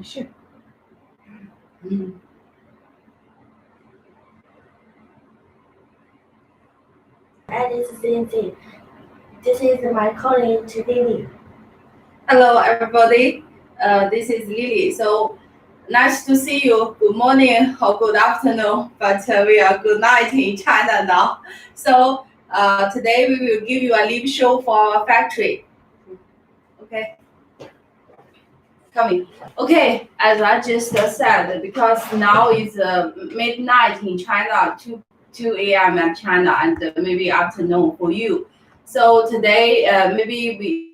是。And this is Lindsay. This is my colleague Lily. Hello, everybody. This is Lily. So nice to see you. Good morning or good afternoon, but we are good night in China now. So today we will give you a live show for our factory. Okay. Coming. Okay, as I just said, because now it's midnight in China, 2 a.m. in China, and maybe afternoon for you. So today, maybe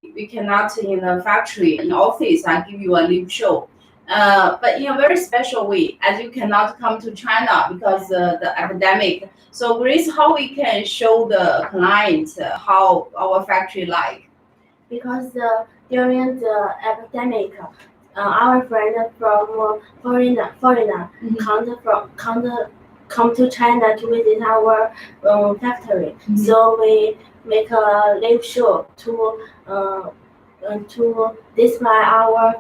we cannot in the factory, in office, I give you a live show. But in a very special way, as you cannot come to China because the epidemic. So Grace, how we can show the client how our factory like? Because during the epidemic, our friend from foreigner come to China to visit our factory. So we make a live show to display our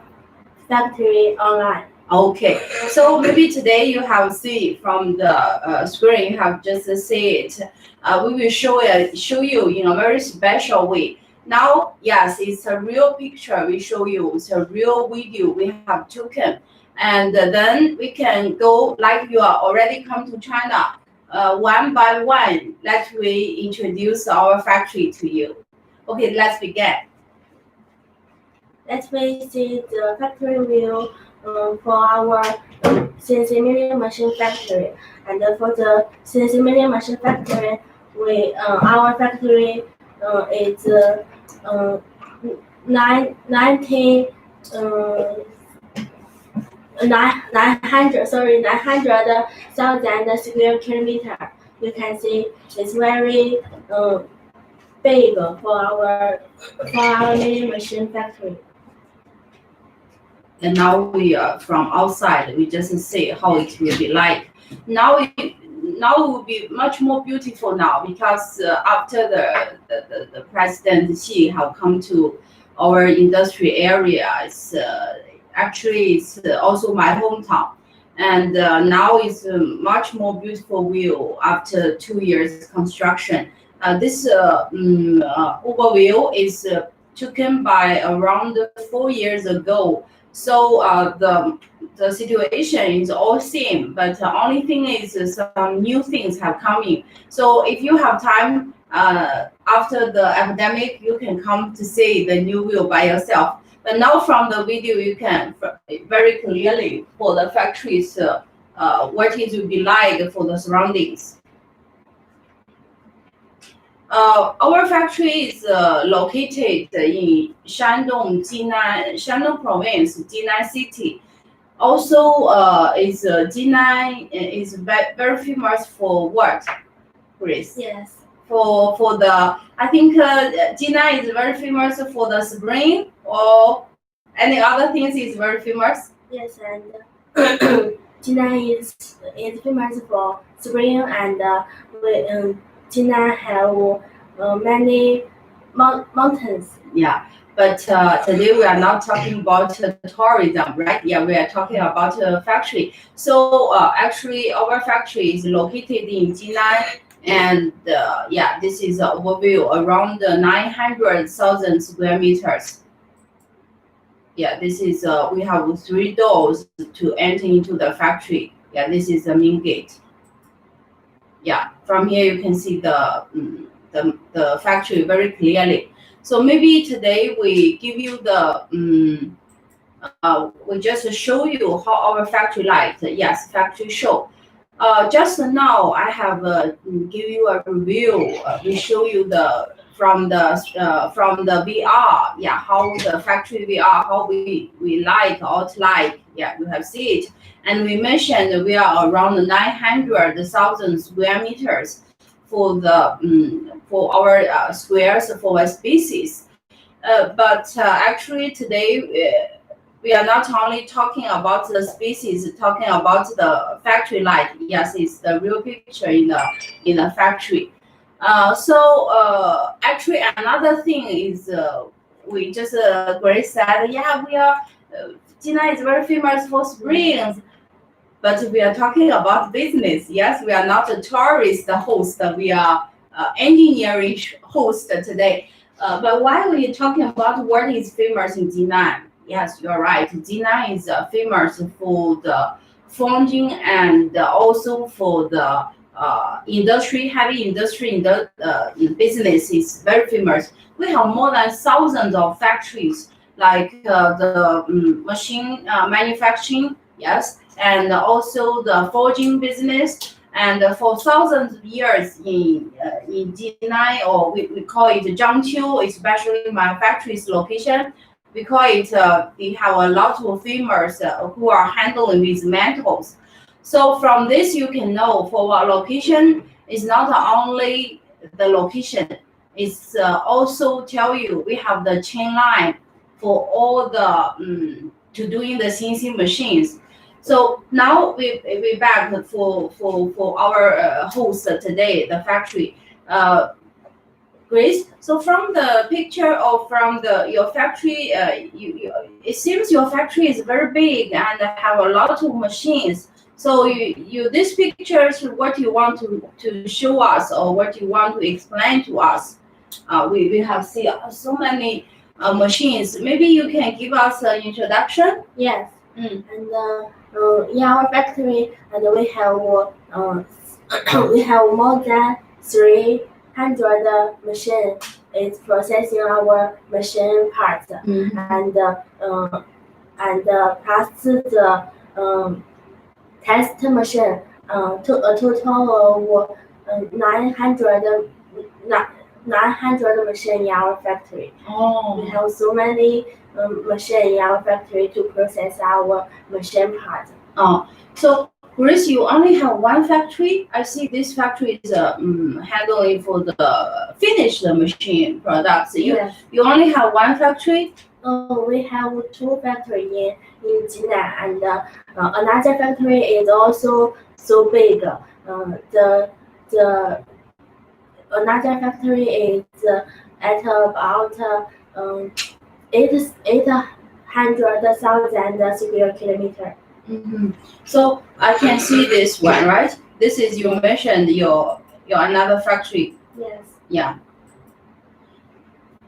factory online. Okay, so maybe today you have see from the screen, you have just see it. We will show you in a very special way. Now, yes, it's a real picture we show you. It's a real video we have taken. And then we can go like you are already come to China. One by one, let me introduce our factory to you. Okay, let's begin. Let's visit the factory view for our CNC milling machine factory. And for the CNC milling machine factory, our factory is 900,000 square kilometer. You can see it's very big for our milling machine factory. And now we are from outside, we just see how it will be like. Now it will be much more beautiful now because after the President Xi have come to our industry area, it's also my hometown. And now it's a much more beautiful view after 2 years construction. This overview is taken by around 4 years ago. So the situation is all same, but the only thing is some new things have coming. So if you have time after the epidemic, you can come to see the new view by yourself. But now from the video, you can very clearly for the factories what it will be like for the surroundings. Our factory is located in Shandong province, Jinan city. Also, Jinan is very famous for what, Grace? Yes. For the, I think Jinan is very famous for the spring, or any other things is very famous. Yes, and Jinan is famous for spring, and Jinan have many mountains. Yeah, but today we are not talking about tourism, right? Yeah, we are talking about factory. So actually, our factory is located in Jinan, and yeah, this is an overview around 900,000 square meters. Yeah, this is we have 3 doors to enter into the factory. Yeah, this is the main gate. Yeah, from here you can see the factory very clearly. So maybe today we give you we just show you how our factory like. Yes, factory show. Just now I have give you a review. We show you from the VR. Yeah, how the factory VR, how we like like. Yeah, you have seen it. And we mentioned we are around 900,000 square meters for our squares for a species. But actually today we are not only talking about the species, talking about the factory light. Yes, it's the real picture in the factory. So actually another thing is we just Grace said, yeah, we are. Jinan is very famous for springs, but we are talking about business. Yes, we are not a tourist host. We are engineering host today. But why we are talking about what is famous in Jinan? Yes, you're right. Jinan is famous for the forging and also for the industry, heavy industry in the business is very famous. We have more than thousands of factories, like the machine manufacturing, yes, and also the forging business. And for thousands of years in Jinan, or we call it Zhangqiu, especially my factory's location, we call it, we have a lot of farmers who are handling these metals. So from this, you can know for our location is not only the location, it's also tell you we have the chain line for all the to doing the CNC machines. So now we back for our host today, the factory. Grace, so from the picture or from your factory, it seems your factory is very big and have a lot of machines. So these pictures, what you want to show us or what you want to explain to us? We have seen so many machines. Maybe you can give us an introduction. Yes. And in our factory, and we have more than 300 machines. It's processing our machine parts, and plus the test machine. To a total of 900 machines in our factory. Oh. We have so many machines in our factory to process our machine parts. Oh, so Grace, you only have one factory. I see this factory is handling for the finished machine products. Yes. You only have one factory. We have 2 factories in Jinan, and another factory is also so big. The another factory is at about 800,000 square kilometers. So I can see this one, right? This is you mentioned your another factory. Yes. Yeah.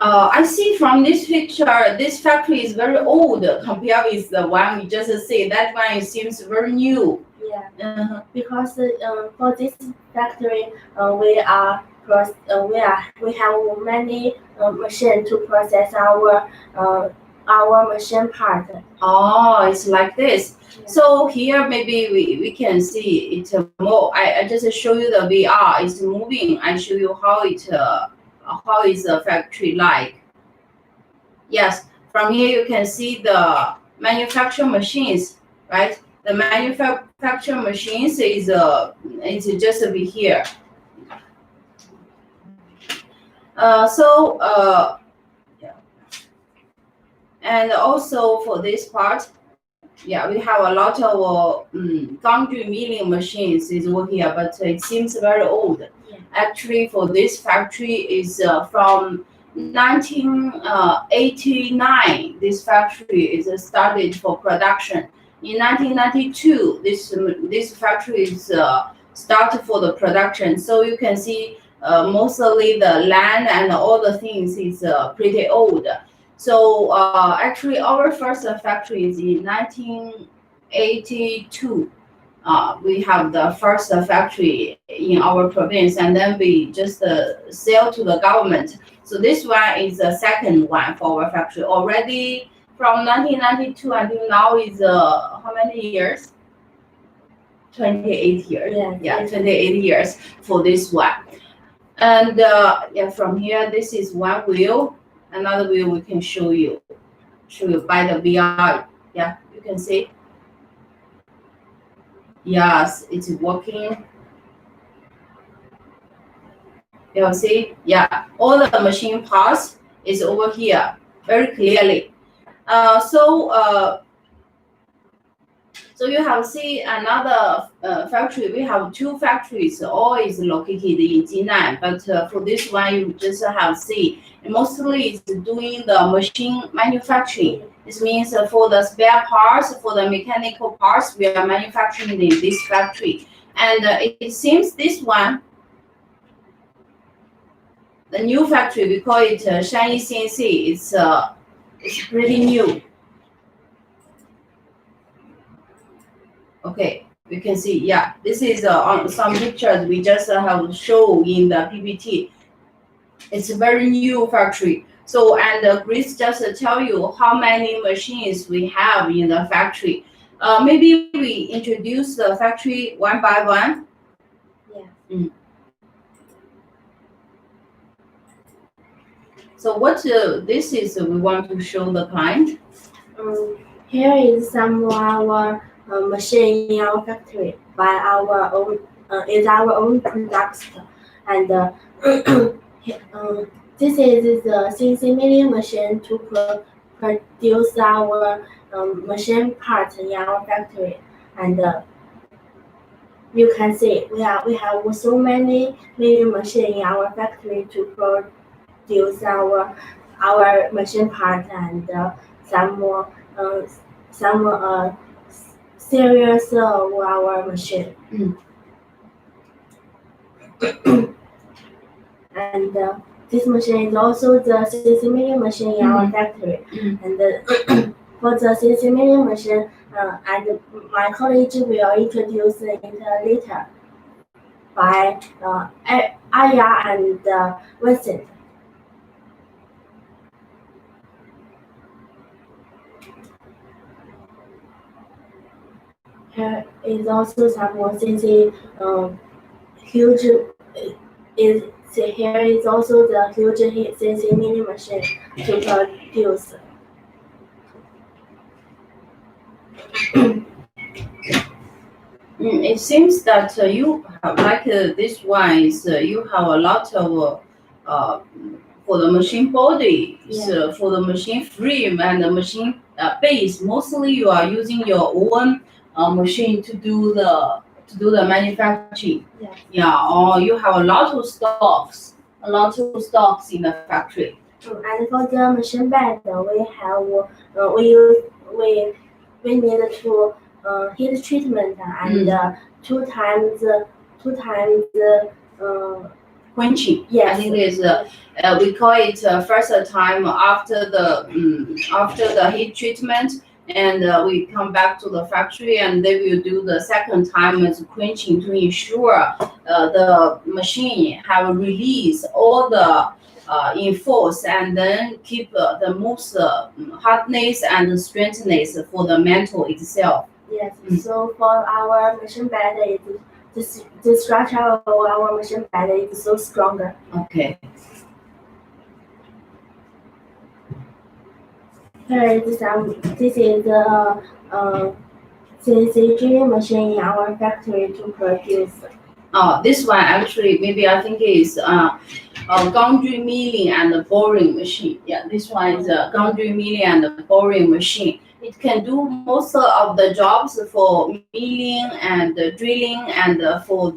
I see from this picture, this factory is very old compared with the one we just see. That one it seems very new. Yeah. Because for this factory, we have many machines to process our machine part. Oh, it's like this. Yeah. So here maybe we can see it more. I just show you the VR. It's moving. I show you how is the factory like. Yes, from here you can see the manufacturing machines, right? The manufacturing machines is just over here. Yeah. And also for this part, yeah, we have a lot of foundry milling machines is over here, but it seems very old. Yeah. Actually, for this factory is from 1989. This factory is started for production. In 1992, this factory is started for the production. So you can see mostly the land and all the things is pretty old. So actually, our first factory is in 1982. We have the first factory in our province, and then we just sell to the government. So this one is the second one for our factory. Already from 1992 until now is how many years? 28 years. Yeah, 28 years for this one. And yeah, from here, this is one wheel. Another wheel we can show you by the VR. Yeah, you can see. Yes, it's working. You see, yeah, all the machine parts is over here very clearly. So So you have see another factory. We have two factories. All is located in Jinan, but for this one, you just have see mostly it's doing the machine manufacturing. This means for the spare parts, for the mechanical parts, we are manufacturing in this factory. And it seems this one, the new factory, we call it Shanyi CNC. It's pretty new. Okay, we can see, yeah, this is on some pictures we just have show in the PPT. It's a very new factory. So, and Grace just tell you how many machines we have in the factory. Maybe we introduce the factory one by one. Yeah. So what this is, we want to show the client. Here is some of our machine in our factory by our own is our own products, and this is the CNC milling machine to produce our machine parts in our factory, and you can see we have so many milling machines in our factory to produce our machine parts, and some more series of our machine. And this machine is also the CNC milling machine in our factory. And for the CNC milling machine, and my colleague will introduce it later by Aya and Vincent. Here is also some more CNC huge. Here is also the huge CNC milling machine to produce. It seems that you have like this one is you have a lot of for the machine body, so for the machine frame and the machine base. Mostly you are using your own machine to do the manufacturing. Yeah. Yeah, or you have a lot of stocks in the factory. And for the machine bed, we have we need to heat treatment and two times quenching. Yes. I think is we call it first time after the heat treatment, and we come back to the factory and they will do the second time as quenching to ensure the machine have release all the in force and then keep the most hardness and strengthness for the metal itself. Yes. So for our machine bed, the structure of our machine bed is so stronger. Okay. Here is this is the CNC drilling machine in our factory to produce. This one actually maybe I think is gantry milling and boring machine. Yeah, this one is a gantry milling and boring machine. It can do most of the jobs for milling and drilling and for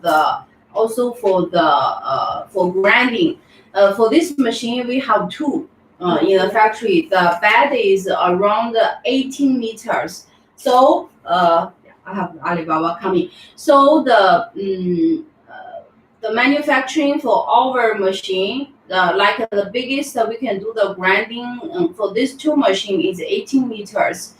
grinding. For this machine we have two in the factory. The bed is around 18 meters. So I have Alibaba coming. So the manufacturing for our machine, like the biggest we can do the grinding for these two machine is 18 meters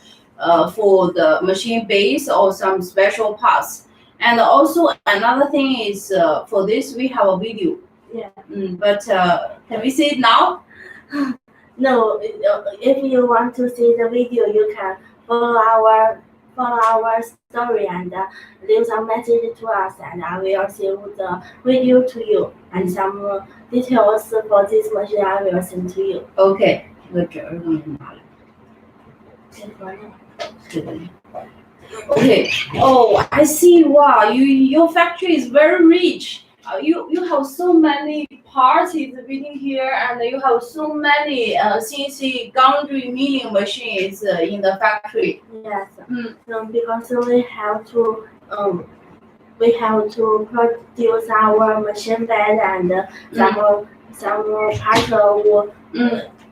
for the machine base or some special parts. And also another thing is for this we have a video. Yeah. But can we see it now? No, if you want to see the video, you can follow our story and leave some message to us, and I will send the video to you and some details for this machine I will send to you. Okay. Okay. Oh, I see. Wow, your factory is very rich. you have so many parts within here, and you have so many CNC gantry milling machines in the factory. Yes. Mm. Because we have to produce our machine bed and some part of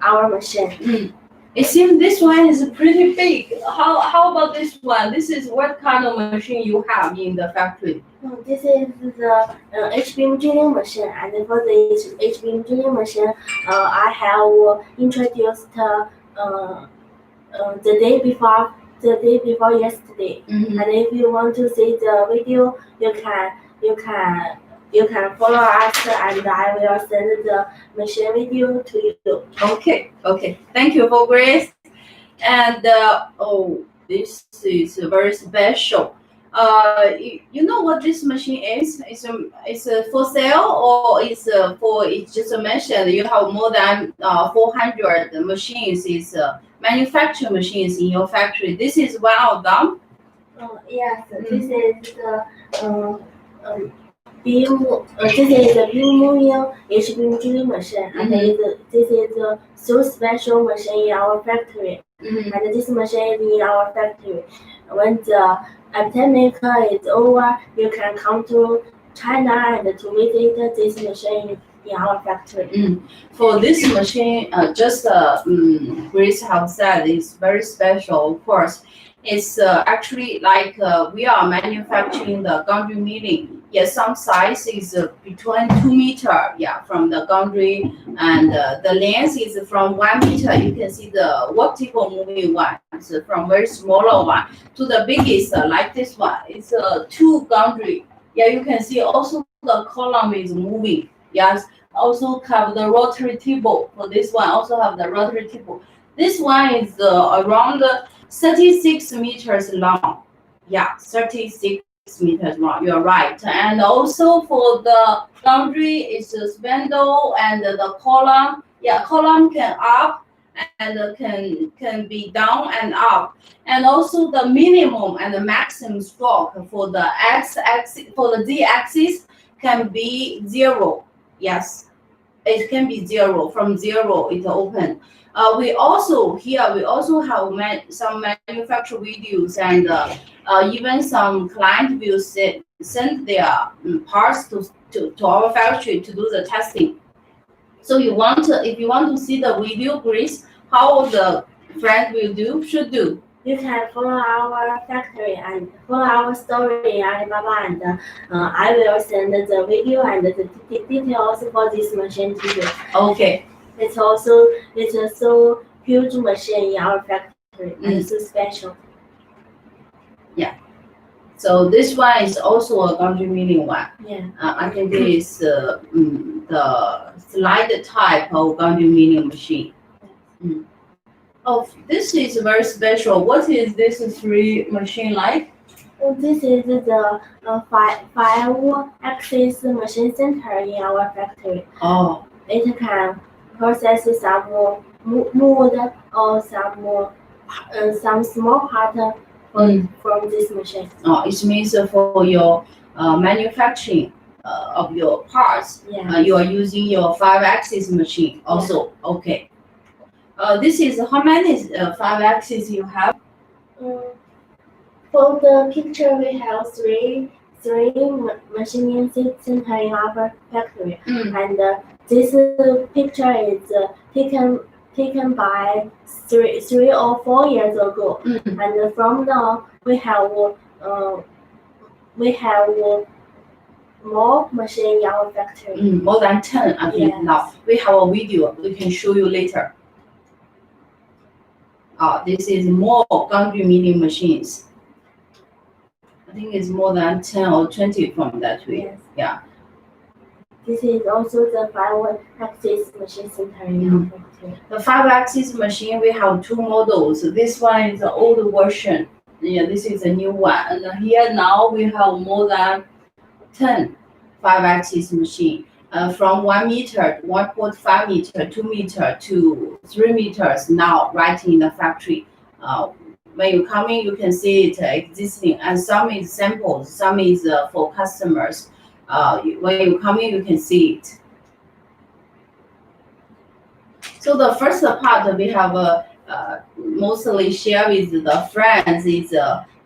our machine. It seems this one is pretty big. How about this one? This is what kind of machine you have in the factory? This is the H-beam drilling machine, and for this H-beam drilling machine, I have introduced the day before yesterday. Mm-hmm. And if you want to see the video, you can follow us, and I will send the machine video to you. Okay. Thank you for Grace. And oh, this is very special. You know what this machine is? It's for sale, or it's just mentioned you have more than 400 machines. Is manufacturing machines in your factory. This is one of them. Yes, this is the beam. This is the beam moving H-beam drilling machine, and this is a so special machine in our factory. And this machine is in our factory. When the epidemic is over, you can come to China and to visit this machine in our factory. For this machine, just Grace have said, it's very special. Of course, it's actually like we are manufacturing the gantry milling. Yes, some size is between 2 meter. Yeah, from the gantry, and the length is from 1 meter. You can see the vertical moving one. It's from very smaller one to the biggest, like this one. It's 2 gantry. Yeah, you can see also the column is moving. Yes, also have the rotary table. For this one, also have the rotary table. This one is around 36 meters long. Yeah, 36 meters long. You're right. And also for the gantry, it's a spindle and the column. Yeah, column can up and can be down and up. And also the minimum and the maximum stroke for the x-axis, for the z-axis can be 0. Yes, it can be 0. From 0, it's open. We also have some manufacturer videos, and even some client will send their parts to our factory to do the testing. So if you want to see the video, Grace, how the friend should do. You can follow our factory and follow our story in Alibaba, and I will send the video and the details for this machine to you. Okay. It's a so huge machine in our factory, and it's so special. Yeah. So this one is also a gantry milling one. Yeah. I think it is the slide type of gantry milling machine. Oh, this is very special. What is this 3 machine like? Well, this is the 5-axis machine center in our factory. Oh. It can process some mold or some small part from this machine. Oh, it means for your manufacturing of your parts, you are using your 5-axis machine also. Yeah. Okay. This is how many 5-axis you have? For the picture, we have three machining center in our factory, and this picture is taken by 3 or 4 years ago, and from now we have more machine in our factory. More than 10, I think. Yes. Now we have a video we can show you later. This is more gantry milling machines. I think it's more than 10 or 20 from that way. Yes. Yeah. This is also the 5-axis machine center in our factory. The 5-axis machine, we have 2 models. This one is the old version. Yeah, this is a new one. And here now we have more than 10 5-axis machine. From 1 meter, 1.5 meter, 2 meter to 3 meters now right in the factory. When you come in, you can see it existing, and some is samples, some is for customers. when you come in, you can see it. So the first part we have mostly share with the friends is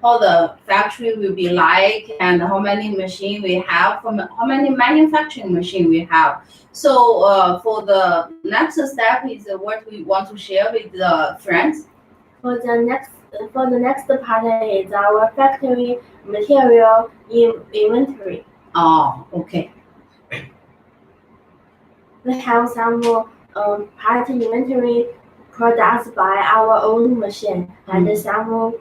how the factory will be like and how many machine we have, how many manufacturing machine we have. So for the next step is what we want to share with the friends. For the next part is our factory material inventory. Oh, okay. We have some part inventory products by our own machine, and some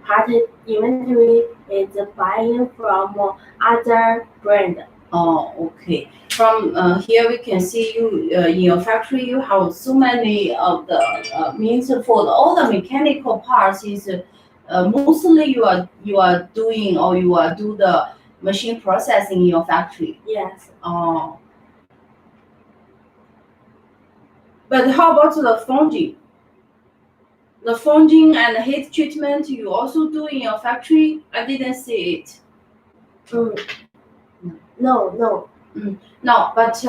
part inventory is buying from other brand. Oh, okay. From here we can see you in your factory you have so many of the means for all the mechanical parts is mostly you are doing or you are do the machine processing in your factory. Yes. Oh. But how about the forging? The forging and heat treatment you also do in your factory? I didn't see it. No. No, but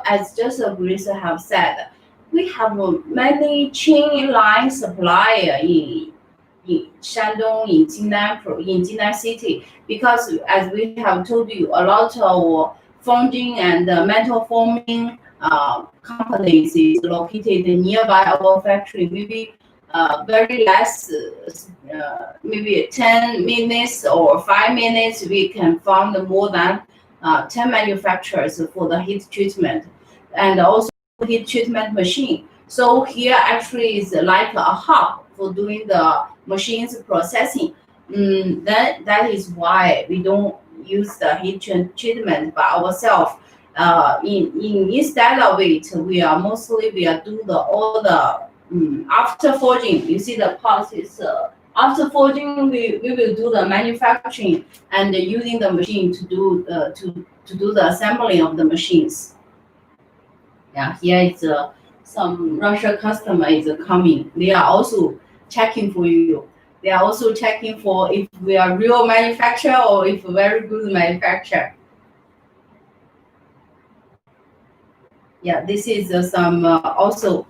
as just Grace have said, we have many chain line supplier in Shandong, in Jinan City, because as we have told you, a lot of forging and metal forming companies is located nearby our factory. Maybe very less, maybe 10 minutes or 5 minutes, we can find more than 10 manufacturers for the heat treatment and also heat treatment machine. So here actually is like a hub for doing the machines processing. That is why we don't use the heat treatment by ourselves. Instead of it, we are do all the after forging. You see the process. After forging, we will do the manufacturing and using the machine to do the assembling of the machines. Yeah, here is some Russia customer is coming. They are also checking for you. They are also checking for if we are real manufacturer or if very good manufacturer. Yeah, this is some also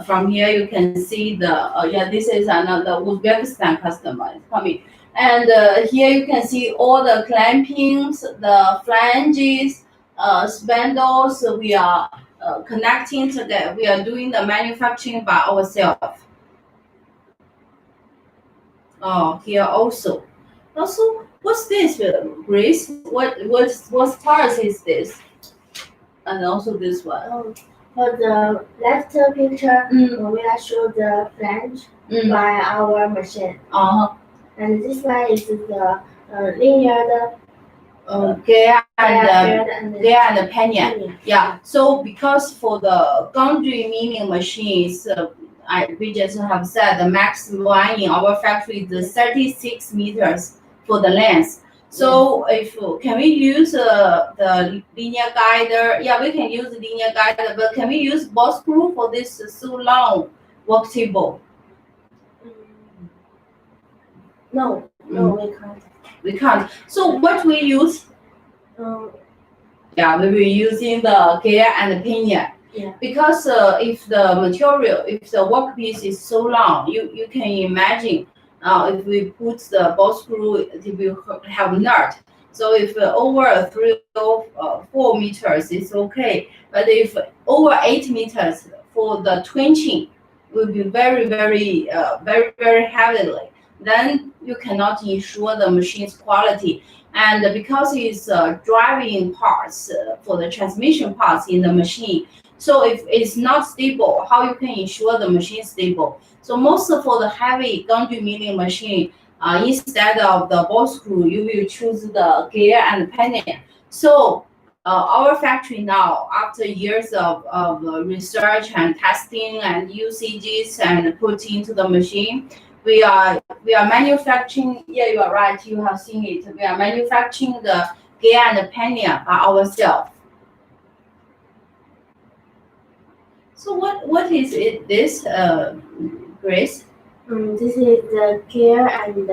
from here you can see the this is another Uzbekistan customer is coming, and here you can see all the clampings, the flanges, spindles. We are connecting together. We are doing the manufacturing by ourselves. Oh, here also. Also, what's this, Grace? What parts is this? And also this one. For the left picture, we are show the flange by our machine. And this one is the linear gear and pinion. Yeah. So because for the Gundry milling machines, we just have said the max one in our factory is 36 meters for the length. So if can we use the linear guider? Yeah, we can use linear guider, but can we use ball screw for this so long work table? No, we can't. We can't. So what we use? Yeah, we will using the gear and the pinion. Yeah. Because if the material, if the workpiece is so long, you can imagine if we put the ball screw, it will have nut. So if over 3 or 4 meters, it's okay. But if over 8 meters, for the twinching, will be very heavily. Then you cannot ensure the machine's quality. And because it's driving parts for the transmission parts in the machine, so if it's not stable, how you can ensure the machine stable? So most for the heavy Gundry milling machine, instead of the ball screw, you will choose the gear and pinion. So our factory now, after years of research and testing and usages and put into the machine, we are manufacturing. Yeah, you are right. You have seen it. We are manufacturing the gear and the pinion by ourselves. So what is it? This Grace? This is the gear and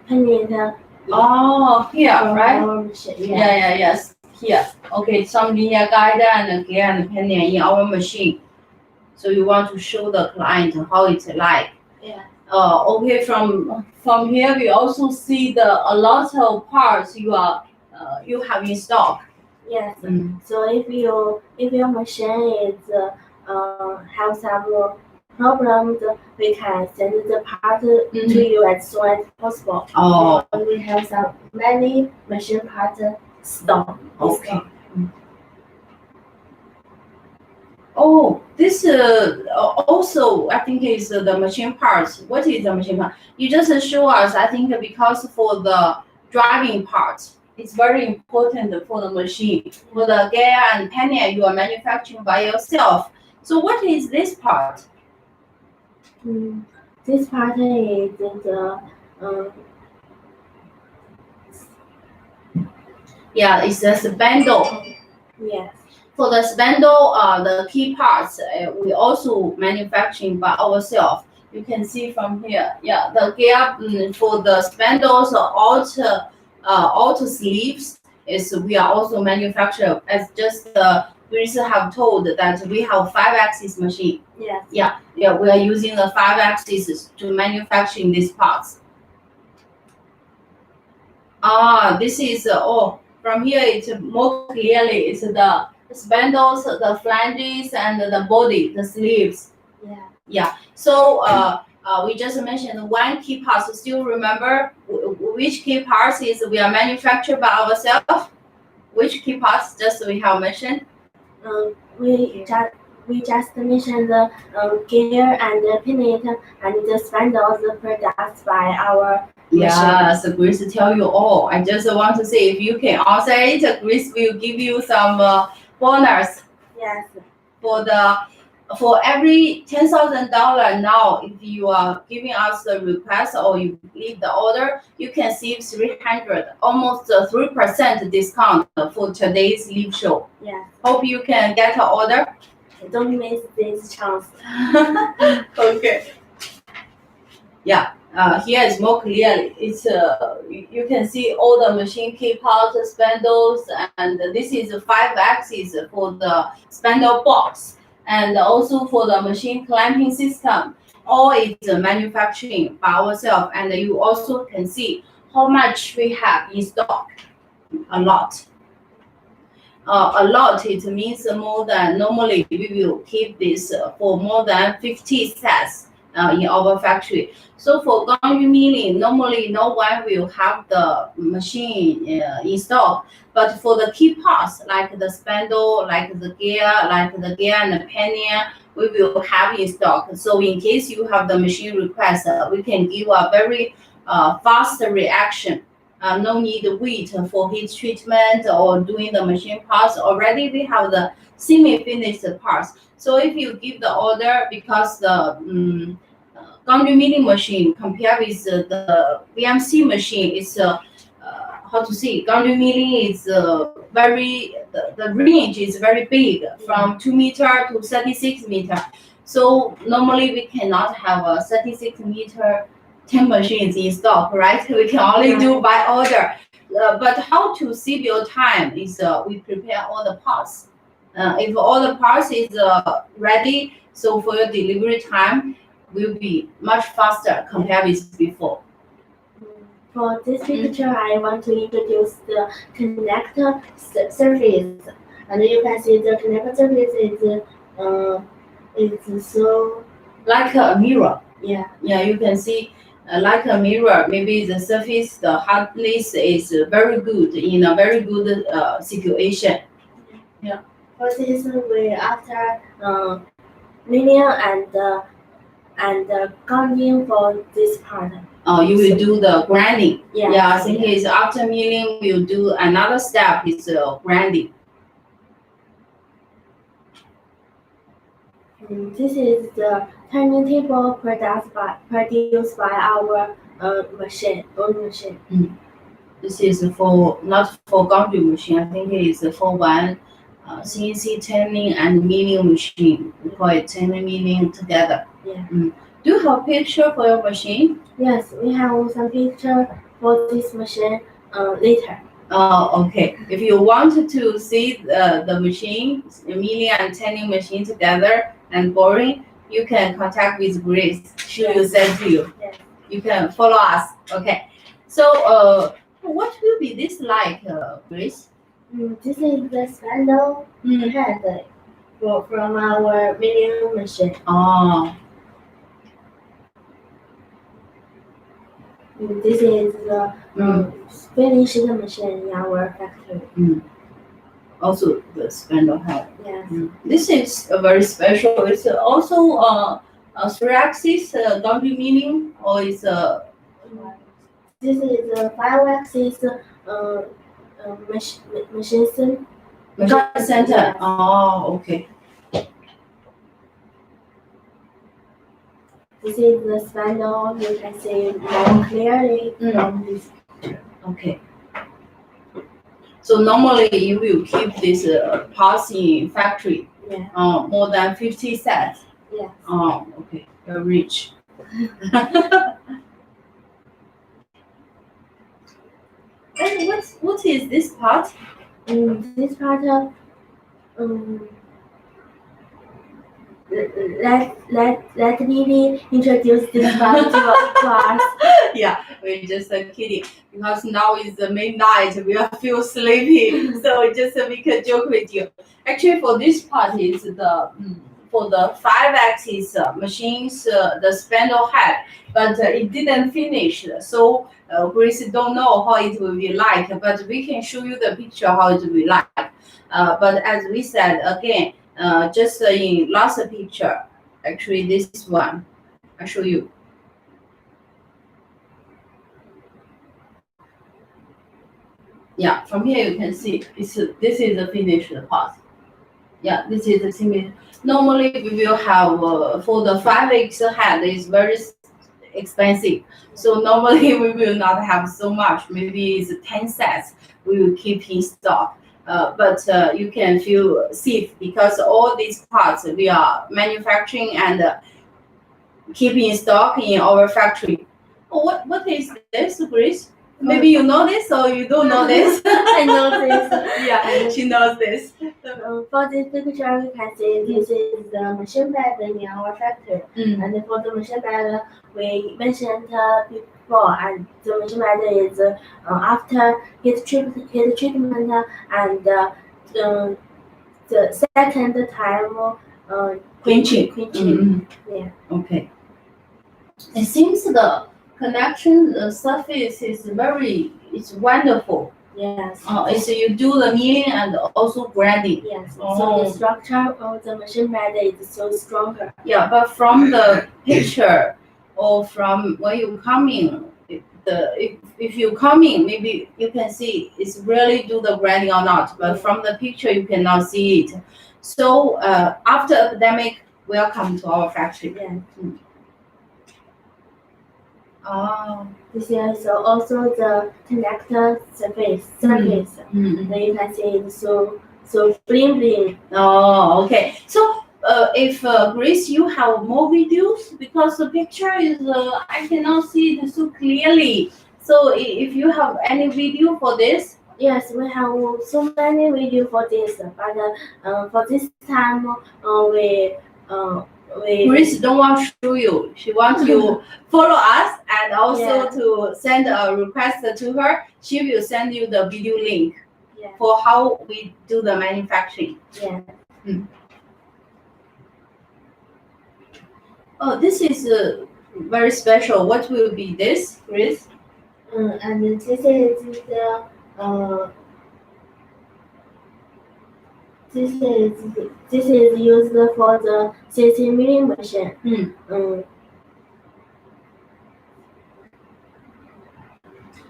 pinion Oh, here, from right? our machine. Yes. Here. Okay, some linear guide and gear and pinion in our machine. So you want to show the client how it's like. Yeah. Okay, from here we also see a lot of parts you have in stock. Yes. Mm. So if your machine is have some problems, we can send the part to you as soon as possible. Oh, We have some many machine parts stock. okay. Oh, this also I think is the machine parts. What is the machine part? You just show us. I think because for the driving parts, it's very important for the machine. For the gear and pinion, you are manufacturing by yourself. So what is this part? This part is the Yeah, it's a spindle. yes. For the spindle, the key parts we also manufacturing by ourselves. You can see from here. Yeah, the gear for the spindles, outer sleeves is we are also manufacture as just Grace have told that we have 5-axis machine. Yes. Yeah, we are using the 5-axis to manufacturing these parts. This is from here it's more clearly it's the spindles, the flanges, and the body, the sleeves. Yeah. So we just mentioned one key part. So still remember which key parts is we are manufactured by ourselves? Which key parts just we have mentioned? We just mentioned the gear and the pinion and the spindles produced by our Yes, Grace tell you all. I just want to say if you can answer it, Grace will give you some bonus. Yes. For every $10,000 now, if you are giving us the request or you leave the order, you can save 300, almost 3% discount for today's live show. Yes. Hope you can get an order. Don't miss this chance. Okay. Yeah. Here is more clearly. It's you can see all the machine key parts, spindles, and this is 5-axis for the spindle box, and also for the machine clamping system. All is manufacturing by ourselves, and you also can see how much we have in stock. A lot. A lot, it means more than normally we will keep this for more than 50 sets in our factory. So for Gangyu milling, normally no one will have the machine in stock, but for the key parts like the spindle, like the gear and the pinion, we will have in stock. So in case you have the machine request, we can give a very fast reaction. No need to wait for heat treatment or doing the machine parts. Already we have the semi-finished parts. So if you give the order, because the Gangyu milling machine compared with the VMC machine, it's how to say, Gangyu milling is the range is very big, from 2 meter to 36 meter. So normally we cannot have a 36 meter 10 machines in stock, right? We can only do by order. But how to save your time is we prepare all the parts. If all the parts is ready, so for your delivery time will be much faster compared with before. For this picture, I want to introduce the connector surface, and you can see the connector surface is so like a mirror. Yeah, you can see like a mirror. Maybe the surface, the hardness is very good in a very good situation. for this we after linear and counting for this part. You will do the grinding. Yeah, I think it's after milling we'll do another step is grinding. This is the turning table produced by our own machine. This is for not for Gangyu machine. I think it is for one CNC turning and milling machine. We call it turning milling together. Yeah. Do you have picture for your machine? Yes, we have some picture for this machine later. Okay. If you want to see the machine, milling and turning machine together and boring, you can contact with Grace. She will send to you. Yes. You can follow us. Okay. So what will be this like, Grace? This is the spindle head from our milling machine. Oh. This is the finished machine in our factory. Also the spindle head. Yes. This is very special. It's also a 3-axis boundary milling, or it's a This is the 5-axis machine center. machine center. Yes. Oh, okay. This is the spindle. You can see it more clearly from this. Okay. So normally you will keep this parts in factory. Yeah. More than 50 sets. Yes. Oh, okay. You're rich. And what is this part? This part of let Lily introduce this part to us. Yeah, we're just kidding because now is the midnight. We feel sleepy, so we just make a joke with you. Actually, for this part is the for the 5-axis machines, the spindle head, but it didn't finish. So Grace don't know how it will be like, but we can show you the picture how it will be like. But as we said again, just in last picture, actually this one, I'll show you. Yeah, from here you can see this is the finished part. Yeah, this is the finished. Normally we will have for the 5-axis head is very expensive. So normally we will not have so much. Maybe it's 10 sets we will keep in stock. But you can feel safe because all these parts we are manufacturing and keep in stock in our factory. Oh, what is this, Grace? Maybe you know this or you don't know this. I know this. Yeah, she knows this. For this picture, we can see this is the machine bed in our factory. And for the machine bed, we mentioned before, and the machine bed is after heat treatment and the second time quenching. Yeah. Okay. It seems the connection surface is it's wonderful. Yes. It's you do the milling and also grinding. Yes. So the structure of the machine bed is so stronger. Yeah, but from the picture or from when you come in, if you come in, maybe you can see it's really do the grinding or not. But from the picture you cannot see it. So after epidemic, welcome to our factory. Yeah. Oh. This is also the connector surface. Then you can see it's so bling bling. Oh, okay. So if Grace, you have more videos because the picture is I cannot see it so clearly. So if you have any video for this. Yes, we have so many videos for this, but for this time we Grace don't want to show you. She wants to follow us and also to send a request to her. She will send you the video link for how we do the manufacturing. Yeah. Oh, this is very special. What will be this, Grace? And this is the this is used for the CNC milling machine.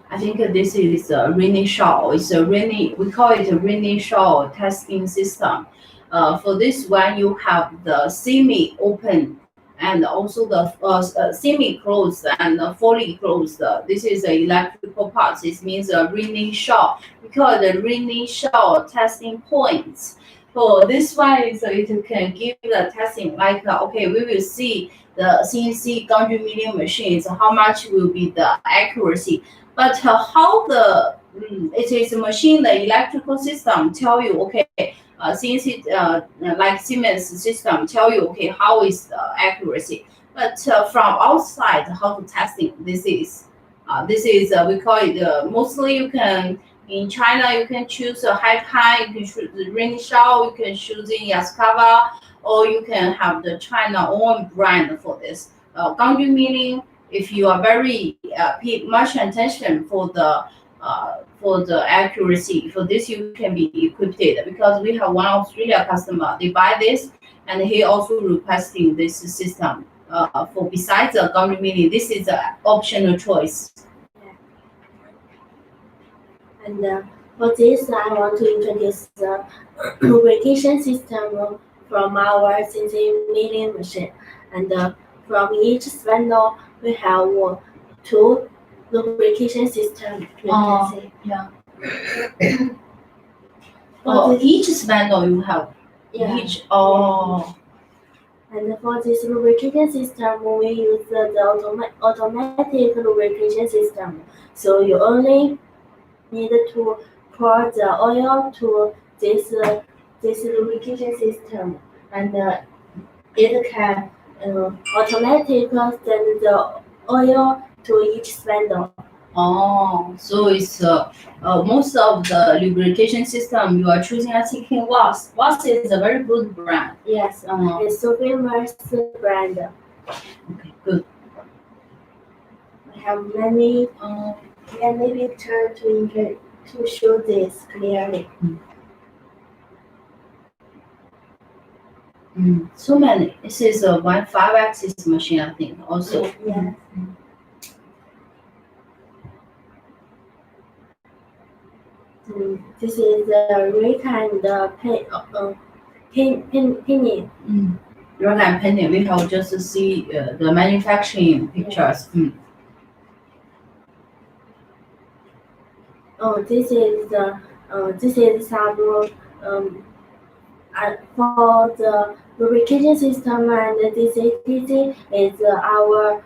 I think this is a Rinne Shaw. It's a Rinne. We call it a Rinne Shaw testing system. For this one, you have the semi-open and also the semi-closed and fully closed. This is the electrical parts. This means a Rinne Shaw. We call it the Rinne Shaw testing points. So this one is it can give the testing like okay, we will see the CNC gantry milling machines how much will be the accuracy. But how the it is a machine, the electrical system tell you, okay, since it like Siemens system tell you, okay, how is the accuracy. But from outside, how to testing this is we call it mostly you can in China you can choose a high, you can choose the Ringshao, you can choose in Yaskawa, or you can have the China own brand for this. Ganju meaning if you are very pay much attention for the accuracy for this you can be equipped because we have one Australia customer they buy this and he also requesting this system for besides the Ganju mini this is an optional choice. And for this, I want to introduce the lubrication system from our CNC milling machine. And from each spindle, we have two lubrication systems. Yeah. For each spindle you have each. And for this lubrication system, we use the automatic lubrication system. So you only need to pour the oil to this lubrication system, and it can automatically send the oil to each spindle. Oh, so it's most of the lubrication system you are choosing. I think Watts. Watts is a very good brand. Yes, it's so famous brand. Okay, good. We have many pictures to show this clearly. So many. This is a 5-axis machine, I think. Also. Yes. This is the rake and the pinion. Rack and pinion. We have just see the manufacturing pictures. Oh, this is some for the lubrication system, and this is our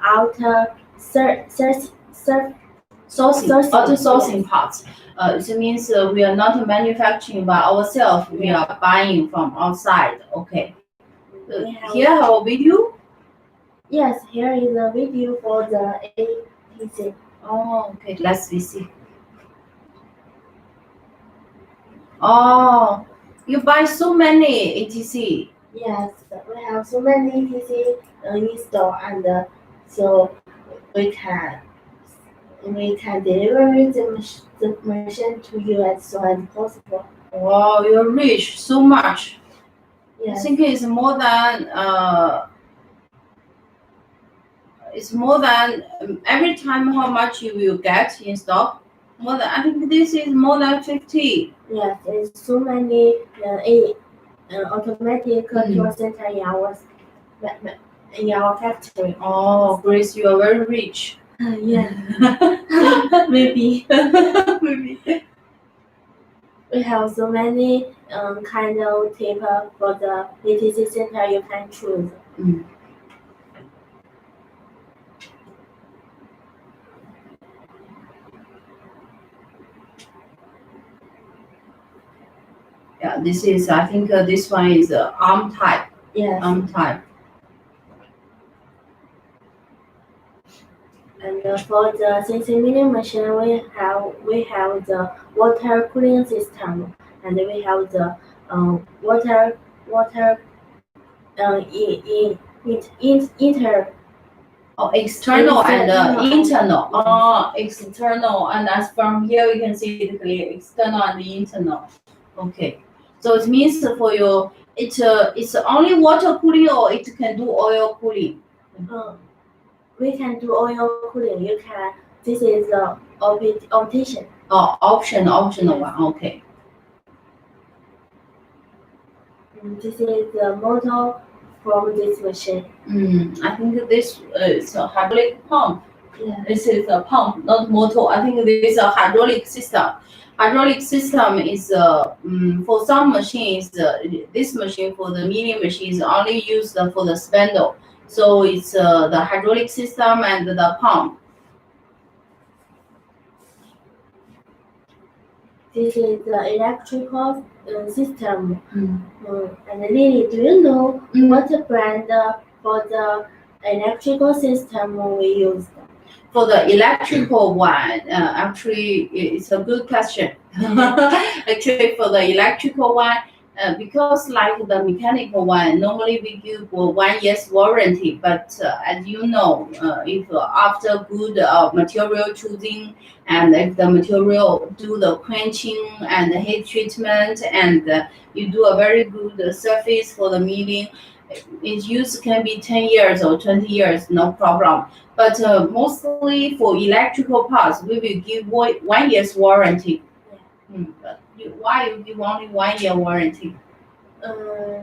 outer sourcing parts. It means we are not manufacturing by ourselves. We are buying from outside. Okay. Here have a video. Yes, here is a video for the ATC. Oh, okay. Let's see. Oh, you buy so many ATC. Yes, we have so many ATC installed, and so we can deliver the machine to you as soon as possible. Wow, you're rich so much. Yes. I think it's more than every time how much you will get in stock. More than I think this is more than 50. Yes, there's so many automatic control center in our factory. Oh, Grace, you are very rich. Yeah, maybe. We have so many kind of tape for the ATC center you can choose. Yeah, this is. I think this one is arm type. Yes. Arm type. And for the CNC milling machine, we have the water cooling system, and we have the water external and internal. External, and as from here we can see it clear. External and internal. Okay, so it means for your it's only water cooling or it can do oil cooling. We can do oil cooling. You can. This is the option. Oh, optional one. Okay. This is the motor from this machine. I think this is a hydraulic pump. Yeah. This is a pump, not motor. I think this is a hydraulic system. Hydraulic system is for some machines. This machine for the milling machine is only used for the spindle. So it's the hydraulic system and the pump. This is the electrical system. Mm. And Lily, do you know Mm. what brand for the electrical system we use? For the electrical one, actually, it's a good question. Actually, for the electrical one, because like the mechanical one, normally we give 1 year's warranty. But as you know, if after good material choosing and if the material do the quenching and the heat treatment and you do a very good surface for the milling, its use can be 10 years or 20 years, no problem. But mostly for electrical parts, we will give 1 year's warranty. But why you give only 1 year warranty? Uh,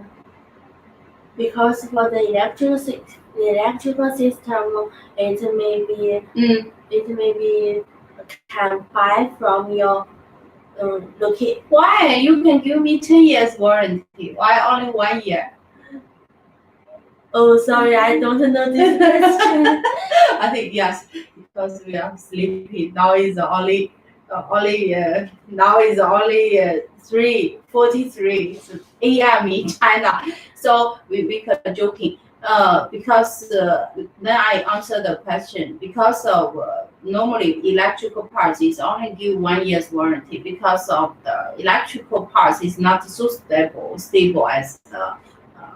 because for the electrical system, it may be can buy from your location. Why you can give me 10 years warranty? Why only 1 year? Oh, sorry, I don't know this question. I think yes, because we are sleepy. Now is only now is only 3:43 a.m. in China. So we are joking. Because then I answer the question because of normally electrical parts is only give 1 year's warranty because of the electrical parts is not so stable as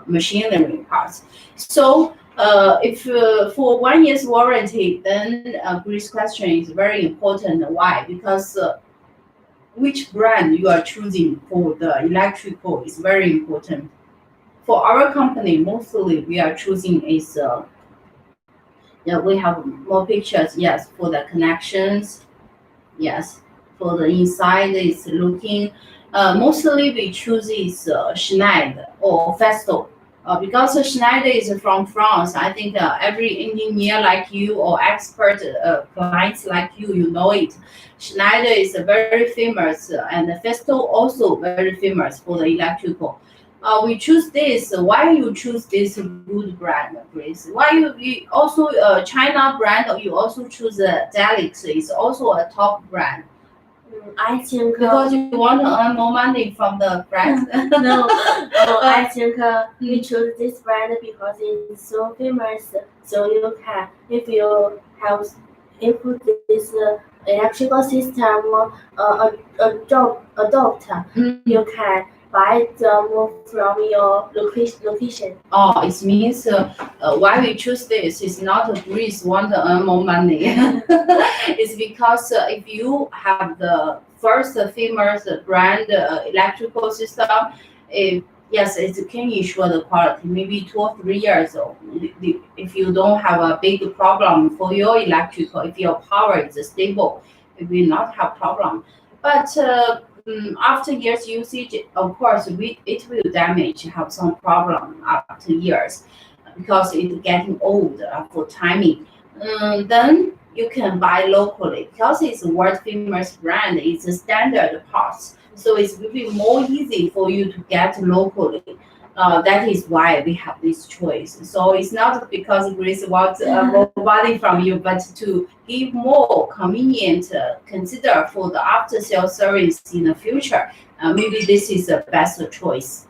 machinery parts. So if for 1 year's warranty, then Greece question is very important. Why? Because which brand you are choosing for the electrical is very important. For our company, mostly we are choosing is yeah, we have more pictures. Yes, for the connections. Yes, for the inside is looking. Mostly we choose is Schneider or Festo. Because Schneider is from France, I think every engineer like you or expert clients like you know it. Schneider is very famous, and Festo also very famous for the electrical. We choose this. Why you choose this good brand, Grace? Why you also China brand? You also choose Delix. It's also a top brand. I think Because you want to earn more money from the brand. no, I think we choose this brand because it's so famous. So you can, if you have, if this electrical system adopt, you can buy them from your location. Oh, it means why we choose this is not Greece want to earn more money. It's because if you have the first famous brand electrical system, yes, it can ensure the quality. Maybe 2 or 3 years old. If you don't have a big problem for your electrical, if your power is stable, it will not have problem. But after years usage, of course, it will damage, have some problem after years because it's getting old for timing. Then you can buy locally because it's a world famous brand. It's a standard parts, so it will be more easy for you to get locally. That is why we have this choice. So it's not because Greece wants more money from you, but to give more convenient consider for the after sale service in the future. Maybe this is the best choice.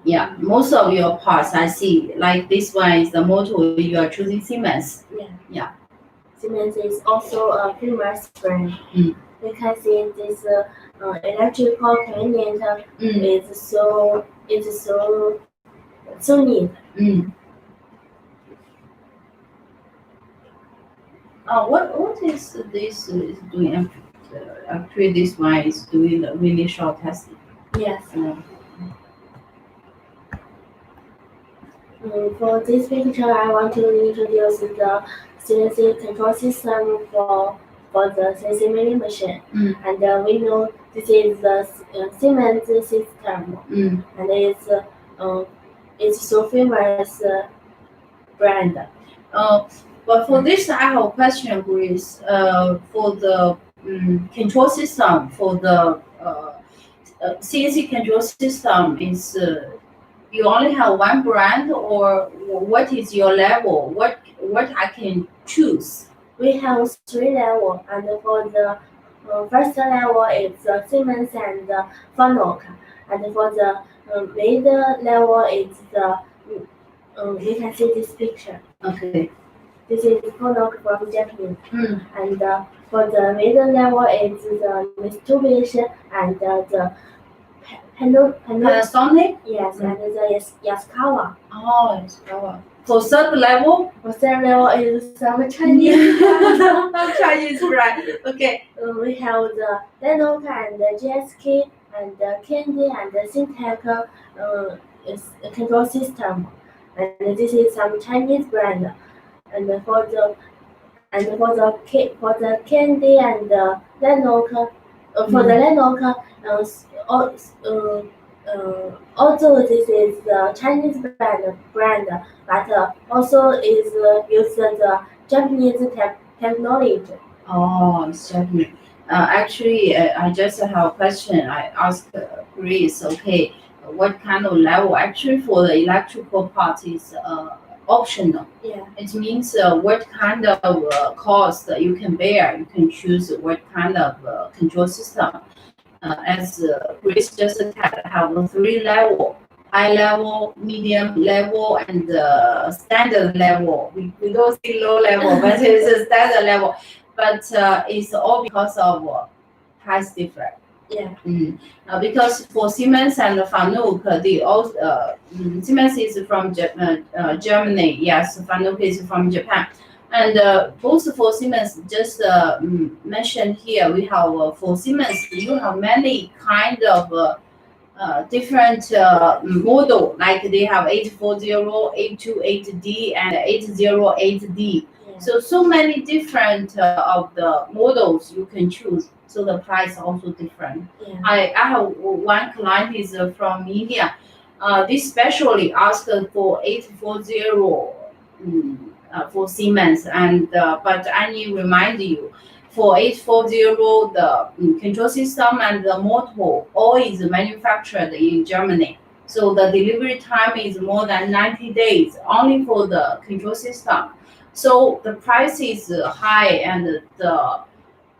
Yeah, most of your parts I see, like this one is the motor, you are choosing Siemens. Yeah. Siemens is also a famous brand. You can see this electrical convenient is so neat. What is this is doing? Actually, this one is doing the really short testing. Yes. For this picture, I want to introduce the CNC control system for the CNC milling machine. And we know this is the Siemens system, and it's so famous brand. But for this, I have a question, Grace. For the control system, for the CNC control system, is you only have one brand, or what is your level? What I can choose? We have 3 levels, and for the first level is Siemens and Fanuc, and for the middle level is the you can see this picture. Okay. This is Fanuc from Japan, Mm. and for the middle level is the Mitsubishi and the Panasonic? yes, and the Yaskawa. Oh, Yaskawa. For third level? For third level is some Chinese. Chinese brand. Okay. We have the Lenovo and the GSK and the Candy and the Syntec is a control system, and this is some Chinese brand. And for the Candy and the Lenovo, for the Lenovo, also this is the Chinese brand, but also is use the Japanese technology. Oh, it's Japanese. Actually, I just have a question. I asked Grace, okay, what kind of level? Actually, for the electrical part is optional. Yeah. It means what kind of cost you can bear. You can choose what kind of control system. As Grace just said, have three level. High level, medium level, and standard level. We don't see low level, but it's a standard level. But it's all because of price difference. Yeah. Because for Siemens and Fanuc, they also Siemens is from Germany. Yes, Fanuc is from Japan. And both for Siemens, just mentioned here, we have for Siemens, you have many kind of different model, like they have 840, 828D, and 808D. Yeah. So many different of the models you can choose. So the price also different. Yeah. I have one client is from India. They specially asked for 840 for Siemens, and but I need to remind you, for 840 the control system and the motor all is manufactured in Germany. So the delivery time is more than 90 days only for the control system. So the price is high, and the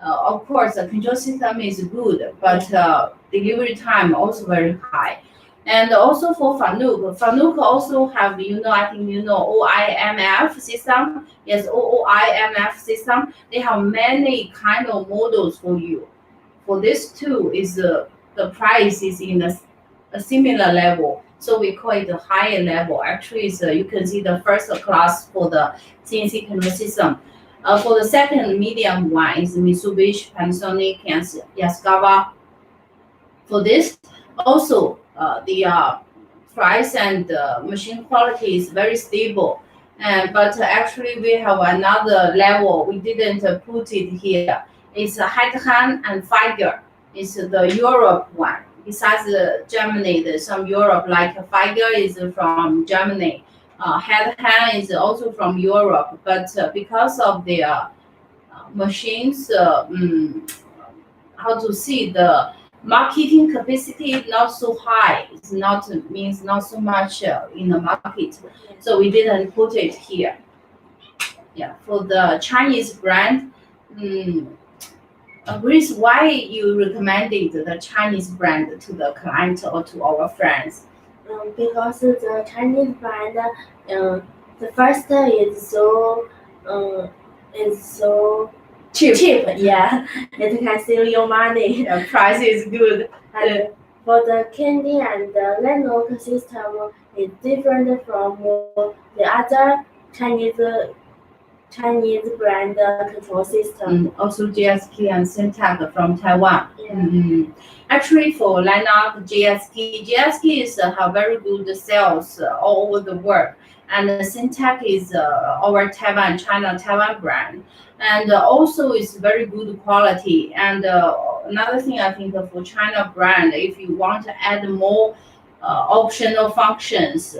of course the control system is good, but delivery time also very high. And also for Fanuc also have, I think OIMF system. Yes, OIMF system. They have many kind of models for you. For this too is the price is in a similar level. So we call it a higher level. Actually, is you can see the first class for the CNC control system. For the second medium one is Mitsubishi, Panasonic, and Yaskawa. For this, also the price and machine quality is very stable. But actually, we have another level. We didn't put it here. It's Heidhan and Figer. It's the Europe one. Besides Germany, there's some Europe, like Figer is from Germany. Heidhan is also from Europe. But because of their machines, how to see the marketing capacity is not so high. It's not means not so much in the market. So we didn't put it here. Yeah, for the Chinese brand, Grace, why you recommended the Chinese brand to the client or to our friends? Because the Chinese brand, the first is so cheap. Yeah, it can save your money. The price is good. And for the Candy and the Lenovo system, is different from the other Chinese brand control system. Also GSK and Syntec from Taiwan. Yeah. Actually, for lineup GSK is have very good sales all over the world, and Syntec is our Taiwan brand, and also is very good quality. And another thing I think for China brand, if you want to add more optional functions,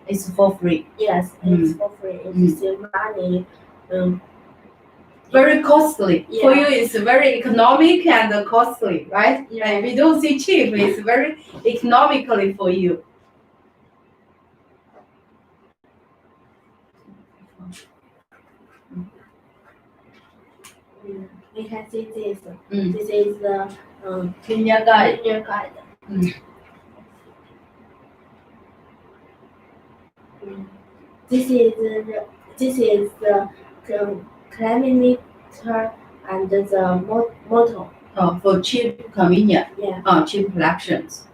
it's for free. Yes, it's for free. It's save money. Very costly. Yeah. For you, it's very economic and costly, right? Yeah. We don't see cheap. It's very economically for you. we can see this. Mm. This is the linear guide. linear guide. Mm. This is the kilometer and the motto. For cheap convenient, Yeah. cheap collections.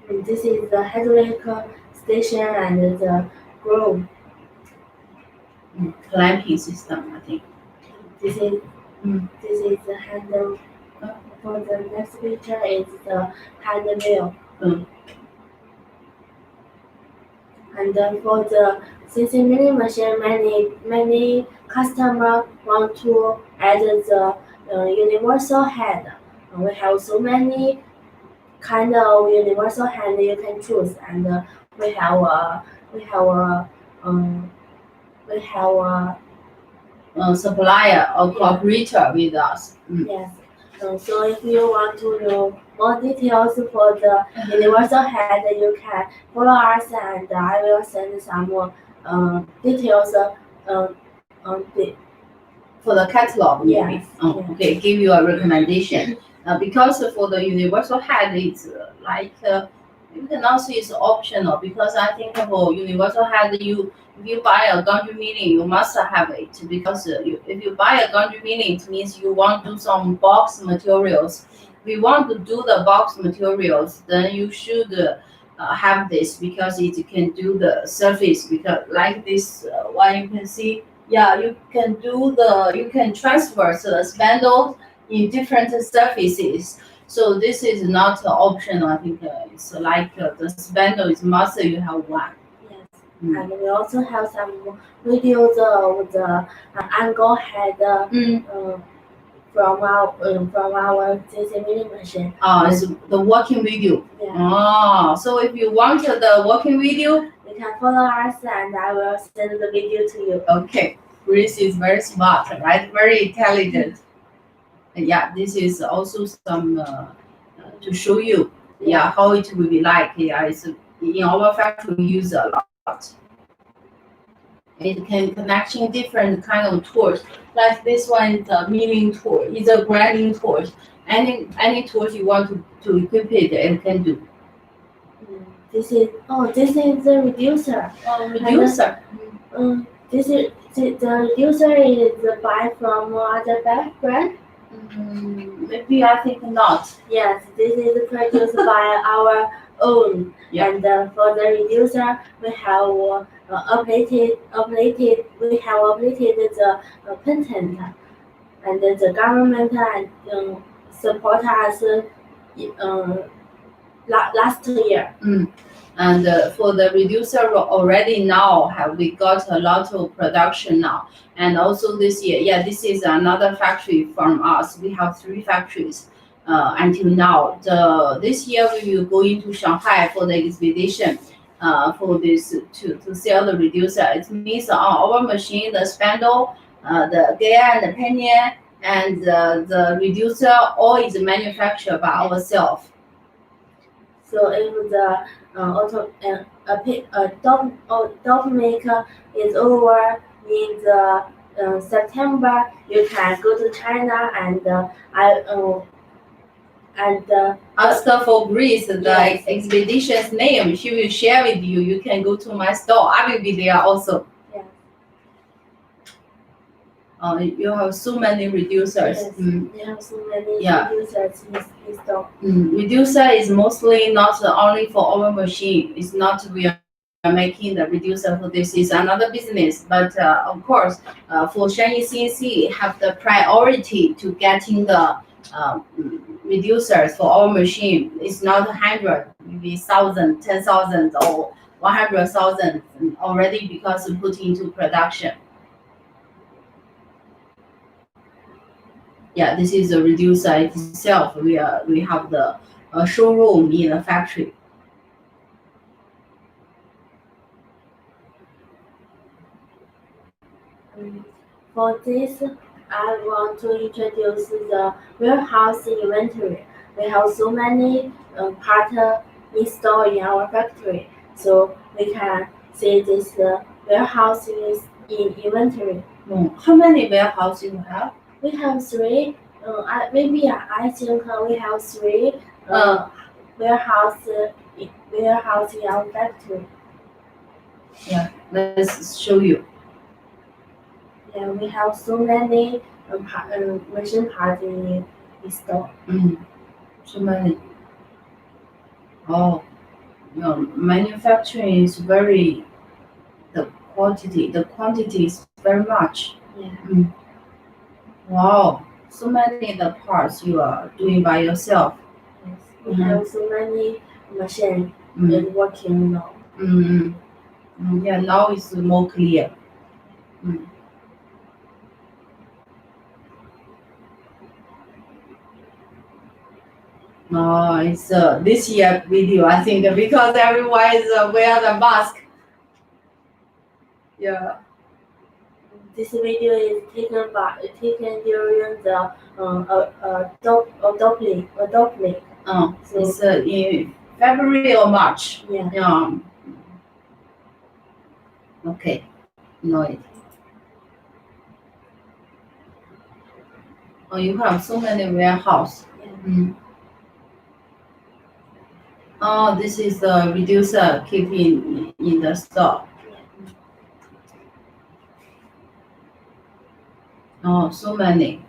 This is the hydraulic station and the grove. Clamping system, I think. This is Mm. this is the handle. For the next picture is the hand wheel. And for the CNC milling machine, many customers want to add the universal head. We have so many kind of universal hand you can choose, and we have a Supplier or cooperator with us. yes. So if you want to know more details for the universal head, you can follow us, and I will send some more details For the catalog, maybe. Yes, yes. Okay, give you a recommendation. Because for the universal head, it's you can also it's optional because I think for universal head, if you buy a gantry milling, you must have it because if you buy a gantry milling, it means you want to do some box materials. If you want to do the box materials, then you should have this because it can do the surface. Because like this one, you can see. Yeah, you can transfer the spindle in different surfaces. So this is not optional. I think it's like the spindle is must you have one. Yes. And we also have some videos of the angle head from our CNC milling machine. It's the working video. Yeah. So if you want the working video, You can follow us, and I will send the video to you. okay. Grace is very smart, right? Very intelligent. Yeah, this is also some to show you, how it will be like. Yeah, it's in our factory we use a lot. It can connecting different kind of tools. Like this one is a milling tool, it's a grinding tool. Any tools you want to equip it can do. This is the reducer. Reducer. The reducer is buy from other brand. Maybe I think not. Yes, this is produced by our own. Yeah. And for the reducer, we have updated the patent, and the government support us last year. And for the reducer already now we got a lot of production now. And also this year, this is another factory from us. We have 3 factories until now. This year we will go into Shanghai for the expedition for this to sell the reducer. It means our machine, the spindle, the gear and the pinion, and the reducer all is manufactured by ourselves. So if the dog maker is over in the September, you can go to China and Ask her for Grace, the Yes. expedition's name. She will share with you. You can go to my store. I will be there also. Yes. You have so many reducers. Yes. We have so many Yeah. users in store. Reducer is mostly not only for our machine. It's not we are making the reducer for this. Is another business, but of course, for Shanyi CNC have the priority to getting the reducers for our machine. It's not 100, maybe 1,000, 10,000, or 100,000 already because we put into production. Yeah, this is the reducer itself. We have the showroom in the factory. For this, I want to introduce the warehouse inventory. We have so many parts installed in our factory, so we can see this warehouse in inventory. How many warehouses you have? We have three. I think we have three warehouse in our factory. Yeah, let's show you. Yeah, we have so many machine parts in store. So many. Oh, manufacturing is very the quantity is very much. Yeah. Wow, so many the parts you are doing by yourself. Yes. We have so many machines working now. Yeah, now it's more clear. No, it's this year video, I think, because everyone is wear the mask. Yeah. This video is taken during the Adobe. So It's in February or March. yeah. Okay, know it. Oh, you have so many warehouse. Oh, this is the reducer keeping in the store. Oh, so many.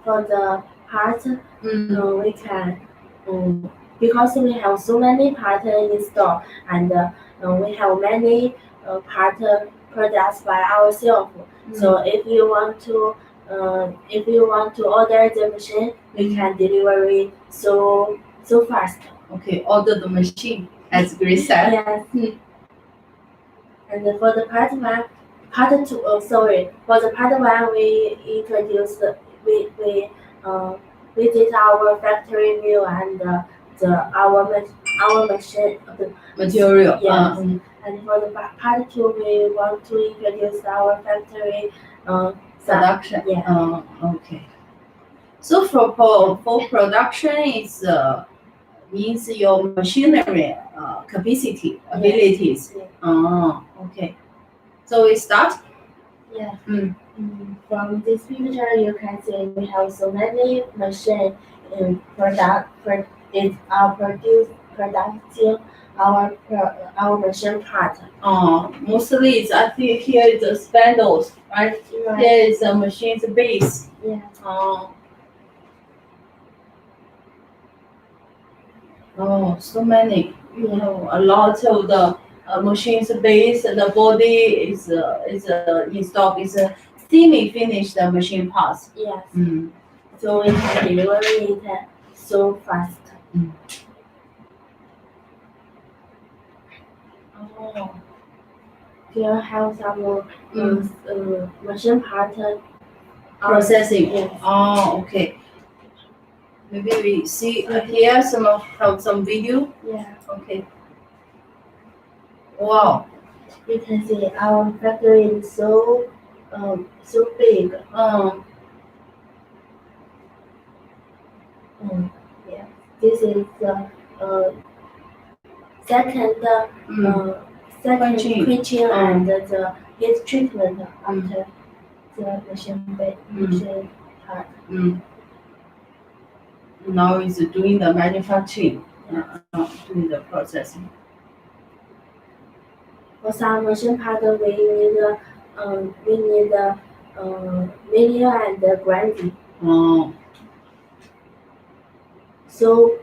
For the parts, we can because we have so many parts in store and we have many products by ourselves. So if you want to order the machine, we can deliver it so fast. Okay, order the machine, as Grace said. Yes. And for the part one, for the part one, we introduced we did our factory view and our machine Material. Yes. And for the part two, we want to introduce our factory Production. Yeah. Okay. So for production, it's means your machinery capacity abilities. Yeah. Okay. So we start. Yeah. From this picture, you can see we have so many machines in producing our machine part. Mostly it's I think here is the spindles, right? Here is the machine's base. Yeah. Oh, so many. A lot of the machine's base and the body is in stock. Is semi-finished machine parts. Yes. So we can deliver it so fast. Oh. Here have some machine part Processing. Yes. Oh, okay. Maybe we see here some video. Yeah. Okay. Wow. You can see our factory is so big. Yeah. This is the second quenching and the heat treatment after the machine part. Now is doing the manufacturing, doing the processing. For some machine part, we need manual and grinding. So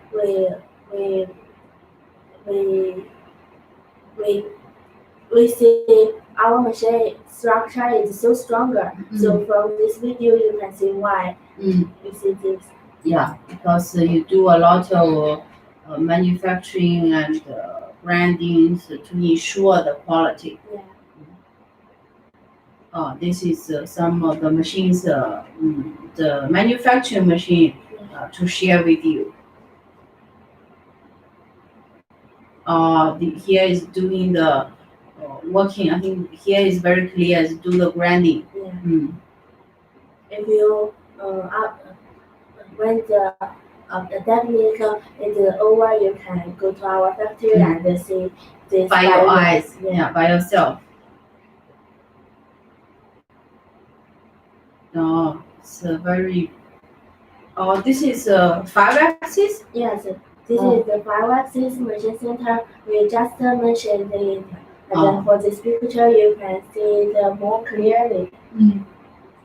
we see our machine structure is so stronger. So from this video, you can see why you see this. Yeah, because you do a lot of manufacturing and branding to ensure the quality. Yeah. This is some of the machines, the manufacturing machine to share with you. Here is doing the working. I think here is very clear. Is do the grinding. Yeah. If you when the technique is over, you can go to our factory and see this by your eyes. Yeah, by yourself. Oh, it's a very. Oh, this is 5 axis. Yes, this is the 5-axis machine center. We just mentioned it. And then for this picture, you can see it more clearly.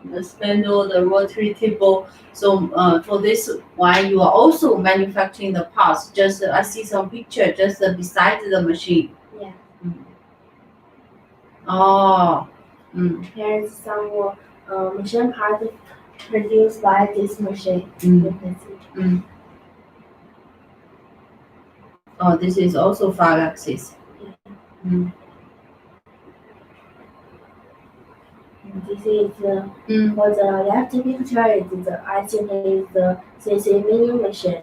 The spindle, the rotary table. So for this one, you are also manufacturing the parts. Just I see some picture just beside the machine. Yeah. Oh. Here's some more machine parts produced by this machine. You can see. Oh, this is also 5 axis. This is for the left picture is the I think is the CNC milling machine.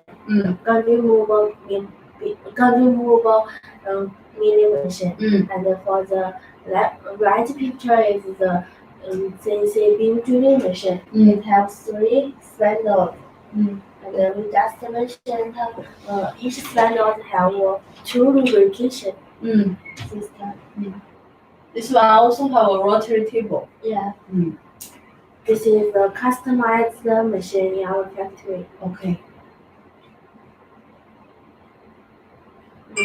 Gun removable milling machine. And for the right picture is the CNC beam drilling machine. It has 3 spindles. And we just mentioned each spindle have 2 lubrication system. This one also have a rotary table. Yeah. This is a customized machine in our factory. Okay. I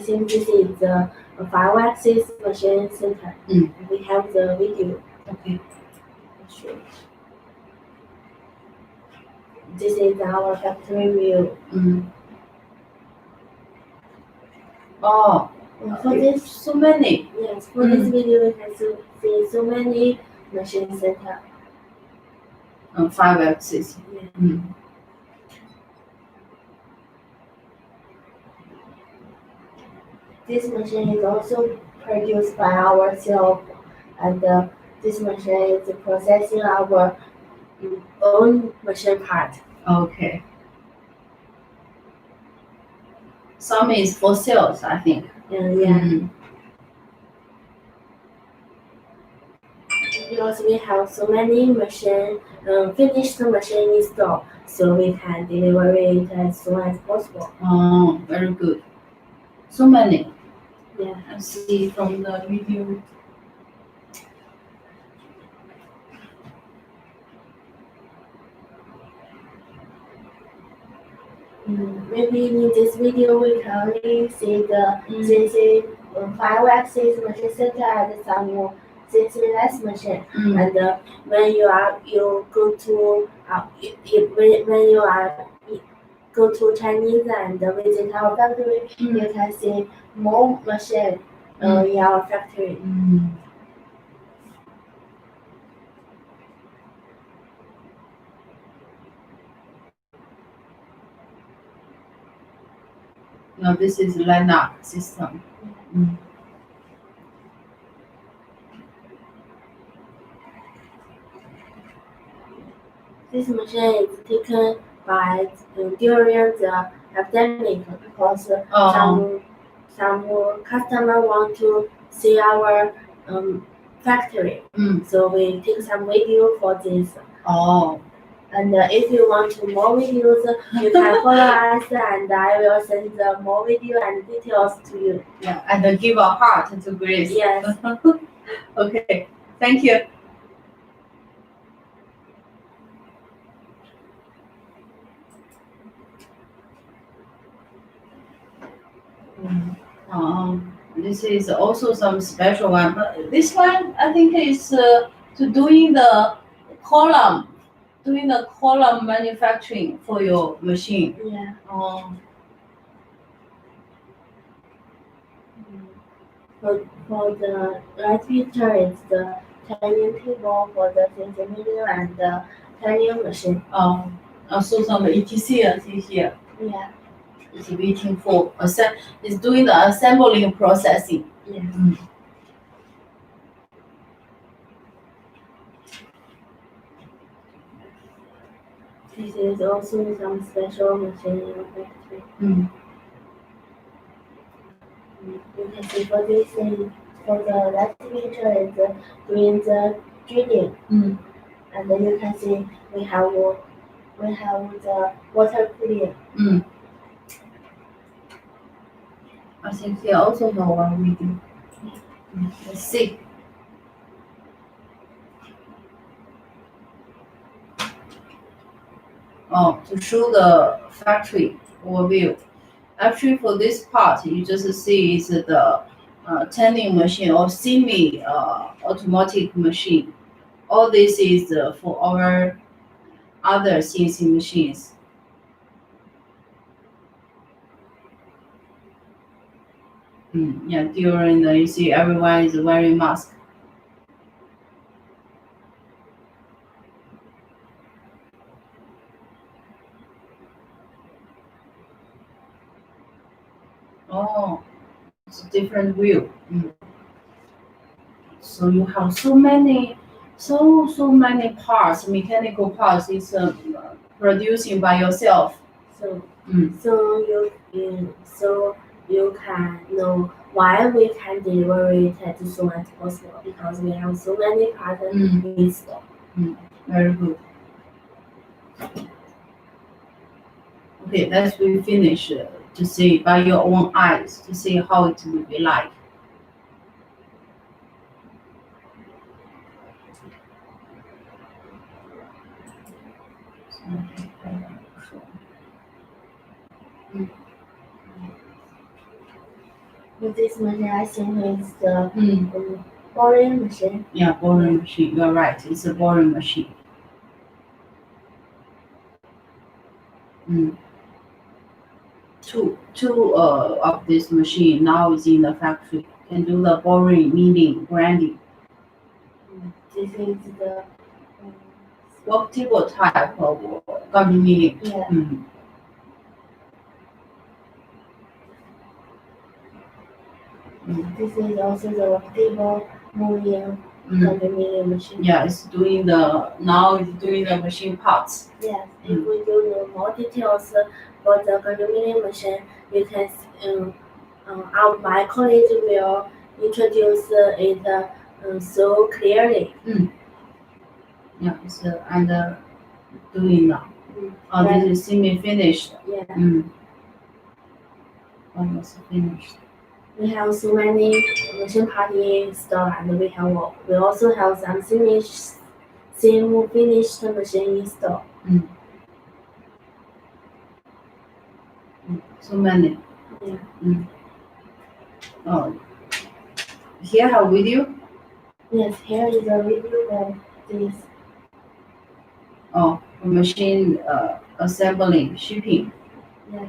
think this is the 5-axis machine center. We have the video. Okay. Sure. This is our factory view. Oh, for this, so many. Yes, for this video, we can see so many machine center. 5 axis. Yeah. This machine is also produced by ourselves, and this machine is processing our own machine part. Okay. Some is for sales, I think. Yeah. Because we have so many machine, finished machine in store, so we can deliver it as soon as possible. Oh, very good. So many. Yeah. I see from the video. Maybe in this video we can only see the CNC 5-axis machine center and some CNC less machine. And when you go to when you are go to Chinese and visit our factory, you can see more machine in our factory. Now this is Linac system. This machine is taken by during the epidemic because some customer want to see our factory. So we take some video for this. Oh. And if you want more videos, you can follow us, and I will send more video and details to you. Yeah, and give a heart to Grace. Yes. Okay. Thank you. This is also some special one, but this one I think is to doing the column manufacturing for your machine. Yeah. For the right picture, it's the turning table for the CNC milling and the turning machine. Also some ETC I see here. Yeah. It's waiting for it's doing the assembling processing. Yeah. This is also some special machine in the factory. You can see for this for the left picture is doing the drilling. And then you can see we have the water cooling. I think they also have one video. Let's see. to show the factory overview. Actually, for this part, you just see is the tending machine or semi automatic machine. All this is for our other CNC machines. Yeah, during the, you see everyone is wearing mask. Oh, it's a different view. So you have so many parts, mechanical parts is producing by yourself. So Mm. so you can know why we can deliver it as soon as possible because we have so many parts in stock. Very good. Okay, let's we finish to see by your own eyes to see how it will be like. With this machine, I think it's the boring machine. Yeah, boring machine. You're right. It's a boring machine. Two of this machine now is in the factory. Can do the boring, kneading, grinding. This is the Work table type of garden kneading. yeah. This is also the work table moving condominium machine. Yeah, it's doing the machine parts. Yes, if we do know more details for the condominium machine, you can my colleague will introduce it so clearly. Yeah, it's and doing now. This is semi-finished. Yeah. Almost finished. We have so many machine parts in store, and we also have some semi-finished machine in store. So many. Yeah. Oh, here have video. Yes, here is a video of this. Oh, machine assembling, shipping. Yes.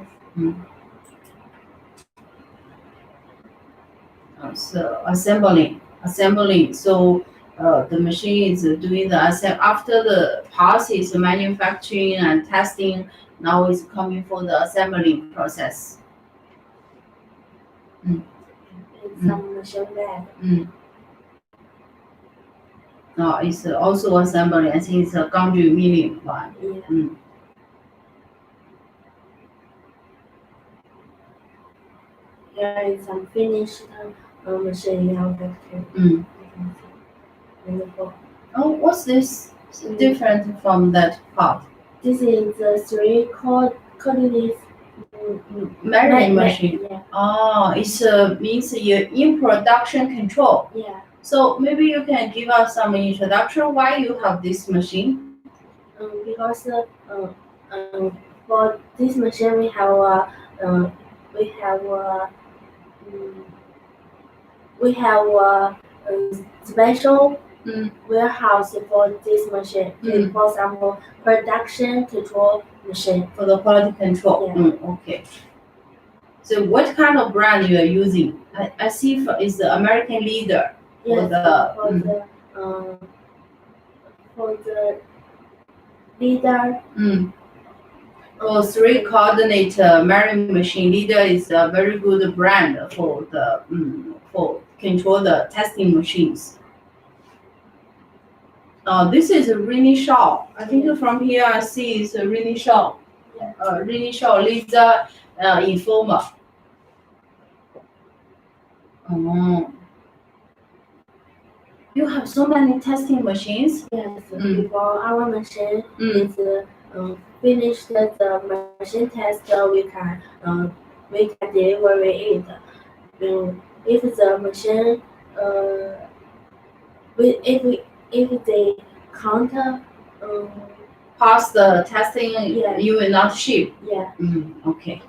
So assembling. So the machine is doing the after the parts is manufacturing and testing. Now it's coming for the assembling process. It's some machine bag. It's also assembly. I think it's a Gangju milling one. Yeah. Here is some finished machine in our factory. Wonderful. Oh, what's this? It's different from that part. This is the three coordinates Measuring machine. Yeah. Oh, it's means you're in production control. Yeah. So maybe you can give us some introduction why you have this machine. Because for this machine we have a special warehouse for this machine. For example, production control machine. For the quality control. Yeah. Okay. So what kind of brand you are using? I see is the American Leader. Yes, for the Leader. For three coordinate marrying machine, Leader is a very good brand for the for control the testing machines. This is a Rini Shaw. I think from here I see it's a Rini Shaw. Rini Shaw Laser Informer. You have so many testing machines. Yes, before our machine is finished the machine test, we can deliver it. If the machine if they can't pass the testing, Yeah. you will not ship. Yeah. Okay.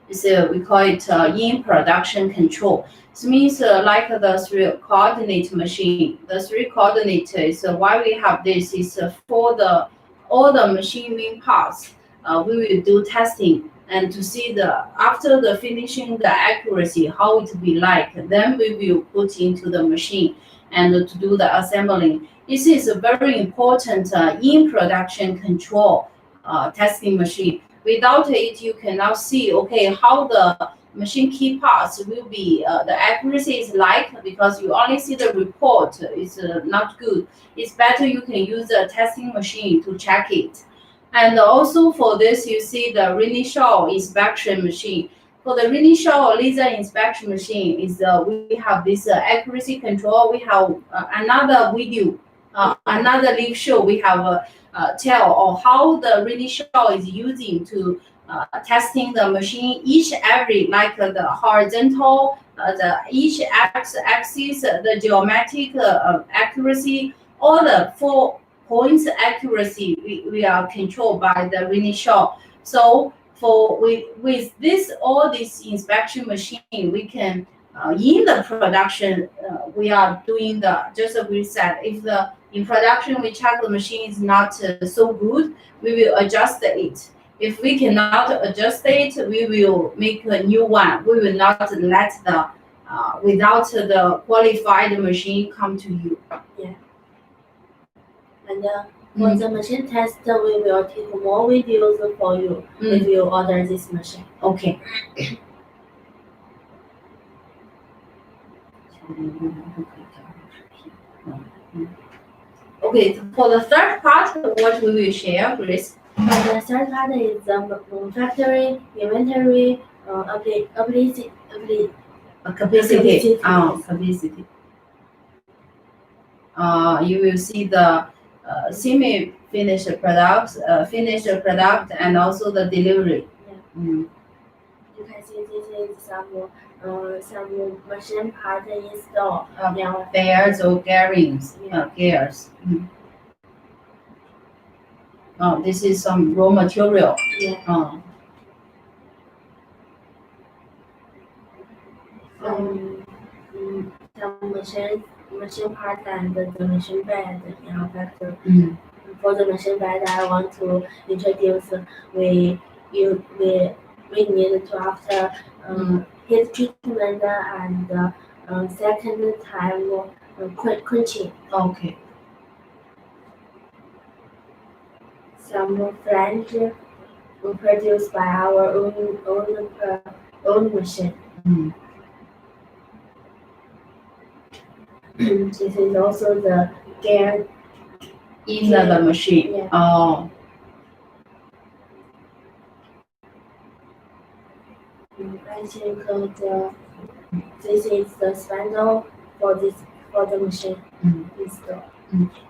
We call it in production control. This means like the three coordinate machine. The three coordinate is why we have this is for the all the machine main parts. We will do testing and to see the after the finishing the accuracy how it will be like. Then we will put into the machine and to do the assembling. This is a very important in production control testing machine. Without it, you cannot see okay how the machine key parts will be the accuracy is like because you only see the report is not good. It's better you can use a testing machine to check it. And also for this, you see the initial inspection machine. For the initial laser inspection machine is we have this accuracy control. We have another video, another live show. We have tell or how the initial is using to testing the machine each every like the horizontal, the each axis, the geometric accuracy, all the 4 points accuracy we are controlled by the initial. So for with this all this inspection machine, we can in the production we are doing the just as we said. If the in production we check the machine is not so good, we will adjust it. If we cannot adjust it, we will make a new one. We will not let the without the qualified machine come to you. And for the machine test, we will take more videos for you if you order this machine. Okay. Okay, for the third part, what we will share, Grace? The third part is the factory, inventory, capacity. Capacity. Capacity. You will see the semi-finished products, finished product, and also the delivery. You can see this is some machine part installed. Bears or gearings, gears. Oh, this is some raw material. Some machine part and the machine bed in our factory. For the machine bed, I want to introduce we need to after heat treatment and second time quenching. Okay. Some flange produced by our own machine. This is also the gear in the machine. Yeah. Oh. I think this is the spindle for the machine install.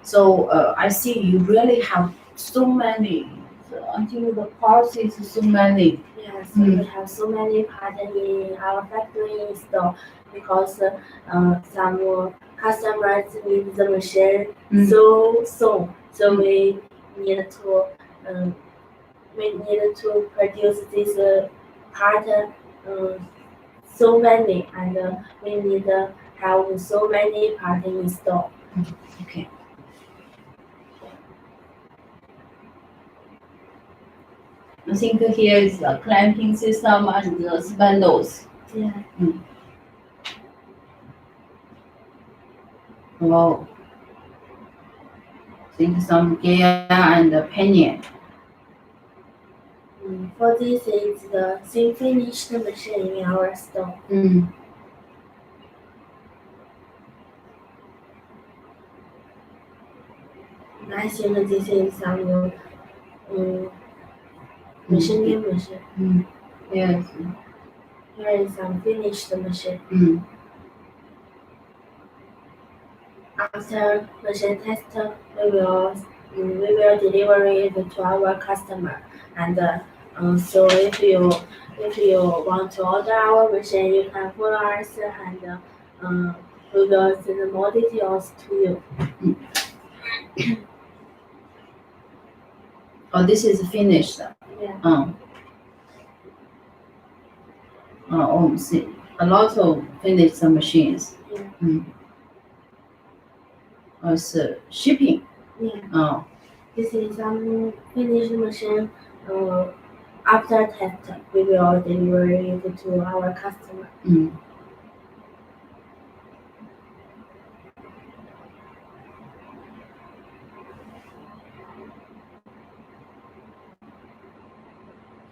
So I see you really have so many. So until the parts is so many. Yes, we have so many parts in our factory install because some customers need the machine so soon. So we need to produce this part so many, and we need to have so many parts installed. Okay. I think here is the clamping system and the spindles. Yeah. Wow. I think some gear and the pinion. For this is the semi-finished machine in our store. I think this is some machining machine. Yes. Here is some finished machine. After machine test, we will deliver it to our customer. And so if you want to order our machine, you can follow us, and we will send more details to you. Oh, this is finished. Yeah. See, a lot of finished machines. Yeah. It's shipping. Yeah. This is some finished machine. After test, we will deliver it to our customer.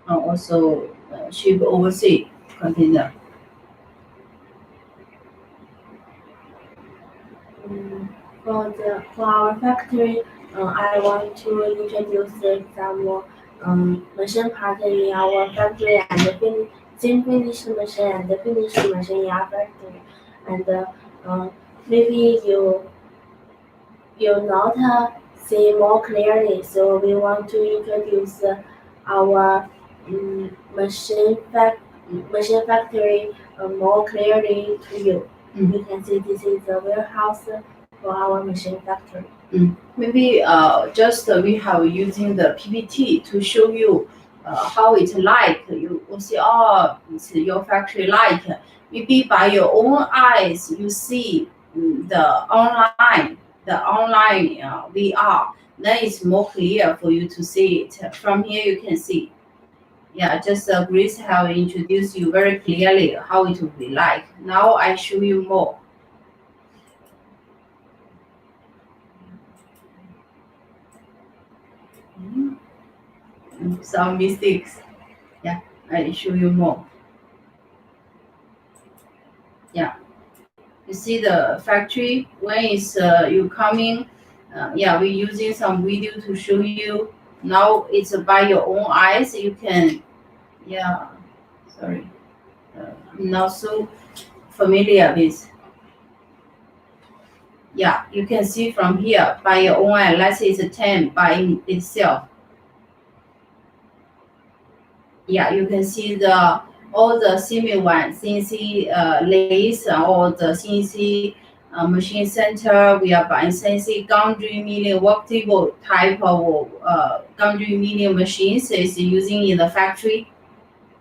Also ship overseas container. For our factory, I want to introduce some machine parts in our factory and same finished machine and the finished machine in our factory. And maybe you not see more clearly, so we want to introduce our machine factory more clearly to you. You can see this is a warehouse for our machine factory. Maybe just we have using the PPT to show you how it's like. You will see, oh, it's your factory like. Maybe by your own eyes, you see the online VR. Then it's more clear for you to see it. From here, you can see. Yeah, just Grace have introduced you very clearly how it will be like. Now I show you more. Some mistakes. Yeah, I show you more. Yeah, you see the factory when is you coming. Yeah, we're using some video to show you. Now it's by your own eyes. You can. Yeah, sorry. I'm not so familiar with. Yeah, you can see from here by your own eye. Let's say it's a 10 by itself. Yeah, you can see all the semi one CNC lathe, all the CNC machine center. We are buying CNC Gundry milling work table type of Gundry milling machines is using in the factory.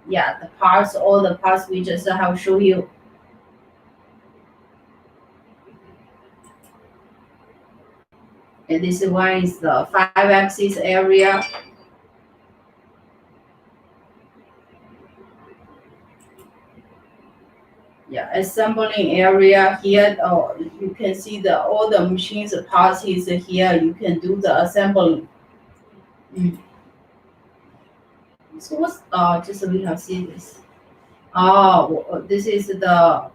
Yeah, the parts, all the parts we just have show you. And this one is the 5-axis area. Yeah, assembling area here. Oh, you can see all the machines parts is here. You can do the assembling. So what's just we have seen this. Oh, this is the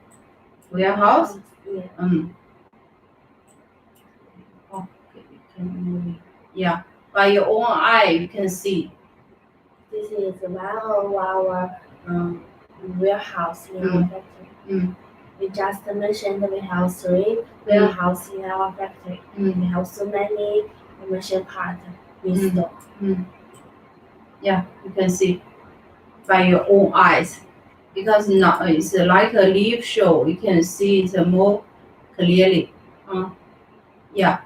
warehouse. Yeah. Oh, okay, you can move it. Yeah, by your own eye you can see. This is one of our warehouse in our factory. We just mentioned we have 3 warehouses in our factory. We have so many machine parts we store. Yeah, you can see by your own eyes because now it's like a live show. You can see it more clearly. Yeah,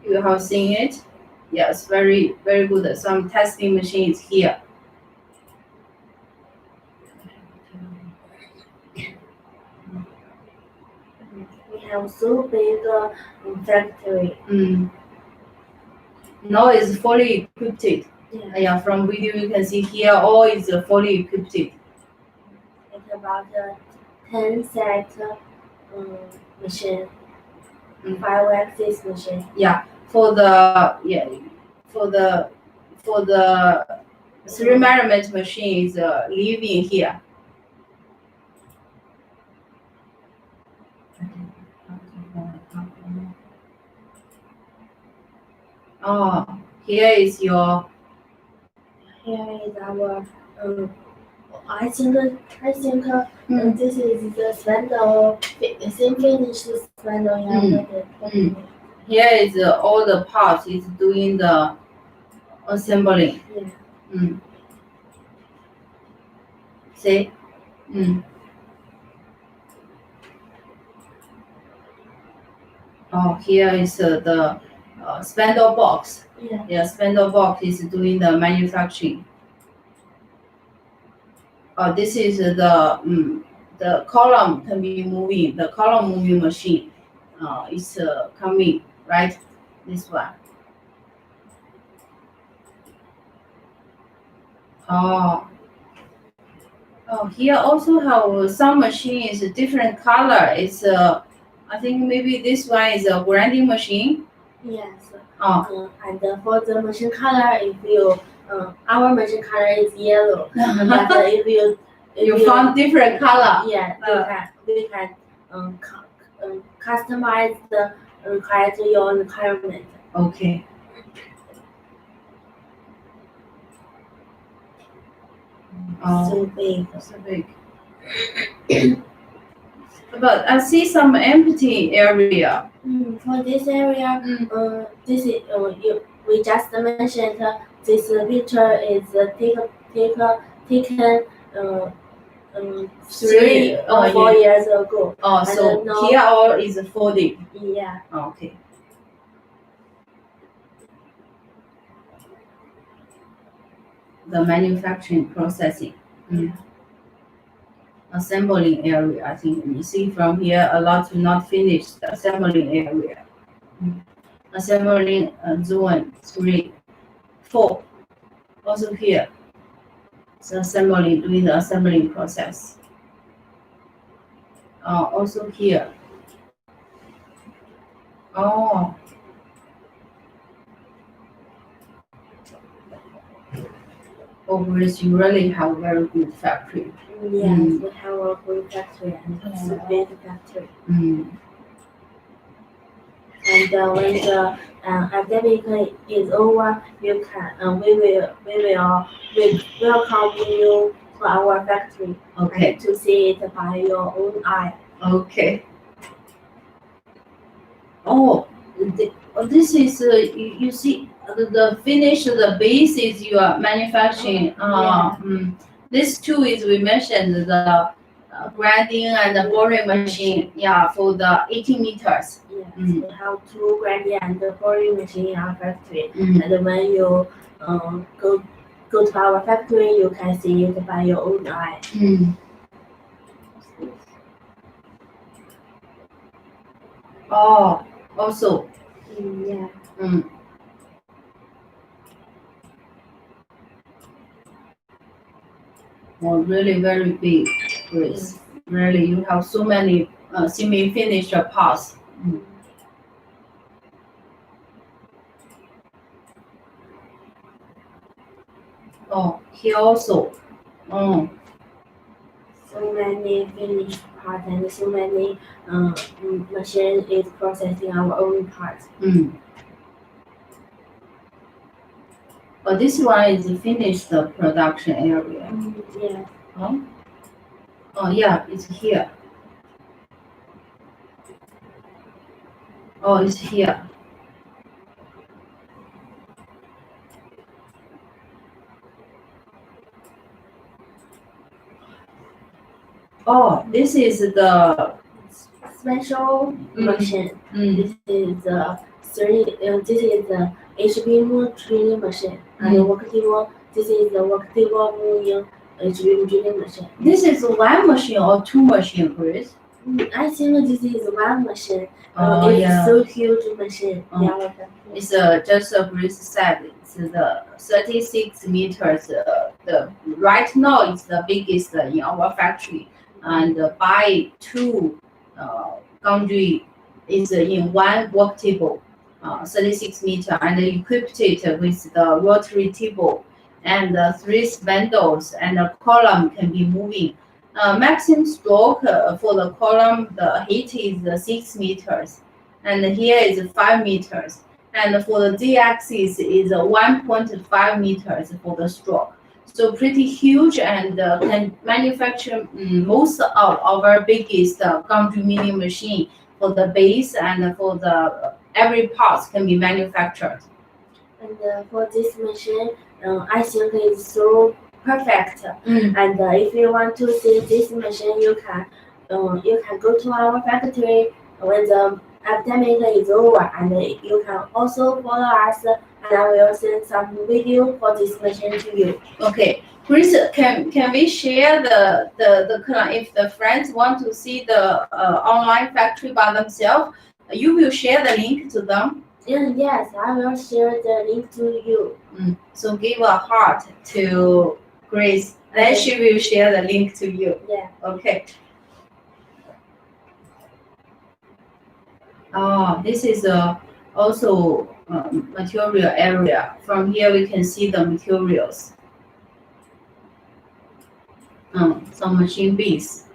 you have seen it. Yes, very very good. Some testing machines here. We have so big factory. Now it's fully equipped. Yeah. From video you can see here all is fully equipped. It's about 10 set machine. 5-axis machine. Yeah, for the 3 measurement machine is living here. Oh, here is your. Here is our. I think this is the spindle, same finished spindle. Here is all the parts is doing the assembling. Yeah. See? Oh, here is the spindle box. Yeah. Yeah, spindle box is doing the manufacturing. This is the column can be moving. The column moving machine is coming, right? This one. Oh. Oh, here also have some machine is a different color. It's I think maybe this one is a grinding machine. Yes. Oh. And for the machine color, if you our machine color is yellow, but You found different color. yeah, we can customize the your requirement. Okay. Oh, So big. so big. But I see some empty area. For this area, this is we just mentioned this picture is taken uh, 3 or 4 years ago. Oh, so here all is folded. Yeah. Okay. The manufacturing processing. Assembling area. I think you see from here a lot not finished assembling area. Assembling zone 3, 4. Also here. So assembling, doing the assembling process. Also here. Oh. Overseas, you really have very good factory. Yes, we have a good factory and it's a big factory. And when the academic is over, you can we will welcome you to our factory. Okay. And to see it by your own eye. Okay. Oh, this is you see the finish. The base is you are manufacturing. This two is we mentioned the grinding and the boring machine. Yeah, for the 18 meters. Yes, we have 2 grinding and boring machine in our factory. And when you go to our factory, you can see it by your own eye. Oh, also. Yeah. Oh, really very big, Grace. Really, you have so many semi-finished parts. Oh, here also. So many finished parts and so many machine is processing our own parts. But this one is finished the production area. Yeah. Oh yeah, it's here. Oh, it's here. Oh, this is the special machine. This is the HBM drilling machine. And work table. This is the work table moving HBM drilling machine. This is one machine or 2 machines, Chris? I think this is one machine. It's so huge machine. It's just Chris said. It's the 36 meters. The right now it's the biggest in our factory, and by 2 foundry is in one work table, 36 meter, and equipped it with the rotary table and 3 spindles, and the column can be moving. Maximum stroke for the column, the height is 6 meters, and here is 5 meters. And for the z-axis is 1.5 meters for the stroke. So pretty huge, and can manufacture most of our biggest foundry milling machine for the base, and for the every part can be manufactured. And for this machine, I think it's so perfect. And if you want to see this machine, you can go to our factory when the epidemic is over, and you can also follow us and I will send some video for this machine to you. Okay, Chris, can we share the if the friends want to see the online factory by themselves, you will share the link to them? Yes, I will share the link to you. So give a heart to Grace, then Okay. she will share the link to you. Yeah. Okay. This is also material area. From here we can see the materials. Some machine beads.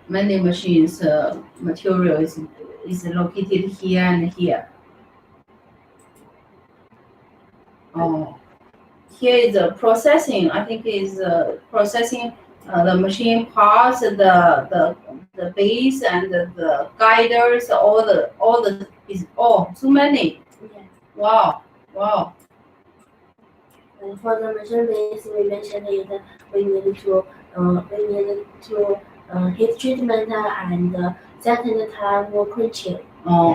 Many machines material is located here and here. Here is the processing. I think is processing the machine parts, the base and the guiders, all the is too many. Yeah. Wow. And for the machine base, we mentioned it. We need to heat treatment and second time for quenching.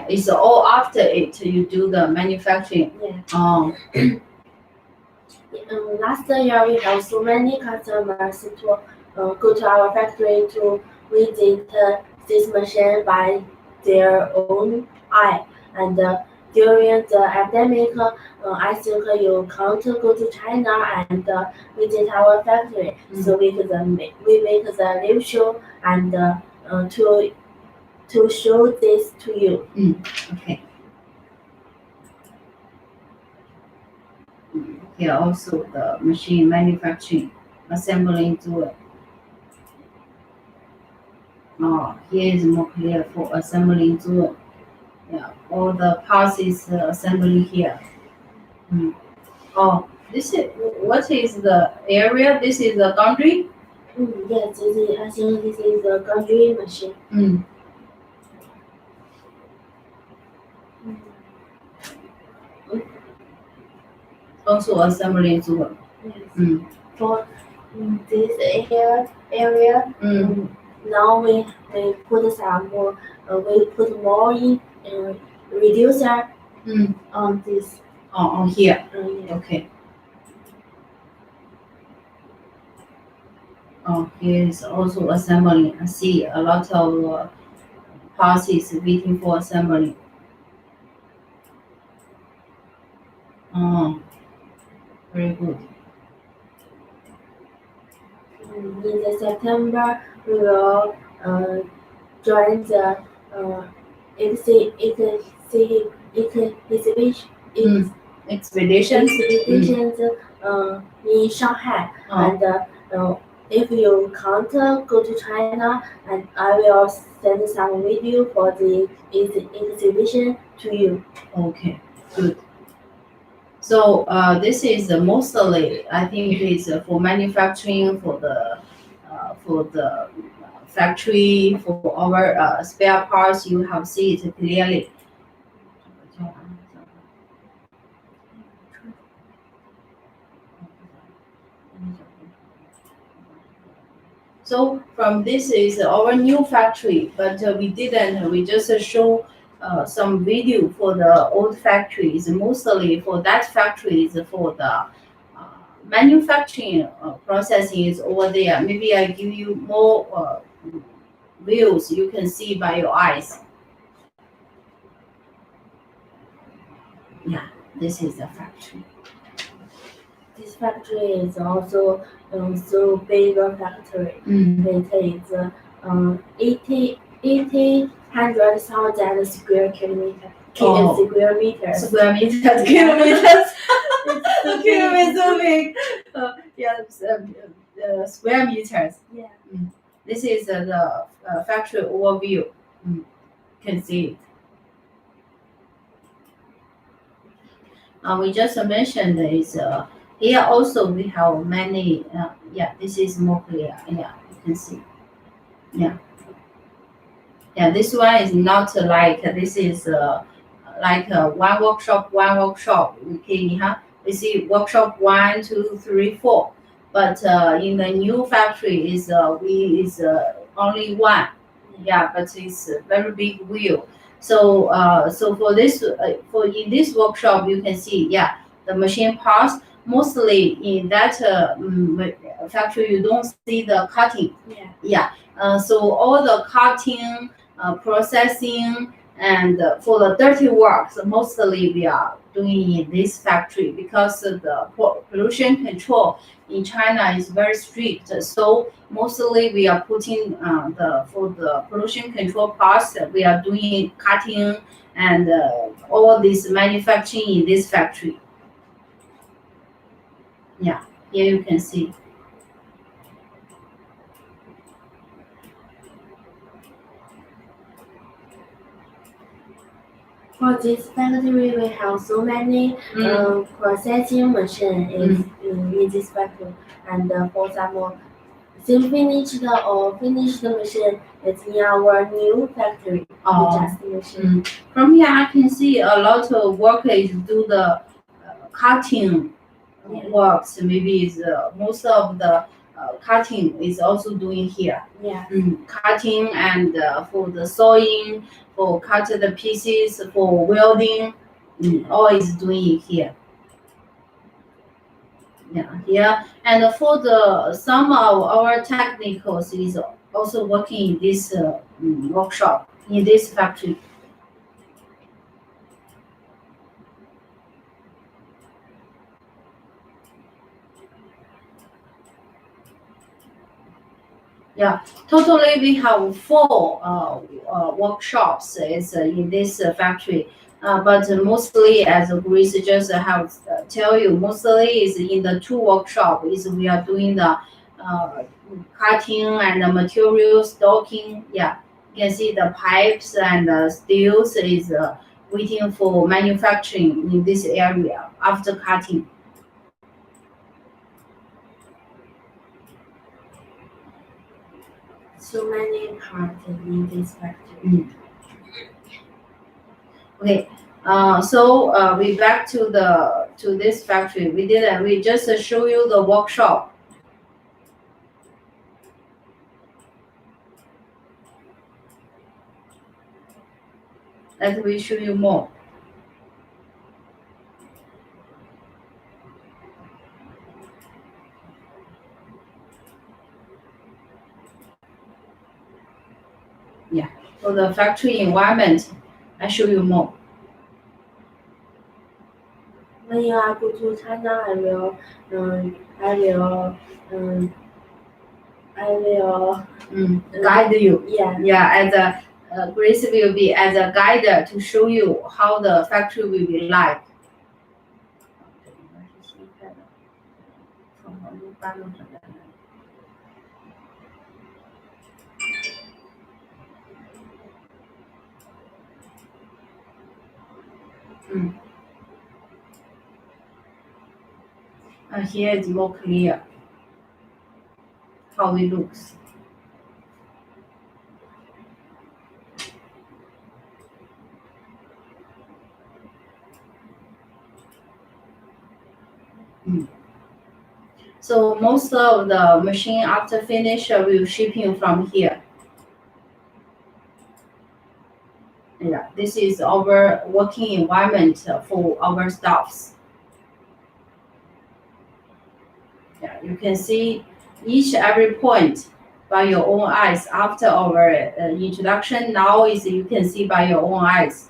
It's all after it you do the manufacturing. Yeah. Last year we have so many customers to go to our factory to visit this machine by their own eye. And during the epidemic, I think you can't go to China and visit our factory. So we make the live show and to show this to you. Okay. Here also the machine manufacturing, assembling tool. Here is more clear for assembling tool. Yeah, all the parts is assembly here. This is what is the area? This is the laundry. Yes, I think this is the laundry machine. Also assembling tool. Yes. For this area, now we put some more. We put more in reducer on this. On here. Yeah. Okay. Here is also assembling. I see a lot of parts is waiting for assembly. Very good. In the September, we will join the expeditions in Shanghai. And if you can't go to China, and I will send some video for the exhibition to you. Okay, good. So this is mostly, I think, is for manufacturing, for the factory, for our spare parts. You have seen it clearly. So from this is our new factory, but we didn't. We just show some video for the old factories. Mostly for that factory is for the manufacturing processing is over there. Maybe I give you more views you can see by your eyes. Yeah, this is the factory. This factory is also so bigger factory. It is 100,000 square kilometers. Square meters. Square meters, kilometers. Kilometers so big. Square meters. Yeah. This is the factory overview. Can see it. We just mentioned is here also we have many. This is more clear. Yeah, you can see. Yeah, this one is not like this is like one workshop. Okay, we see workshop 1, 2, 3, 4. But in the new factory is only one. Yeah, but it's a very big wheel. So for this for in this workshop, you can see, yeah, the machine parts. Mostly in that factory, you don't see the cutting. Yeah. Yeah. So all the cutting, processing, and for the dirty works, mostly we are doing in this factory because of the pollution control in China is very strict. So mostly we are putting the for the pollution control parts, we are doing cutting and all this manufacturing in this factory. Yeah, here you can see. For this factory, we have so many processing machine in this factory, and for some semi-finished or finished machine, it's in our new factory. Just machine. From here, I can see a lot of workers do the cutting works. Maybe is most of the cutting is also doing here. Yeah. Cutting and for the sewing, for cut the pieces, for welding, all is doing here. Yeah, here. And for the some of our technicals is also working in this workshop, in this factory. Yeah, totally we have four workshops is in this factory. But mostly, as Grace just have tell you, mostly is in the two workshop is we are doing the cutting and the material stocking. Yeah, you can see the pipes and steels is waiting for manufacturing in this area after cutting. So many parts in this factory. Okay, we back to this factory. We just show you the workshop. Let me show you more. Yeah, for the factory environment, I show you more. When you are go to China, I will guide you. Yeah. Yeah, as a Grace will be as a guide to show you how the factory will be like. Here is more clear how it looks. So most of the machine after finish will shipping from here. Yeah, this is our working environment for our staffs. Yeah, you can see every point by your own eyes after our introduction. Now is you can see by your own eyes.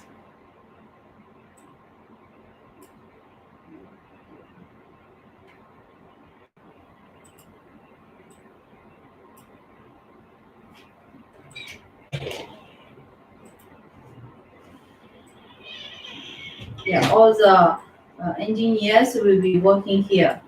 Yeah, all the engineers will be working here.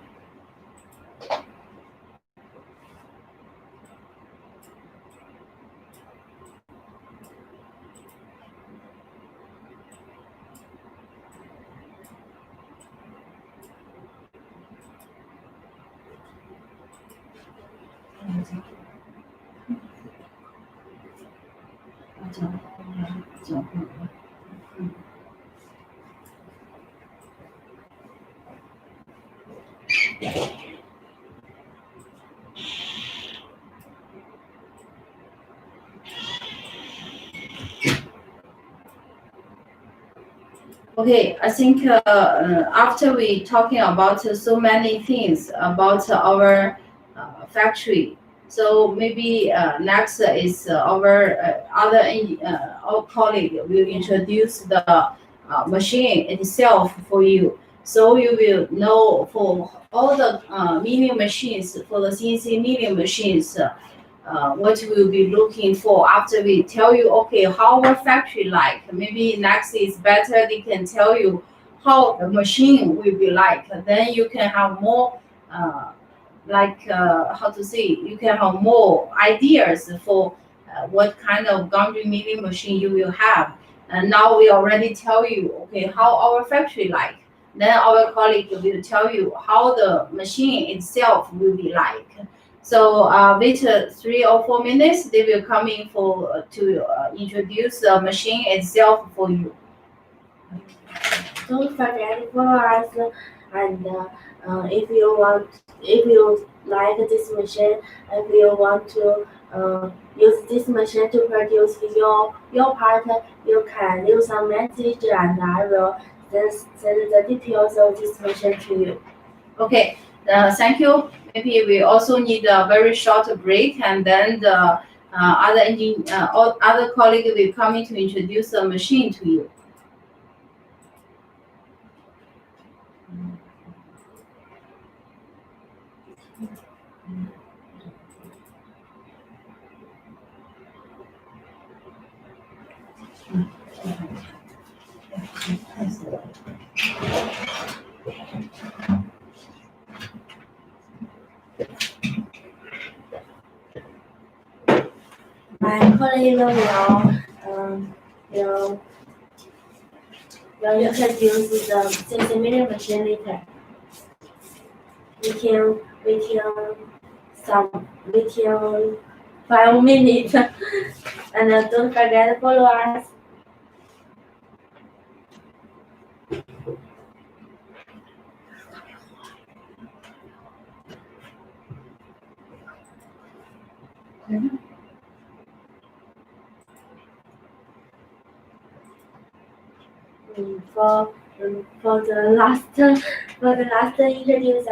Okay, I think after we talking about so many things about our factory, so maybe next is our colleague will introduce the machine itself for you, so you will know for all the milling machines, for the CNC milling machines. What we will be looking for after we tell you, okay, how our factory like. Maybe next is better. They can tell you how the machine will be like. Then you can have more, how to say, you can have more ideas for what kind of gummy milling machine you will have. And now we already tell you, okay, how our factory like. Then our colleague will tell you how the machine itself will be like. So wait 3 or 4 minutes. They will come in for to introduce the machine itself for you. Don't forget to follow us, and if you like this machine, if you want to use this machine to produce your part, you can leave some message, and I will send the details of this machine to you. Okay. Thank you. Maybe we also need a very short break, and then the other colleague will come in to introduce the machine to you. My colleague will introduce the CNC milling machine later. We can 5 minutes, and don't forget to follow us. For the last introduce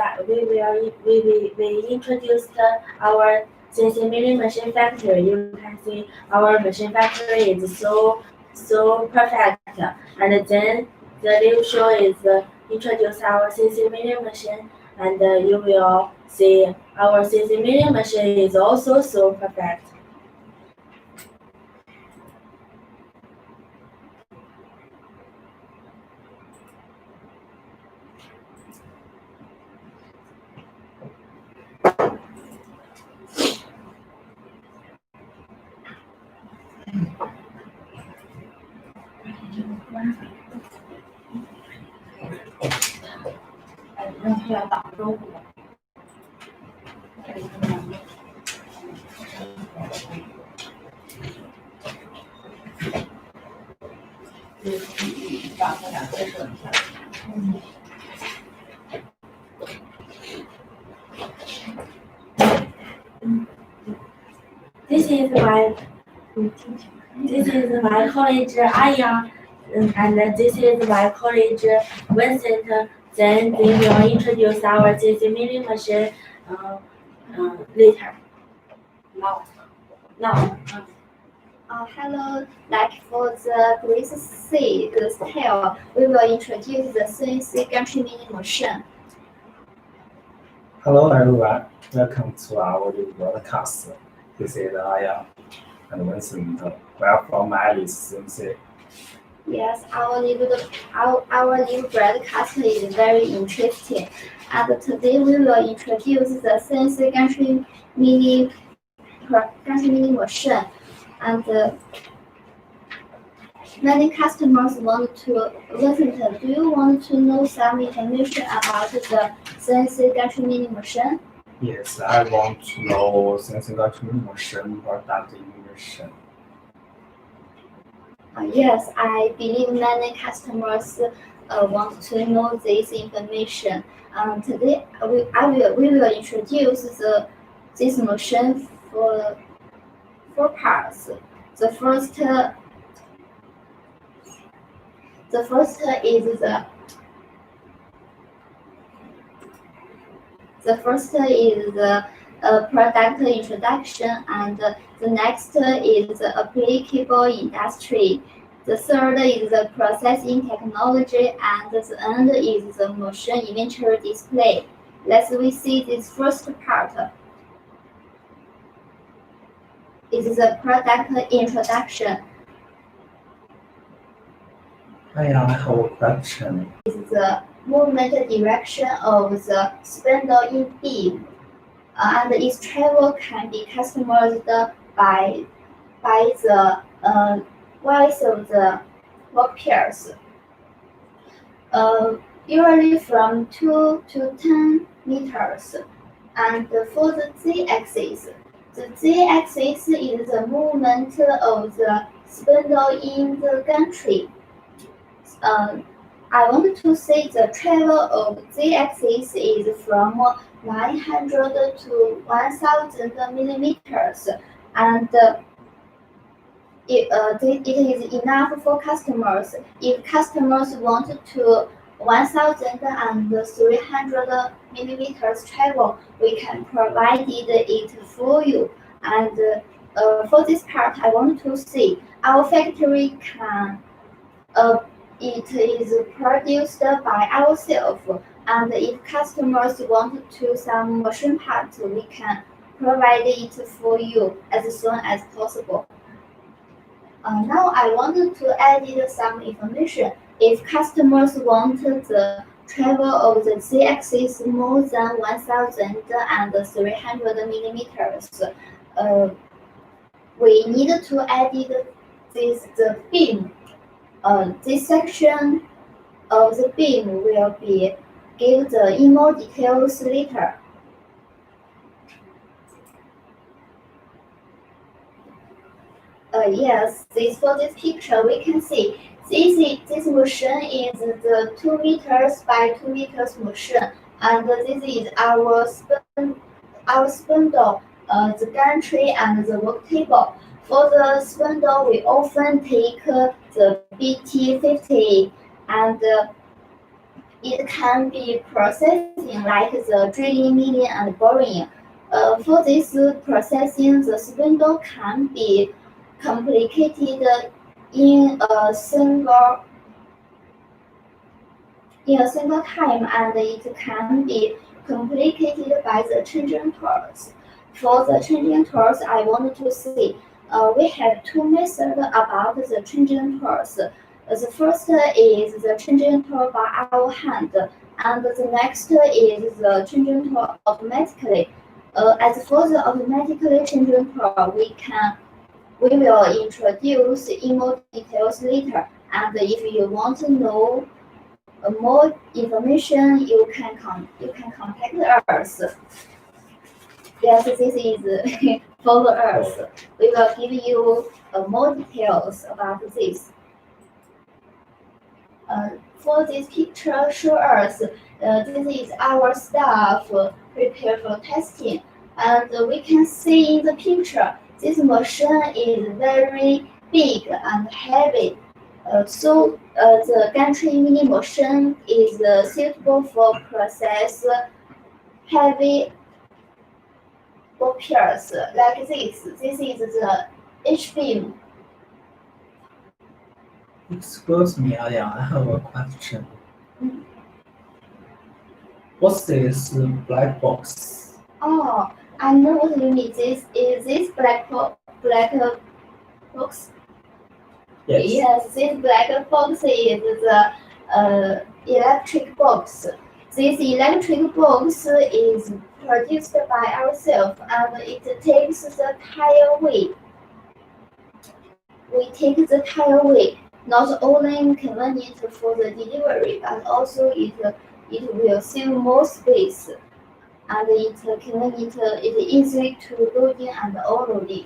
we introduced our CNC milling machine factory. You can see our machine factory is so perfect, and then the new show is introduce our CNC milling machine, and you will see our CNC milling machine is also so perfect. This is my college Aya, and this is my college Vincent. Then they will introduce our CNC milling machine later. Now. Hello, like for the Greece C style, we will introduce the CNC gantry milling machine. Hello everyone, welcome to our new broadcast. This is Aya and Vincent. We are from Alice CNC. Yes, our new broadcast is very interesting, and today we will introduce the CNC gantry milling machine. And many customers want to listen. Do you want to know some information about the CNC gantry milling machine? Yes, I want to know CNC gantry milling machine product information. Yes, I believe many customers want to know this information. Today we will introduce this machine for 4 parts. The The first is the product introduction, and the next is the applicable industry. The third is the processing technology, and the end is the machine inventory display. Let's we see this first part. It is the product introduction. I have a question. Is the movement direction of the spindle in beam, and its travel can be customized by the width of the work pairs. Usually from 2 to 10 meters. And for the z-axis is the movement of the spindle in the gantry. I want to say the travel of z-axis is from 900 to 1000 millimeters, and it is enough for customers. If customers want to 1300 millimeters travel, we can provide it for you. And for this part, I want to see our factory can. It is produced by ourselves, and if customers want to some machine parts, we can provide it for you as soon as possible. Now I wanted to add some information. If customers want the travel of the z-axis more than 1300 millimeters, we need to add the beam. This section of the beam will be give in more details later. Yes, for this picture we can see this machine is the 2 meters by 2 meters machine, and this is our spindle, the gantry and the work table. For the spindle, we often take the BT50, and it can be processing like the drilling, milling, and boring. For this processing, the spindle can be complicated in a single time, and it can be complicated by the changing tools. For the changing tools, I want to see we have two methods about the changing tools. The first is the changing tool by our hand, and the next is the changing tool automatically. As for the automatically changing tool, we will introduce in more details later. And if you want to know more information, you can contact us. Yes, this is follow us. We will give you more details about this. For this picture, show us this is our staff prepared for testing, and we can see in the picture this machine is very big and heavy. So the gantry mini machine is suitable for process heavy work pairs like this. This is the H-beam. Excuse me, I have a question. What's this black box? Oh, I know what you mean. This black box. Yes. This black box is the electric box. This electric box is produced by ourselves, and it takes the tire weight. We take the tire weight, not only convenient for the delivery, but also it will save more space, and it easy to loading and unloading.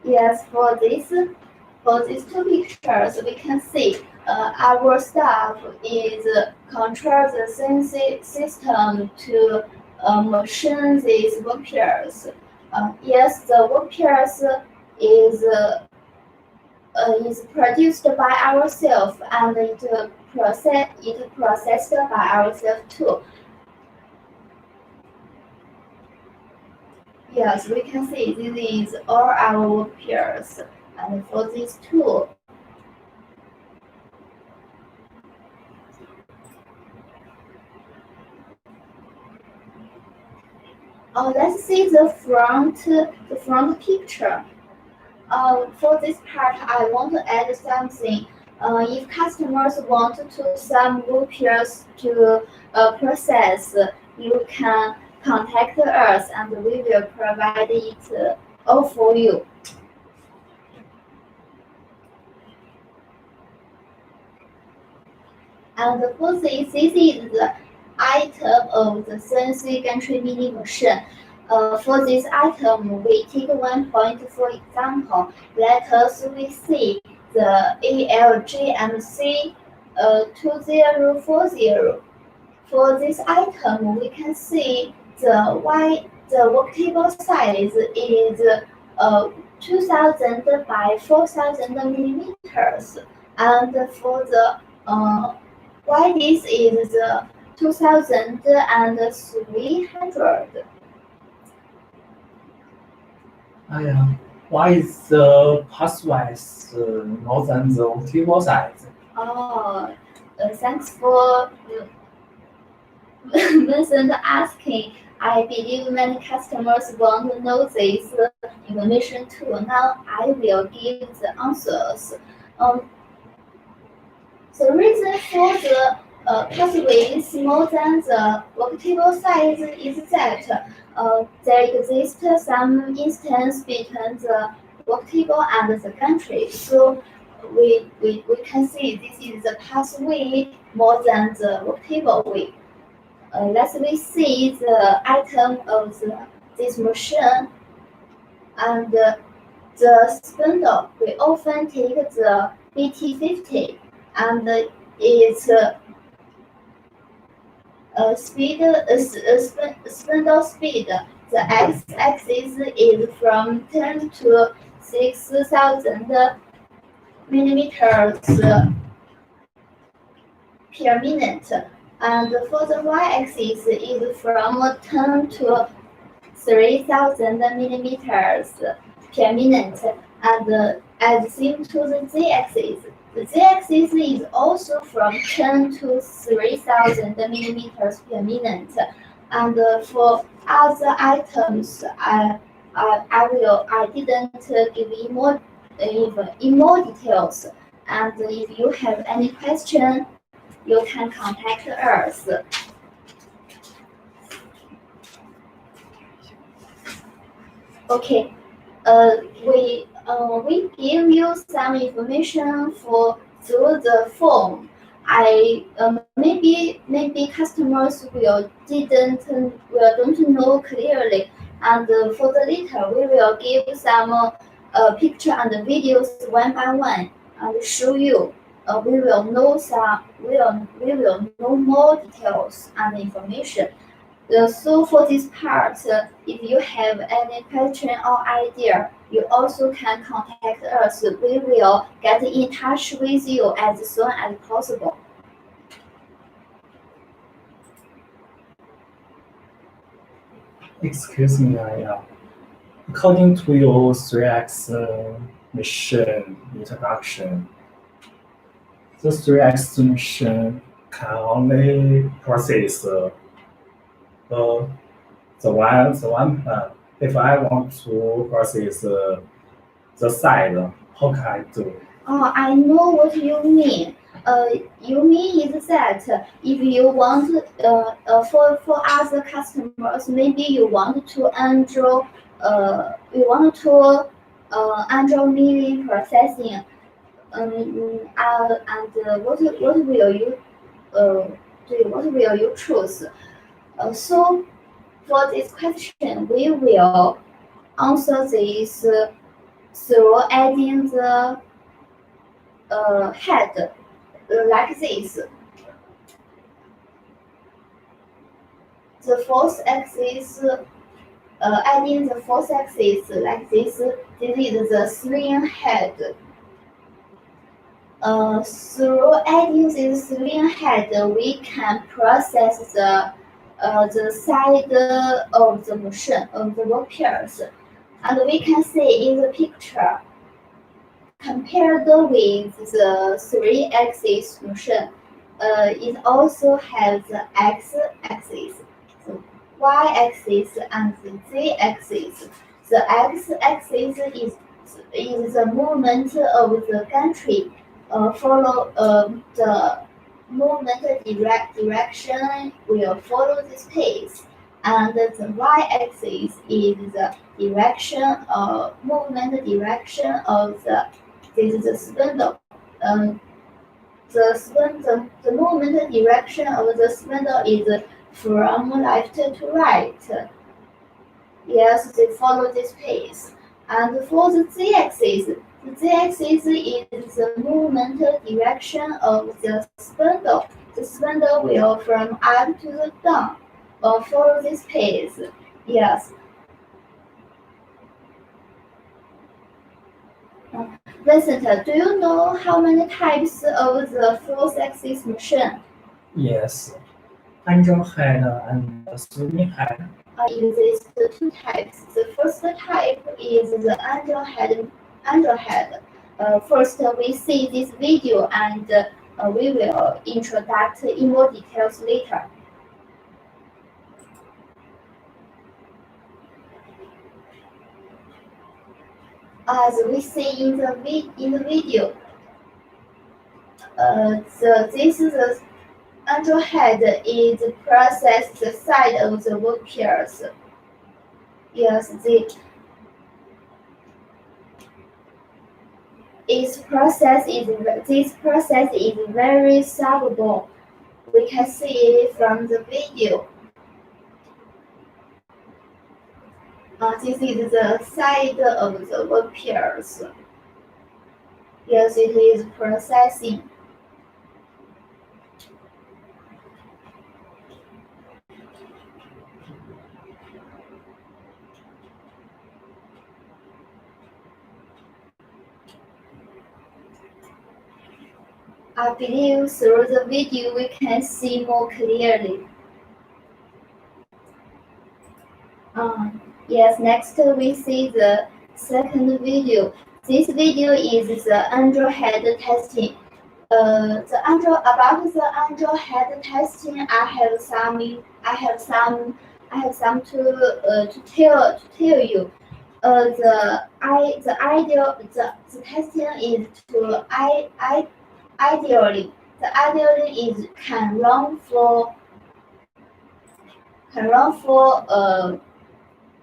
Yes, for these two pictures, we can see our staff is control the sensing system to machine these work pairs. Yes, the work pairs is produced by ourselves and it processed by ourselves too. Yes, we can see this is all our work pairs. And for this tool, let's see the front picture. For this part, I want to add something. If customers want to some work pairs to process, you can contact us and we will provide it all for you. And for this is the item of the CNC gantry milling machine. For this item, we take one point for example. Let us see the ALGMC 2040. For this item, we can see the work table size is 2000 by 4000 millimeters, and for the why this is 2300. Why is the pass width more than the table size? Thanks for Vincent asking. I believe many customers want to know this information too. Now I will give the answers. The reason for the pass width more than the work table size is that there exists some instance between the work table and the gantry. So we can see this is the pass width more than the work table width. Let's see the item of this machine and the spindle. We often take the BT50 and its spindle speed. The x-axis is from 10 to 6,000 millimeters per minute, and for the y-axis is from 10 to 3,000 millimeters per minute, and as same to the z-axis. The z-axis is also from 10 to 3,000 millimeters per minute, and for other items, I didn't give in more details. And if you have any question, you can contact us. Okay, we give you some information through the phone. Maybe customers don't know clearly, and for the later we will give some picture and videos one by one and show you. We will know more details and information. So for this part, if you have any question or idea, you also can contact us. We will get in touch with you as soon as possible. Excuse me, according to your 3X machine introduction, the 3X machine can only process the one plan. If I want to process the side, how can I do? Oh, I know what you mean. You mean is that if you want for other customers, maybe you want to enroll milling processing. And what will you choose? So for this question, we will answer this through adding the head like this. The fourth axis adding the force axis like this. This is the swing head. Through adding this swing head, we can process the side of the motion of the work pairs, and we can see in the picture. Compared with the three-axis motion, it also has the x-axis, the y-axis, and the z-axis. The x-axis is the movement of the gantry. Follow the movement direction will follow this pace, and the y-axis is the movement direction of the spindle. The movement direction of the spindle is from left to right. Yes, they follow this pace. And for the z-axis is the movement direction of the spindle. The spindle will from up to the down follow this pace. Yes. Vincent, do you know how many types of the force-axis motion? Yes. Angel head and swinging head. Exist two types. The first type is the angel head. First, we see this video and we will introduce in more details later. As we see in the video, this is the angel head is process the side of the work pairs. Yes, this process is very solvable. We can see it from the video. This is the side of the work pairs. Yes, it is processing. I believe through the video we can see more clearly. Yes, next we see the second video. This video is the angel head testing. About the angel head testing, I have some to tell you. The testing is to ideally is can run for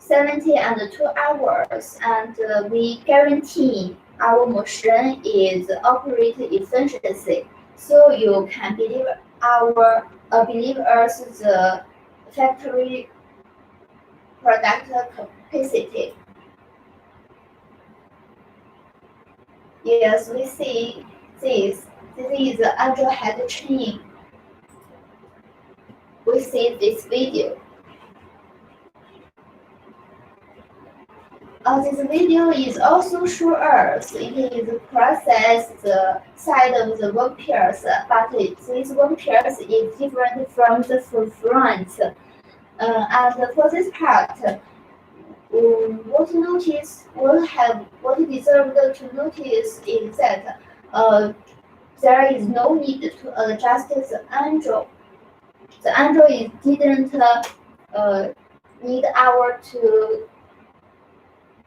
72 hours, and we guarantee our machine is operated efficiency. So you can believe us the factory product capacity. Yes, we see this. This is the angel head training. We see this video. This video is also show us it is process the side of the work pairs, but this work pairs is different from the front. And for this part, what deserved to notice is that there is no need to adjust the angle. The angle didn't need our to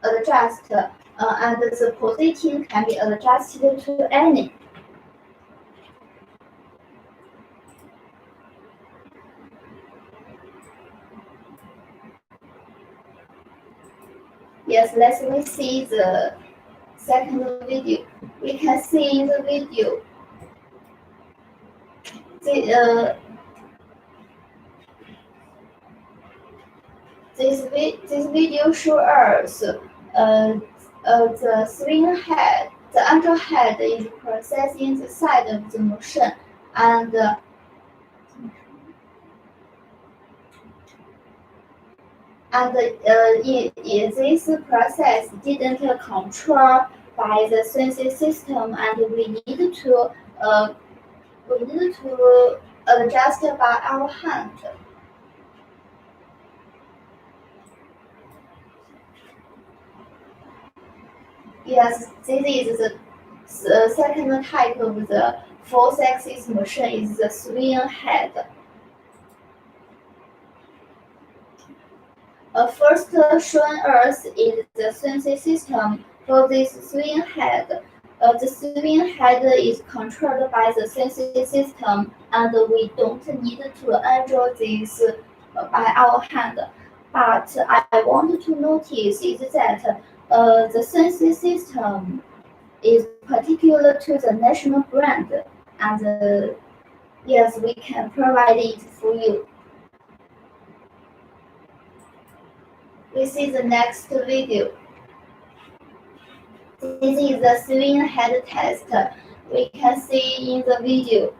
adjust, and the position can be adjusted to any. Yes, let's see the second video. We can see in the video this video shows us the swing head. The angel head is processing the side of the motion, and and this process didn't control by the sensing system, and we need to adjust by our hand. Yes, this is the second type of the force-axis machine is the swing head. First shown us is the sensing system for this swing head. The swing head is controlled by the sensing system, and we don't need to control this by our hand. But I want to notice is that the sensing system is particular to the national brand, and yes, we can provide it for you. We see the next video. This is the swing head test. We can see in the video.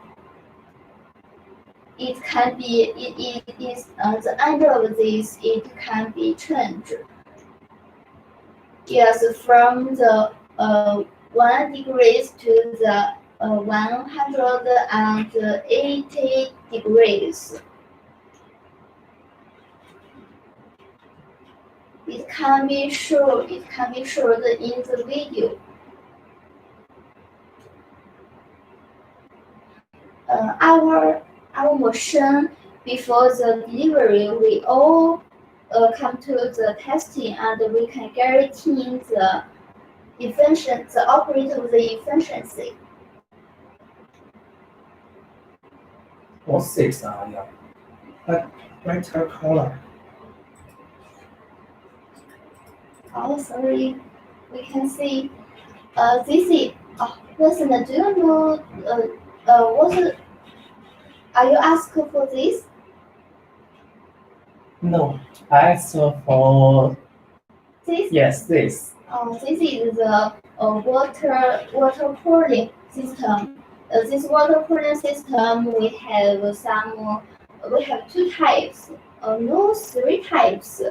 It is the angle of this. It can be changed. Yes, from the 1 degrees to the 180 degrees. It can be shown in the video. Our machine before the delivery, we all come to the testing, and we can guarantee the operate of the efficiency. What's this? Yeah. Brighter color. Oh, sorry. We can see. This is. Listen. Do you know? What? Are you asking for this? No, I asked for This. yes, this. This is the water cooling system. This water cooling system, we have two types. No, three types.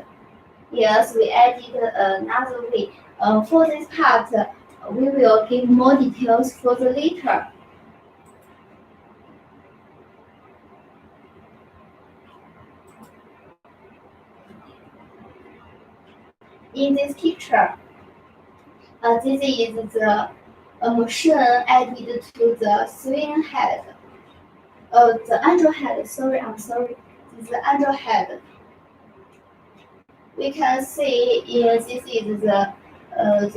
Yes, we added another way. For this part, we will give more details for the later. In this picture, this is the machine added to the swing head. The angel head. Sorry, I'm sorry. This is the angel head. We can see this is the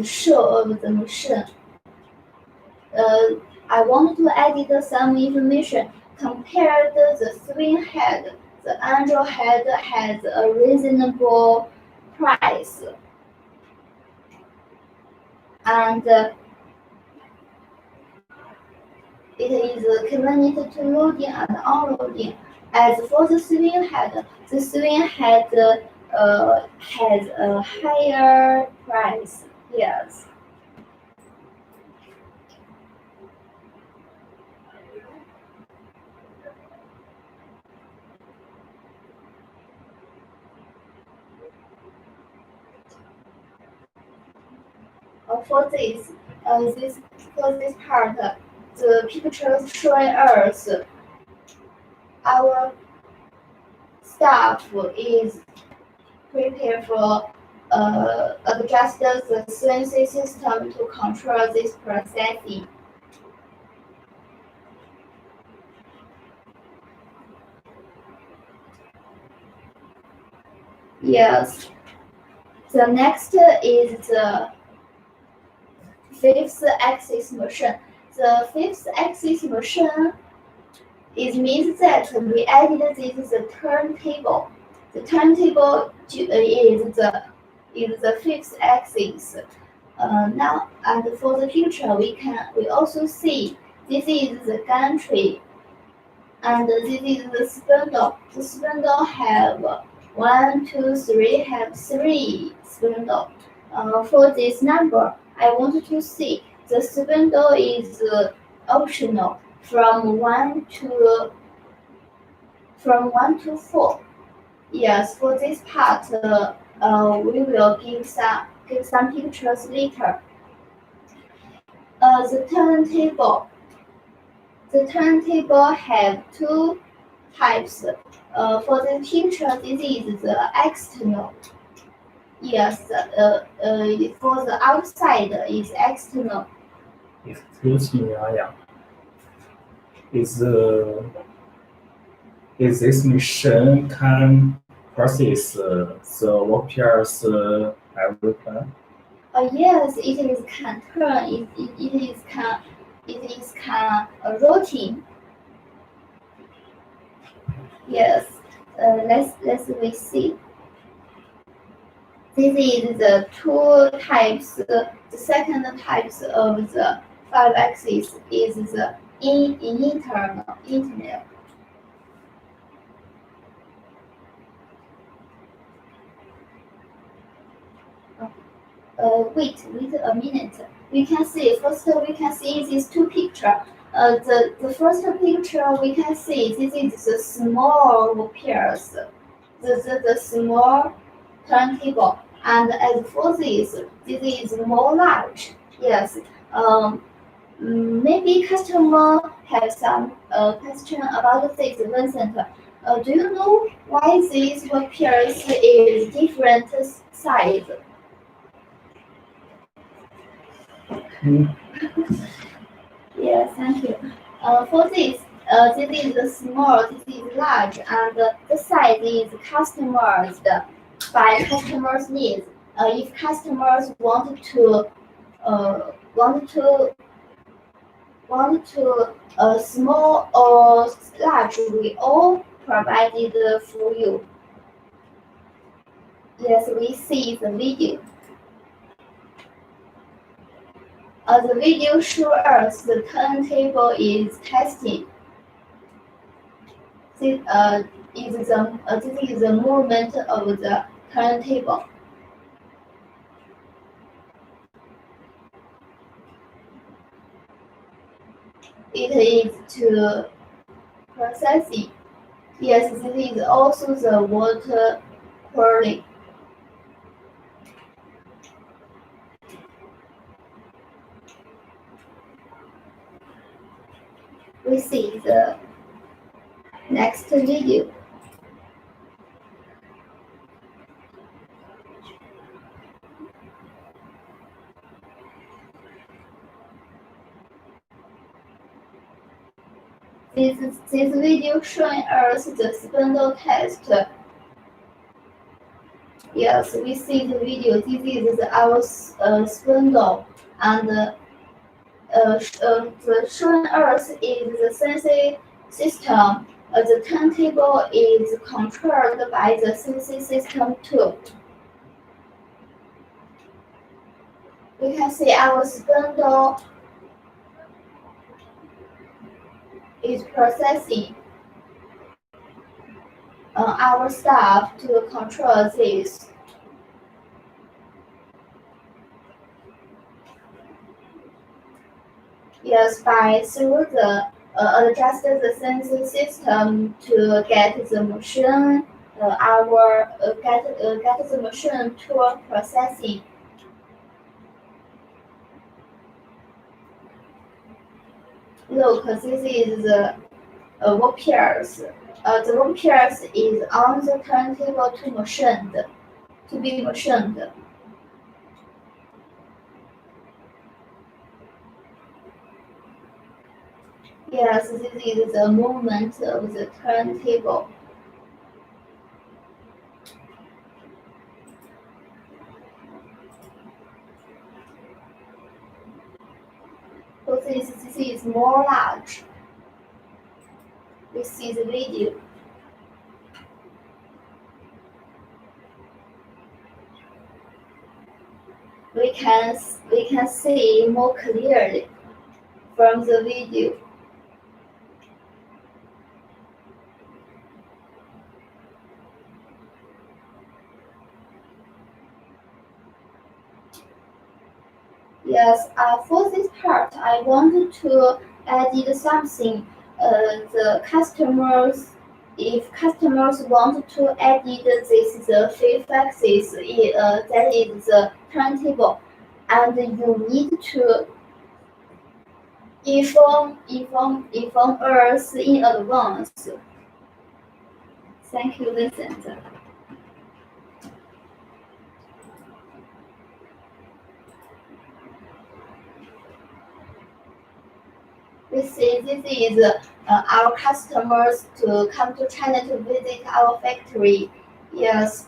show of the machine. I want to add some information. Compared the swing head, the angel head has a reasonable price. And it is convenient to loading and unloading. As for the swing head has a higher price. Yes. For this part, the pictures showing us our staff is prepared for adjust the sensing system to control this processing. Yes. The next is the fifth axis machine. The fifth axis machine means that we added this turntable. The turntable is the fifth axis. Now, and for the future, we also see this is the gantry, and this is the spindle. The spindle have 1, 2, 3, have 3 spindle. For this number, I want to see the spindle is optional from 1 to 4. Yes, for this part, we will give some pictures later. The turntable. The turntable have two types. For the picture, this is the external. Yes, for the outside is external. Excuse me, Aya. Is this machine can process the workers every time? Yes, it is can turn. It is can routine. Yes. Let's we see. This is the two types. The second types of the 5-axis is the internal. Wait a minute. We can see first. We can see these two pictures. The first picture we can see this is the small pairs, the small turntable, and as for this is more large. Yes. Maybe customer have some question about this, Vincent. Do you know why these pairs is different size? Yes, thank you. For this, this is small, this is large, and the size is customized by customers' needs. If customers want to small or large, we all provided for you. Yes, we see the video. The video shows us the turntable is testing. This is the movement of the turntable. It is to processing. Yes, this is also the water cooling. We see the next video. This video showing us the spindle test. Yes, we see the video. This is our spindle, and the showing us is the sensing system. The turntable is controlled by the sensing system too. We can see our spindle is processing our staff to control this. Yes, through the adjust the sensing system to get the machine get the machine to processing. Look, this is the work pairs. The work pairs is on the turntable to be machined. Yes, this is the movement of the turntable. So this is more large. We see the video. We can see more clearly from the video. Yes, for this part, I wanted to add something. The customers if customers want to edit this the fifth axis, that is the turntable, and you need to inform us in advance. Thank you, Vincent. This is our customers to come to China to visit our factory. Yes,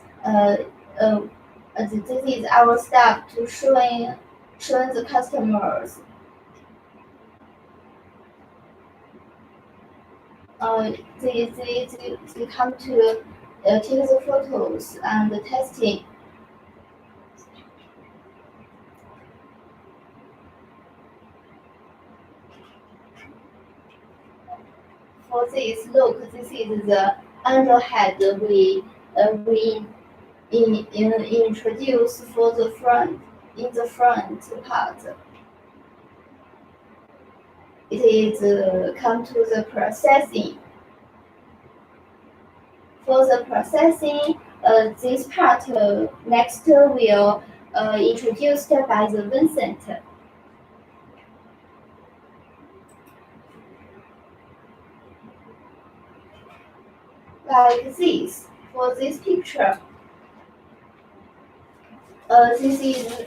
this is our staff to showing the customers. They come to take the photos and the testing. For this, look, this is the underhead we introduce for the front in the front part. It is come to the processing. For the processing, this part next will introduced by the Vincent. Like this, for this picture. This is,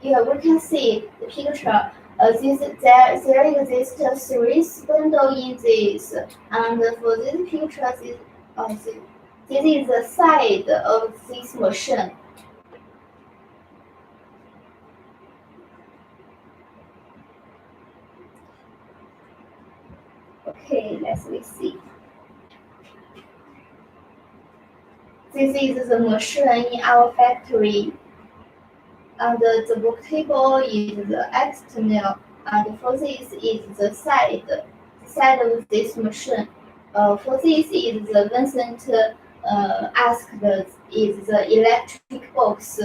yeah, we can see the picture. There exists 3 spindles in this, and for this picture, this is the side of this machine. Okay, let's see. This is the machine in our factory, and the work table is the external, and for this is the side of this machine. For this is the Vincent asked is the electric box.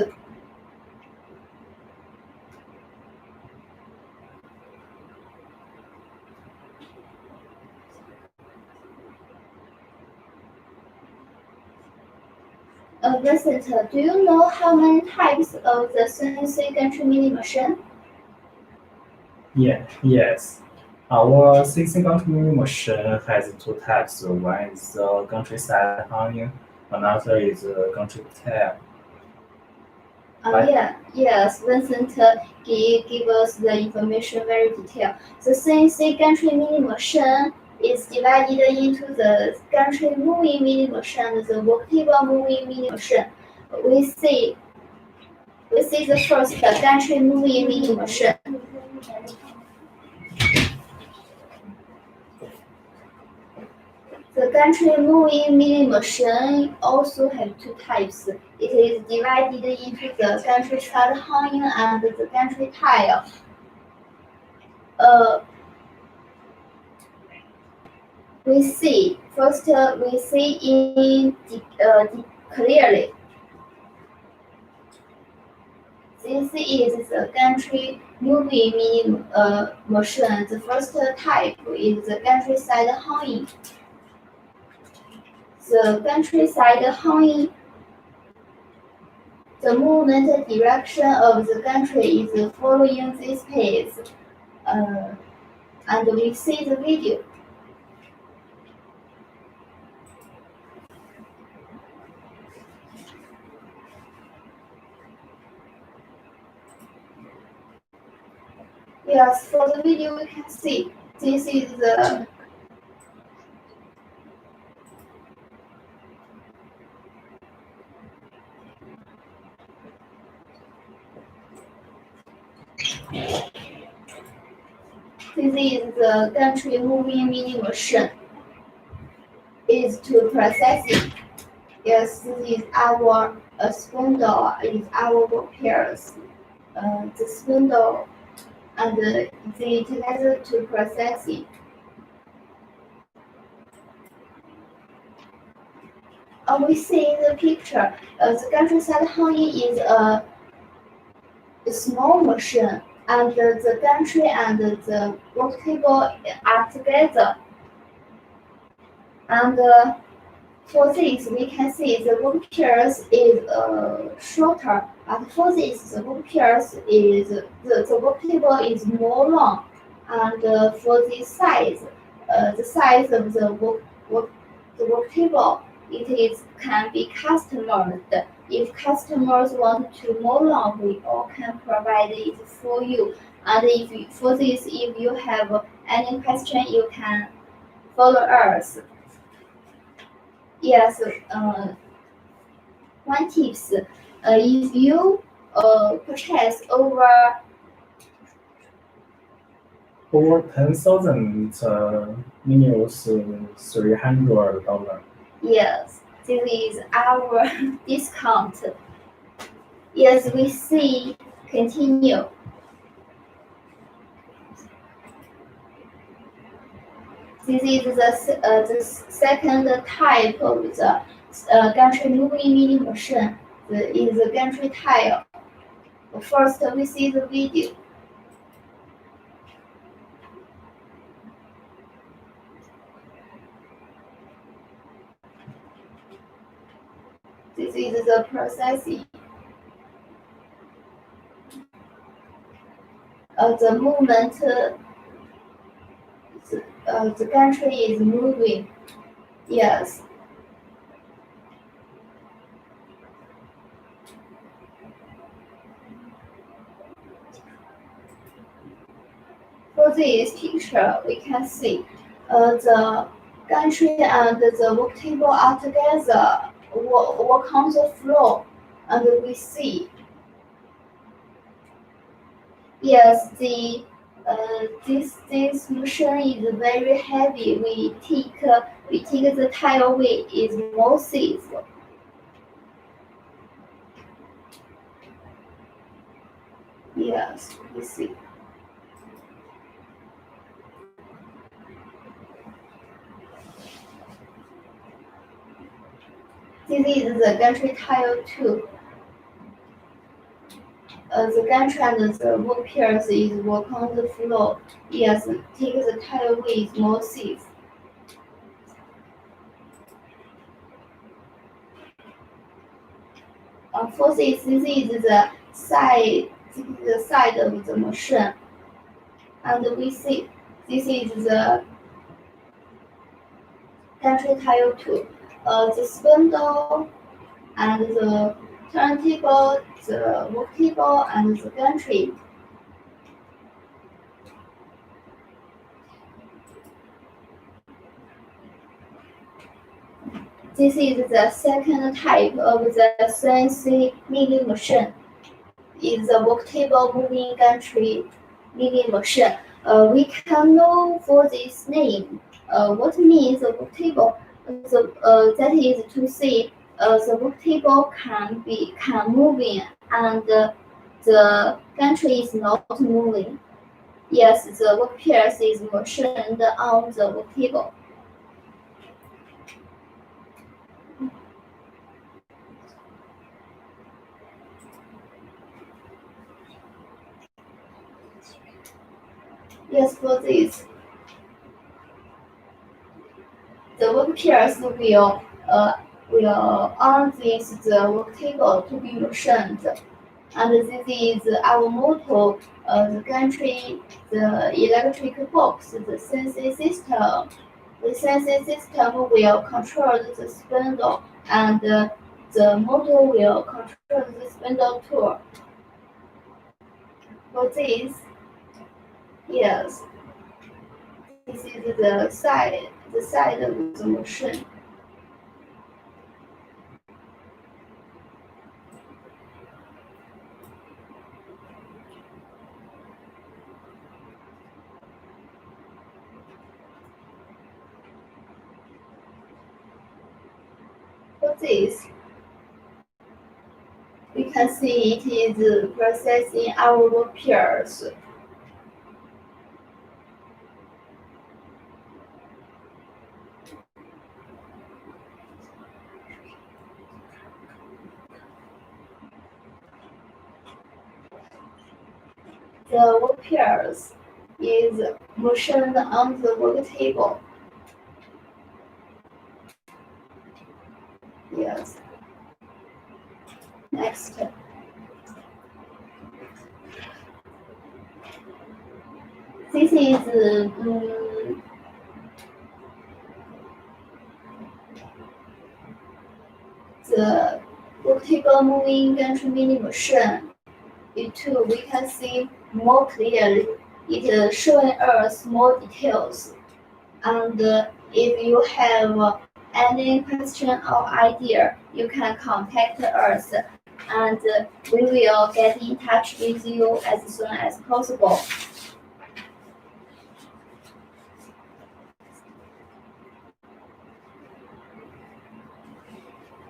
Vincent, do you know how many types of the CNC gantry milling machine? Yes. Our 16-gantry milling machine has 2 types. One is the gantry side hanging, another is the gantry tail. Yes, Vincent give us the information very detailed. The CNC gantry milling machine is divided into the gantry moving milling machine and the work table moving milling machine. We see the first gantry moving milling machine. The gantry moving milling machine also have 2 types. It is divided into the gantry side hanging and the gantry tail. We see in clearly. This is the gantry moving milling machine. The first type is the gantry side hanging. The gantry side hanging, the movement direction of the gantry is following this pace, and we see the video. Yes, for the video we can see this is the gantry moving milling machine. Is to processing. Yes, this is our spindle. Is our work pairs. The spindle and they together to processing. We see in the picture, the gantry side hanging is a small machine, and the gantry and the work table are together. And for this, we can see the work pairs is shorter, but for this, the work pairs is the work table is more long, and for this size, the size of the work table it is can be customized. If customers want to more long, we all can provide it for you. And for this, if you have any question, you can follow us. Yes, one tips, if you purchase over 10,000 minus $300. yes, this is our discount. Yes, we see. Continue. This is the second type of the gantry moving milling machine. Is the gantry tile. First, we see the video. This is the processing. The movement, the gantry is moving. Yes. For this picture, we can see the gantry and the work table are together, work on the floor, and we see. Yes, this machine is very heavy. We take the tile weight is more safe. Yes, we see. This is the gantry tile 2. The gantry and the work pairs is work on the floor. Yes, take the tile weight is more safe. For this is the side of the machine, and we see this is the gantry tile 2. The spindle and the turntable, the work table, and the gantry. This is the second type of the CNC milling machine. Is the work table moving gantry milling machine. We can know for this name what means the work table. That is to say the work table can moving and the gantry is not moving. Yes, the work pairs is machined on the work table. Yes, for this, the work pairs will on this the work table to be machined. And this is our motto, the gantry, the electric box, the sensing system. The sensing system will control the spindle, and the motor will control the spindle tool. For this, yes, this is the side of the machine. For this, we can see it is processing our work pairs. The work pairs is machined on the work table. Next. This is the Worktable moving gantry mini machine. It too, we can see more clearly. It showing us more details. And if you have any question or idea, you can contact us, and we will get in touch with you as soon as possible.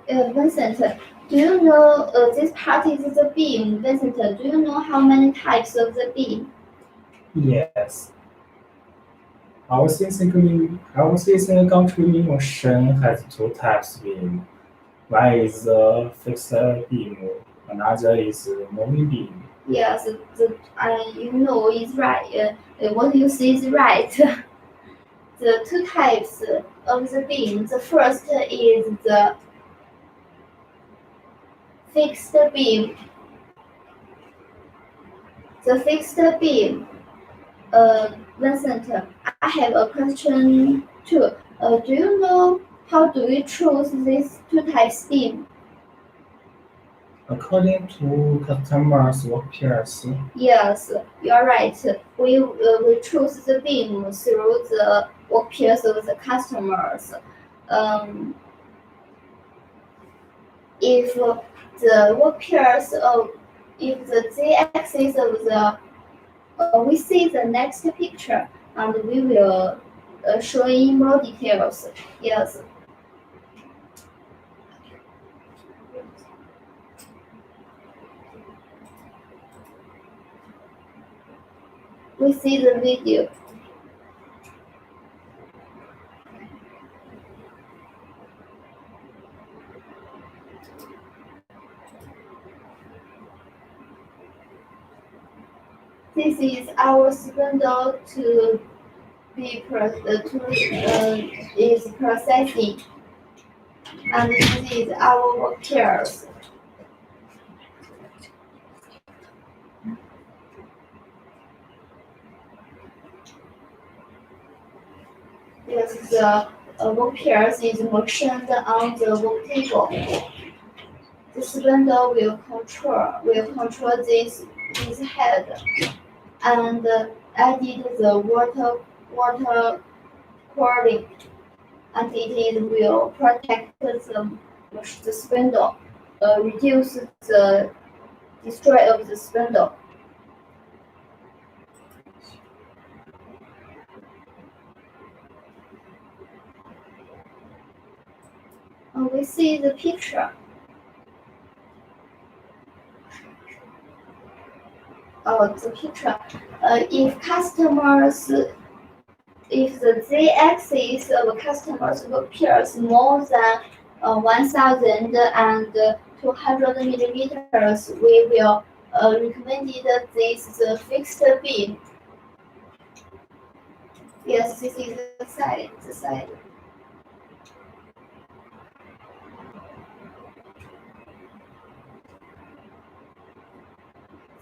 Vincent, do you know this part is the beam? Vincent, do you know how many types of the beam? Yes. Our CNC gantry milling machine has two types of beam. One is a fixed beam, another is a moving beam. Yes, you know is right. What you say is right. The two types of the beam. The first is the fixed beam. The fixed beam. Vincent, I have a question too. Do you know how do we choose these two types beam? According to customers' work peers, Yes, you are right. We choose the beam through the work peers of the customers. If the work peers of if the z-axis of the we see the next picture and we will show in more details. Yes. We see the video. This is our spindle to be is processing, and this is our work peers. Yes, the work peers is machined on the work table. The spindle will control this head, and added the water cooling, and it will protect the spindle, reduce the destroy of the spindle. We see the picture. The picture. If the z-axis of customers appears more than 1,200 millimeters, we will recommend this the fixed beam. Yes, this is the side.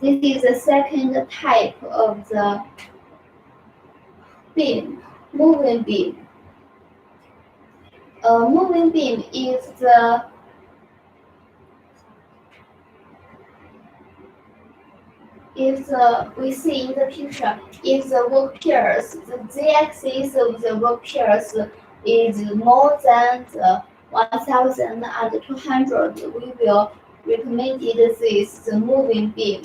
This is the second type of the beam, moving beam. Moving beam is we see in the picture, if the work peers, the z-axis of the work peers is more than 1,200, we will recommend this the moving beam.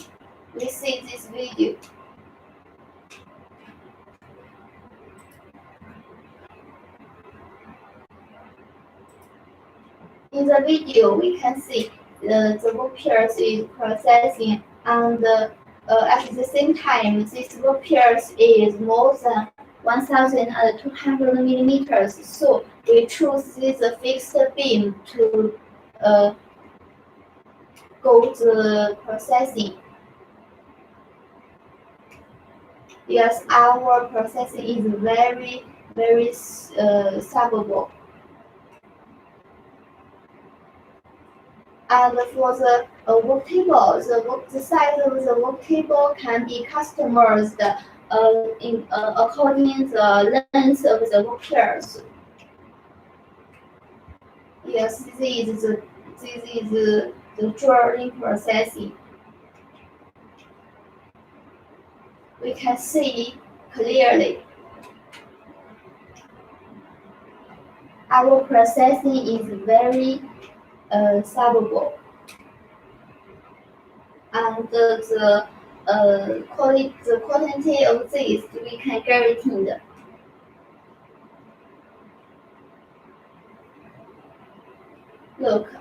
We see this video. In the video, we can see the work peers is processing, and at the same time, this work peers is more than 1,200 millimeters. So we choose this fixed beam to go the processing. Yes, our processing is very solvable. And for the work table, the size of the work table can be customized according the length of the work pairs. Yes, this is the drawing processing. We can see clearly. Our processing is very solvable, and the quality of this we can guarantee. Look.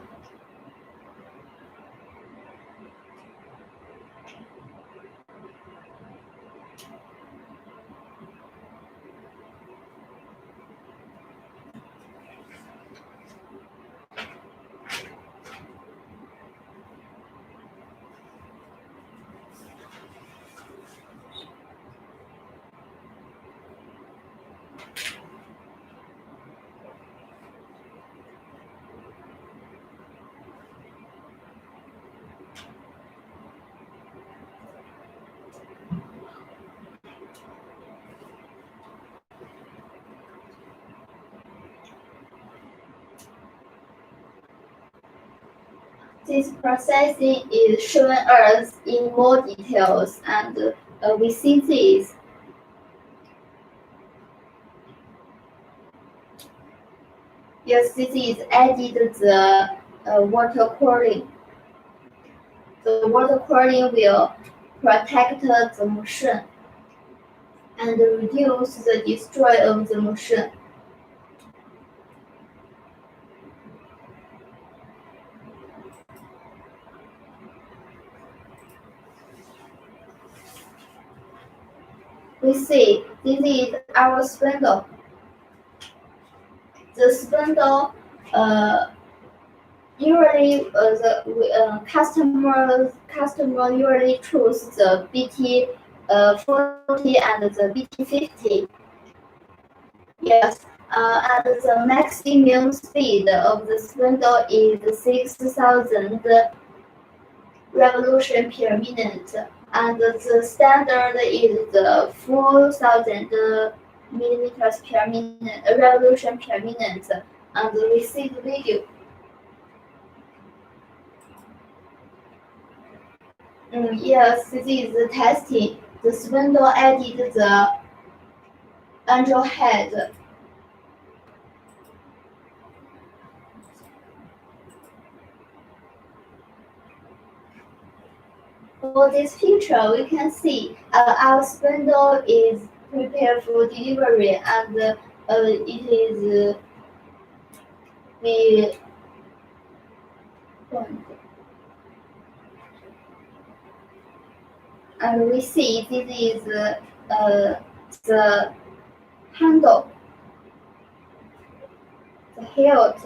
This processing is shown us in more details, and we see this. Yes, this is added the water cooling. The water cooling will protect the motion and reduce the destroy of the motion. We see this is our spindle. The spindle usually the customer usually choose the BT 40 and the BT 50. Yes, and the maximum speed of the spindle is 6,000 revolution per minute, and the standard is the 4,000 millimeters per minute revolution per minute. And we see the video. Yes, this is the testing. The spindle added the angel head. For this picture, we can see our spindle is prepared for delivery, and it is we and we see this is the handle, the hilt.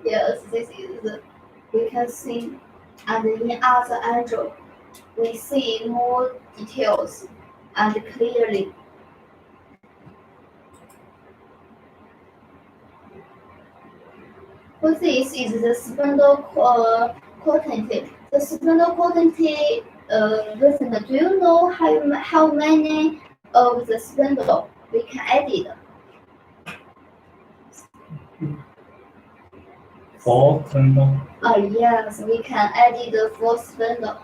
Yes, this is we can see, and in other angle, we see more details and clearly. For this is the spindle quantity. The spindle quantity, listen, do you know how many of the spindle we can add it? 4 spindle. Yes, we can add the 4 spindle.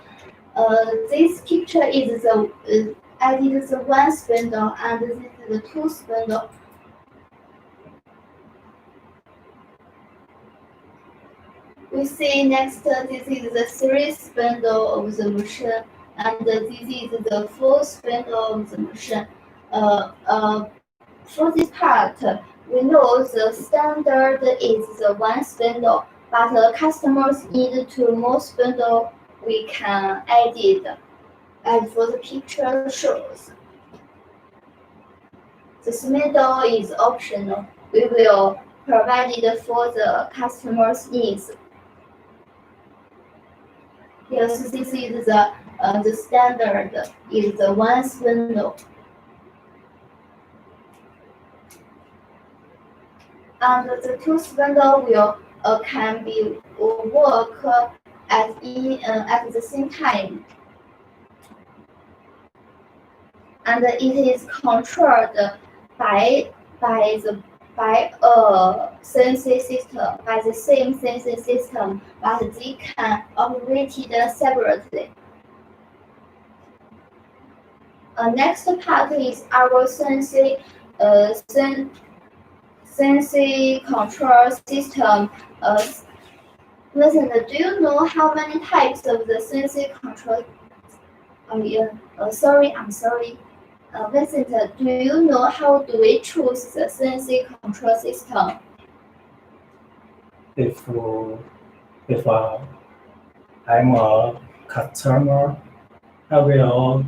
This picture is the added the 1 spindle, and this is the 2 spindle. We see next, this is the 3 spindle of the machine, and this is the 4 spindle of the machine. For this part, we know the standard is the 1 spindle, but customers need 2 more spindle. We can add it, as for the picture shows. The spindle is optional. We will provide it for the customer's needs. Yes, this is the standard is the 1 spindle. and the two spindle wheel can be work at the same time, and it is controlled by a sensing system, by the same sensing system, but they can operate separately. Next part is our sensing control system. Listen, do you know how many types of the sensing control? Sorry, I'm sorry. Vincent, do you know how do we choose the sensing control system? If I'm a customer, I will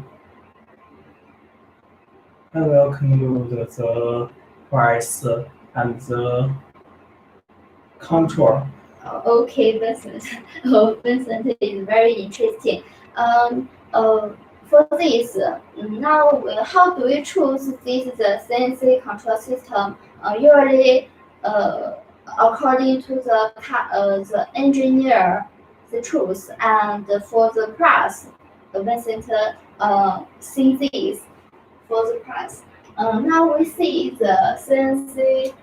conclude the price and the control. Okay, Vincent. Oh, Vincent is very interesting. For this, now how do we choose this the sensing control system? Usually, according to the engineer, the choose, and for the price, Vincent see this for the price. Now we see the sensing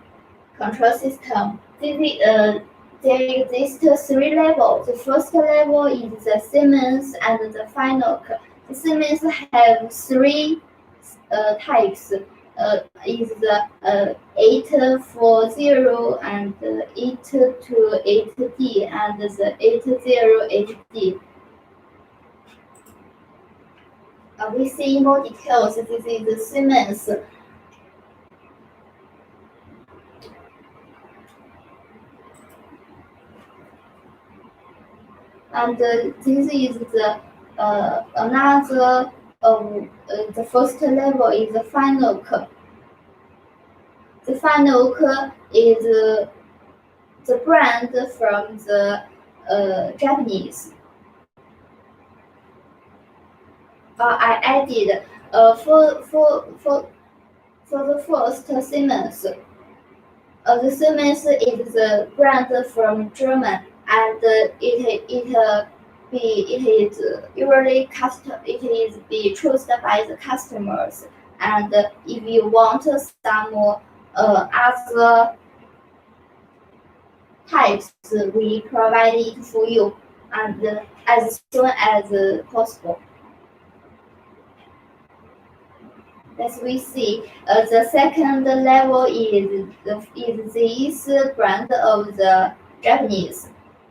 control system. There exist three levels. The first level is the Siemens and the final. The Siemens have three types. Is the 840 and 828D and the 80HD. We see more details. This is the Siemens. And this is the another the first level is the final. The final is the brand from the Japanese. I added for the first Siemens. The Siemens is the brand from German, and it is usually it is be chosen by the customers. And if you want some other types, we provide it for you, and as soon as possible. As we see, the second level is this brand of the Japanese.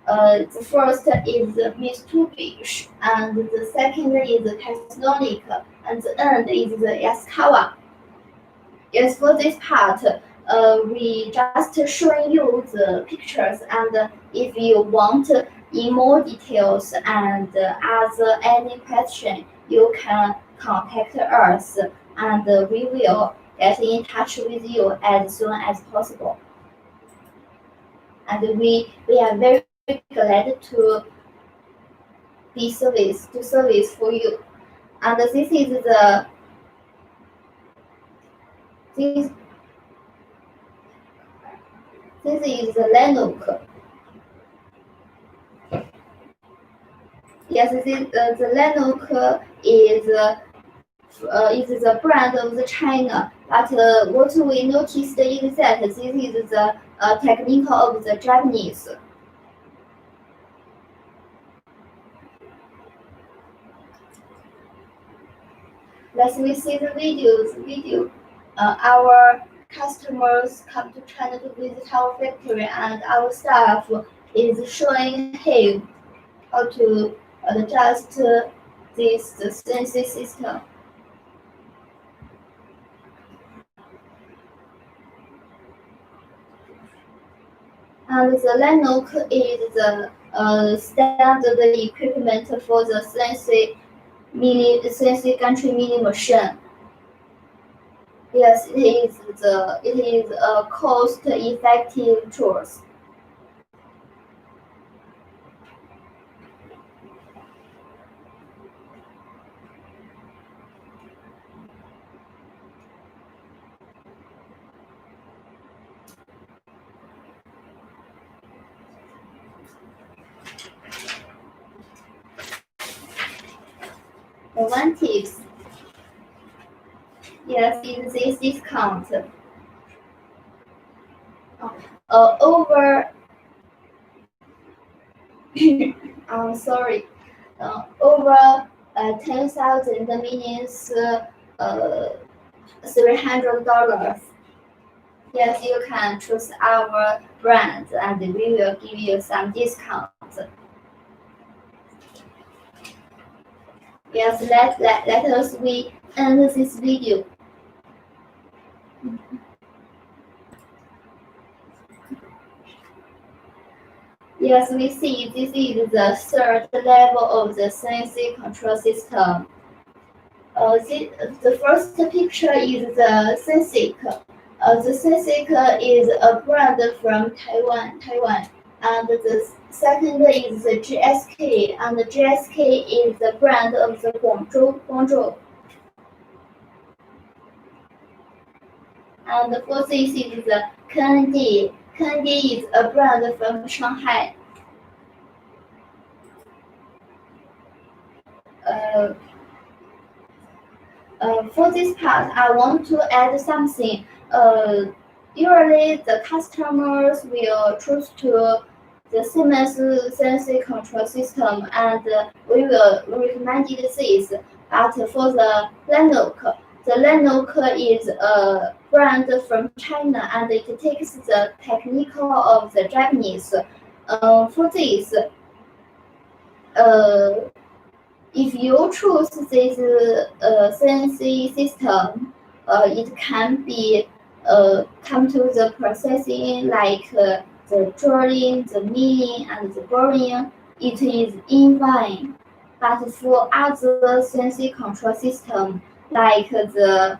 The first is Mitsubishi, and the second is Panasonic, and the end is the Yaskawa. Yes, for this part, we just showing you the pictures, and if you want in more details and other any question, you can contact us, and we will get in touch with you as soon as possible. And we are very glad to service for you. And this is the Lennox. Yes, the Lennox is the brand of the China. But what we noticed is that this is the technique of the Japanese. Let's see the video. Our customers come to China to visit our factory, and our staff is showing him how to adjust this sensing system. And the Lennox is the standard equipment for the sensing gantry milling machine. Yes, it is a cost-effective choice. one tips. Yes, is this discount. Over sorry, over 10,000 means $300. Yes, you can choose our brand and we will give you some discount. Yes, let us we end this video. Yes, we see this is the third level of the CNC control system. The first picture is the Sensic. The Sensic is a brand from Taiwan. And the second is the GSK, and the GSK is the brand of the Guangzhou. And for this is the Kandi. Kandi is a brand from Shanghai. For this part, I want to add something. Usually, the customers will choose to the Siemens CNC control system, and we will recommend this. But for the Lennox is a brand from China, and it takes the technical of the Japanese. For this, if you choose this CNC system, it can be come to the processing like the drawing, the milling, and the boring. It is in fine. But for other CNC control system like the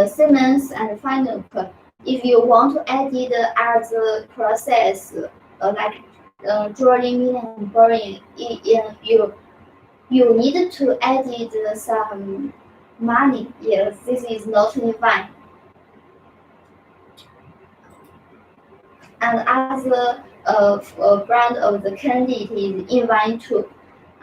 Siemens and Fanuc, if you want to add it as a process like drawing, milling, and boring, you need to add some money. Yes, this is not fine. And as a brand of the candy, it is inline too.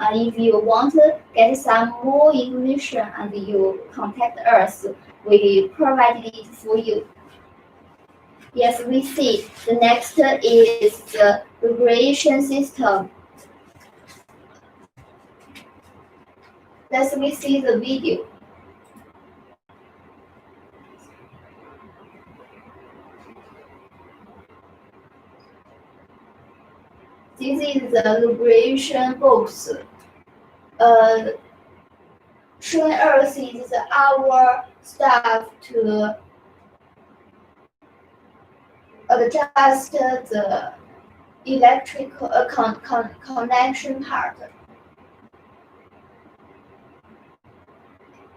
If you want to get some more information and you contact us, we provide it for you. Yes, we see the next is the regulation system. Let's see the video. This is the lubrication box. Showing us is our staff to adjust the electrical connection part.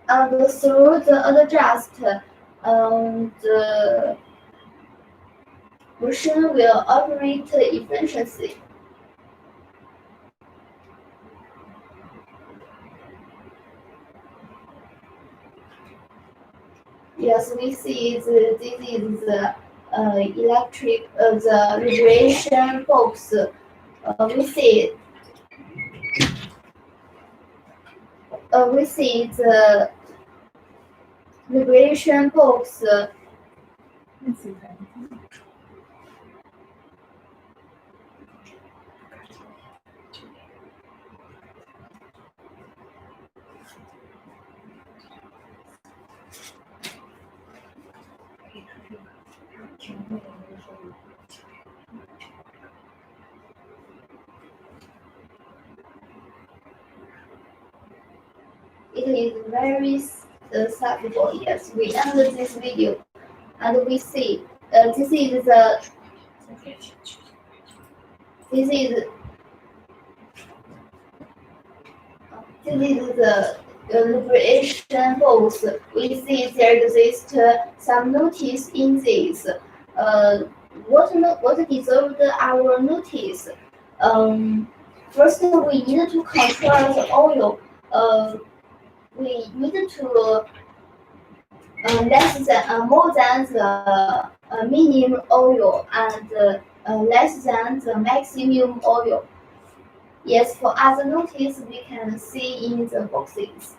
And through the adjust, the machine will operate efficiently. Yes, we see this is the electric the regulation box. We see the regulation box. It is very suitable. Yes, we end this video, and we see this is the lubrication box. We see there exists some notice in this. What deserved our notice? First, we need to control the oil. We need to less than more than the minimum oil and less than the maximum oil. Yes, for other notice we can see in the boxes.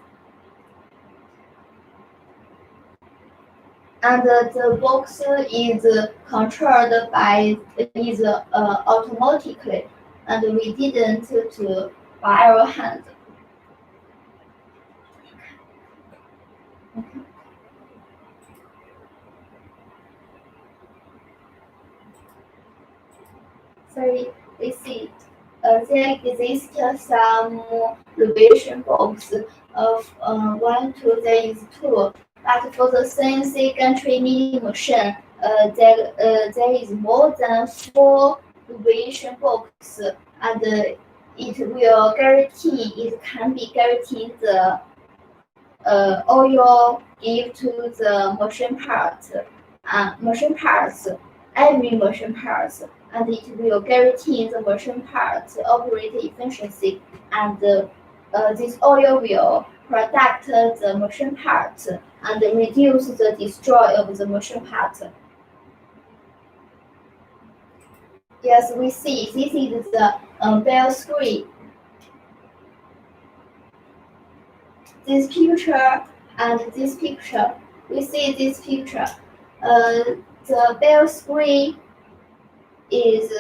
and the box is controlled by automatically, and we didn't to by our hand. Sorry, we see there exists some revision box of 1 to there is 2, but for the CNC gantry milling machine, there is more than 4 revision box, and it will guarantee, it can be guaranteed the oil give to the machine parts, every machine parts, and it will guarantee the machine parts operate efficiency, and this oil will protect the machine parts and reduce the destroy of the machine parts. Yes, we see this is the bell screw. This picture and this picture, we see this picture. The bell screw is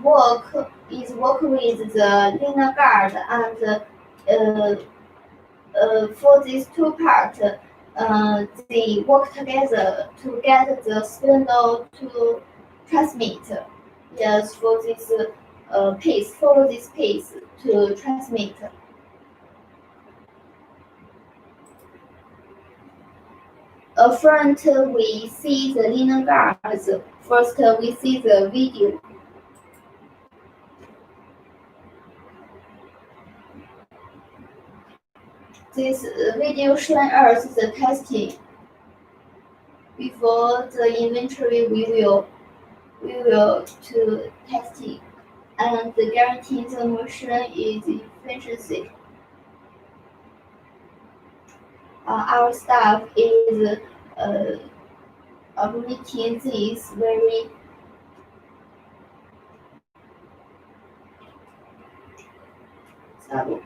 work with the linear guard, and for these two parts, they work together to get the spindle to transmit. Yes, for this piece, follow this piece to transmit. Front, we see the linear guards. First, we see the video. This video shows us the testing. Before the inventory, we will to testing, and guarantee the machine is efficiency. Our staff is operating this very sorry.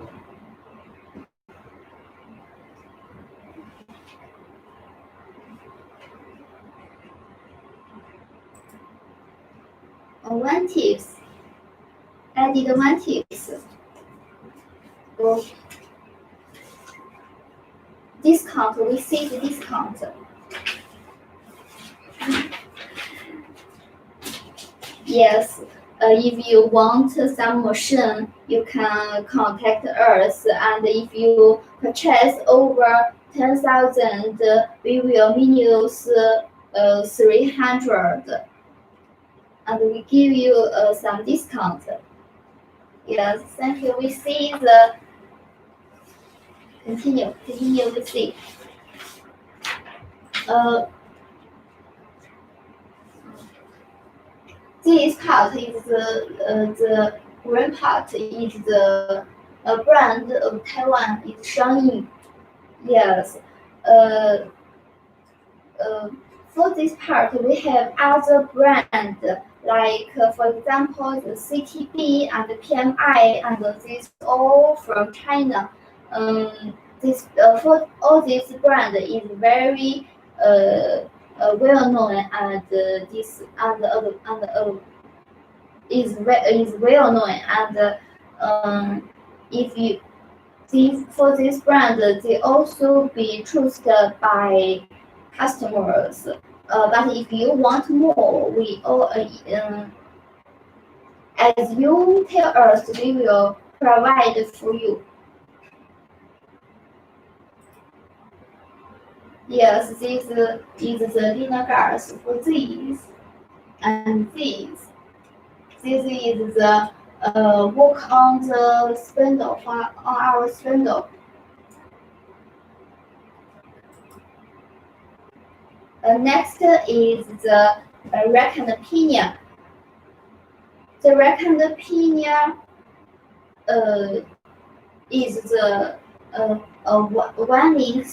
One tips. Added one tips. So, discount, we see the discount. Yes, if you want some machine, you can contact us, and if you purchase over 10,000, we will minus 300, and we give you some discount. Yes, thank you. We see the continue we see. This part is the green part is the brand of Taiwan. It's Shangyin. Yes. For this part, we have other brands like, for example, the CTB and the PMI, and this all from China. This for all this brand is very well known, and this and is well known, and if you for this brand, they also be trusted by customers. But if you want more, we all as you tell us, we will provide for you. Yes, this is the linear guards for these and these. This is the work on the spindle, on our spindle. Next is the rack and pinion. The rack and pinion is the one link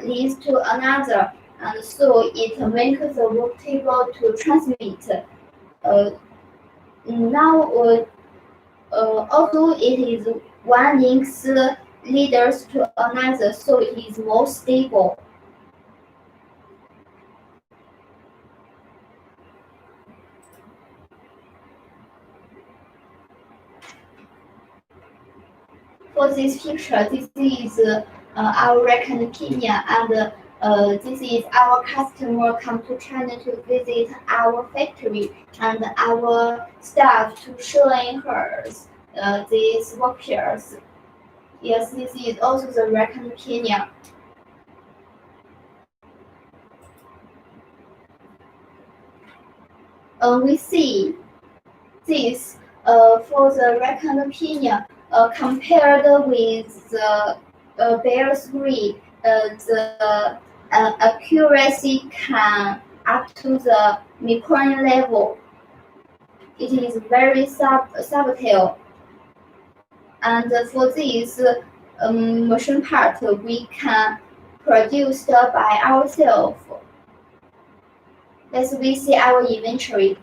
leads to another, and so it makes the work table to transmit. Now, although it is one link leads to another, so it is more stable. for this picture, this is our Recognition, and this is our customer come to China to visit our factory, and our staff to showing her these workers. Yes, this is also the Recognition. We see this for the Recognition compared with the Bear 3, the accuracy can up to the micron level. It is very subtle. And for this machine part, we can produce by ourselves. As we see our inventory.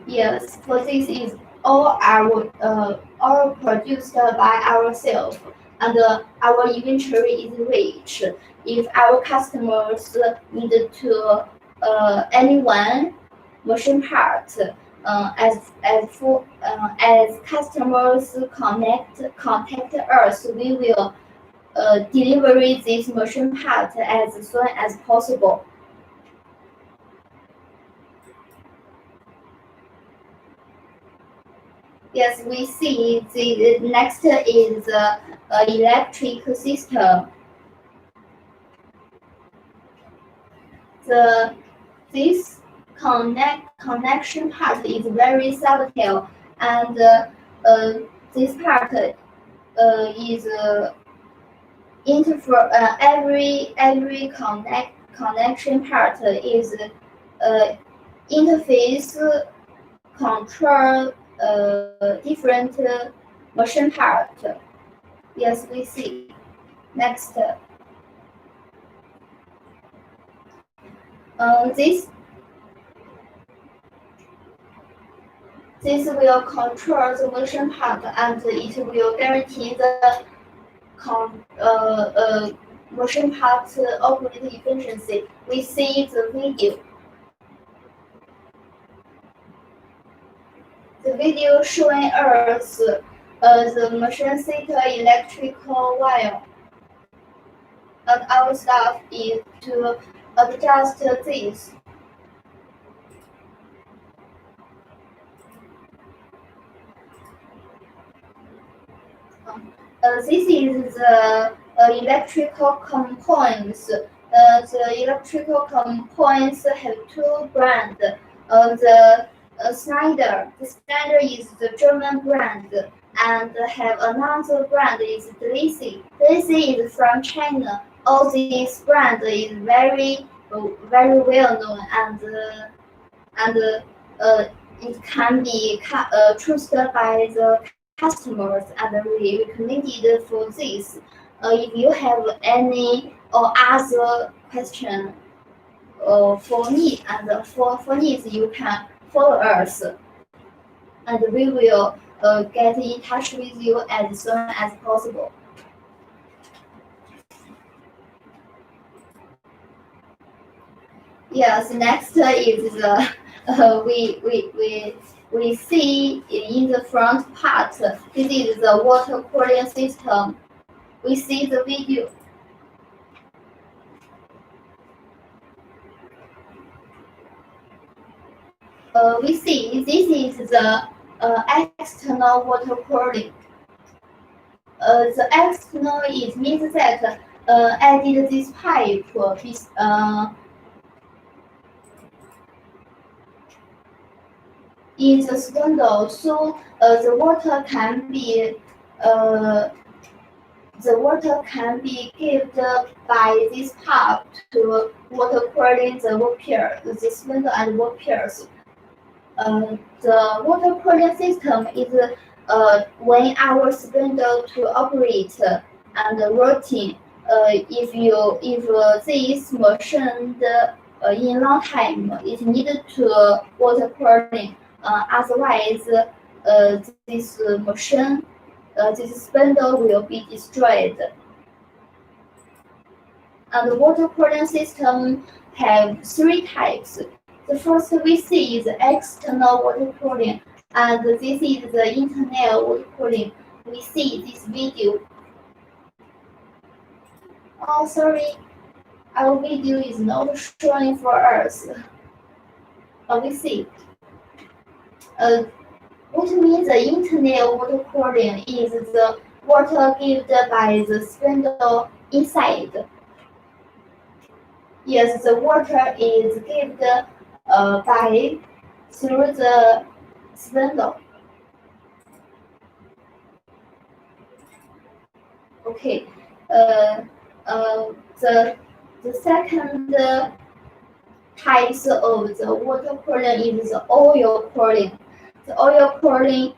Yes, for this is all produced by ourselves, and our inventory is rich. If our customers need to any one machine part, as customers contact us, we will deliver this machine part as soon as possible. Yes, we see the next is the electric system. This connection part is very subtle, and this part is every connection part is interface control different machine part. Yes, we see. Next. This will control the machine part, and it will guarantee the machine part operating efficiency. We see the video. The video showing us the machine set electrical wire, and our staff is to adjust this. This is the electrical components. The electrical components have two brands. The Schneider. The Schneider is the German brand, and have another brand is Delisi. Delisi is from China. All these brands is very well known, and it can be trusted by the customers, and we recommended for this. If you have any or other question for me and for needs, you can follow us, and we will get in touch with you as soon as possible. Yes, next is we see in the front part. This is the water cooling system. We see the video. We see this is the external water cooling. The external it means that added this pipe in the spindle, so the water can be given by this pipe to water cooling the workpier, the spindle and workpiers. The water cooling system is when our spindle to operate and routine. If this machine in long time, it needed to water cooling. Otherwise, this machine, this spindle will be destroyed. And the water cooling system have three types. The first we see is external water cooling. And this is the internet water cooling. We see this video. Oh, sorry, our video is not showing for us. We see. What means the internet water cooling is the water given by the spindle inside. Yes, the water is given by through the spindle. Okay. The second types of the water cooling is the oil cooling. The oil cooling,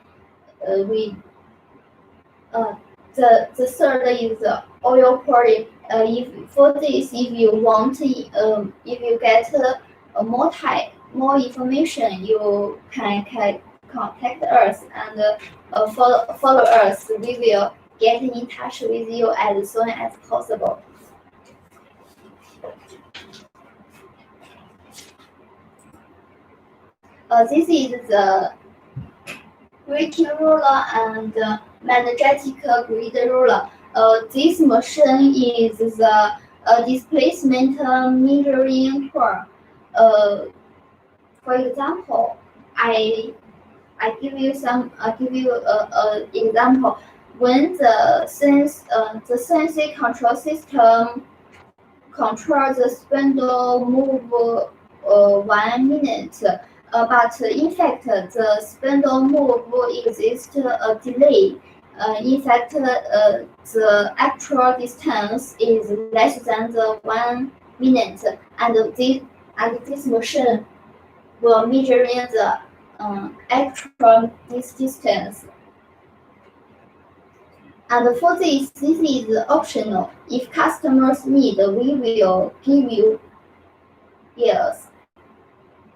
the third is the oil cooling. If you want, if you get more information, you can contact us and follow us. We will get in touch with you as soon as possible. This is the gritty ruler and magnetic grid ruler. This machine is the displacement measuring tool. For example, I give you a example. When the sensor control system controls the spindle move 1 minute. But in fact, the spindle move exists a delay. In fact, the actual distance is less than the 1 minute, and this machine will measure the actual distance. And for this is optional. If customers need, we will give you. Yes.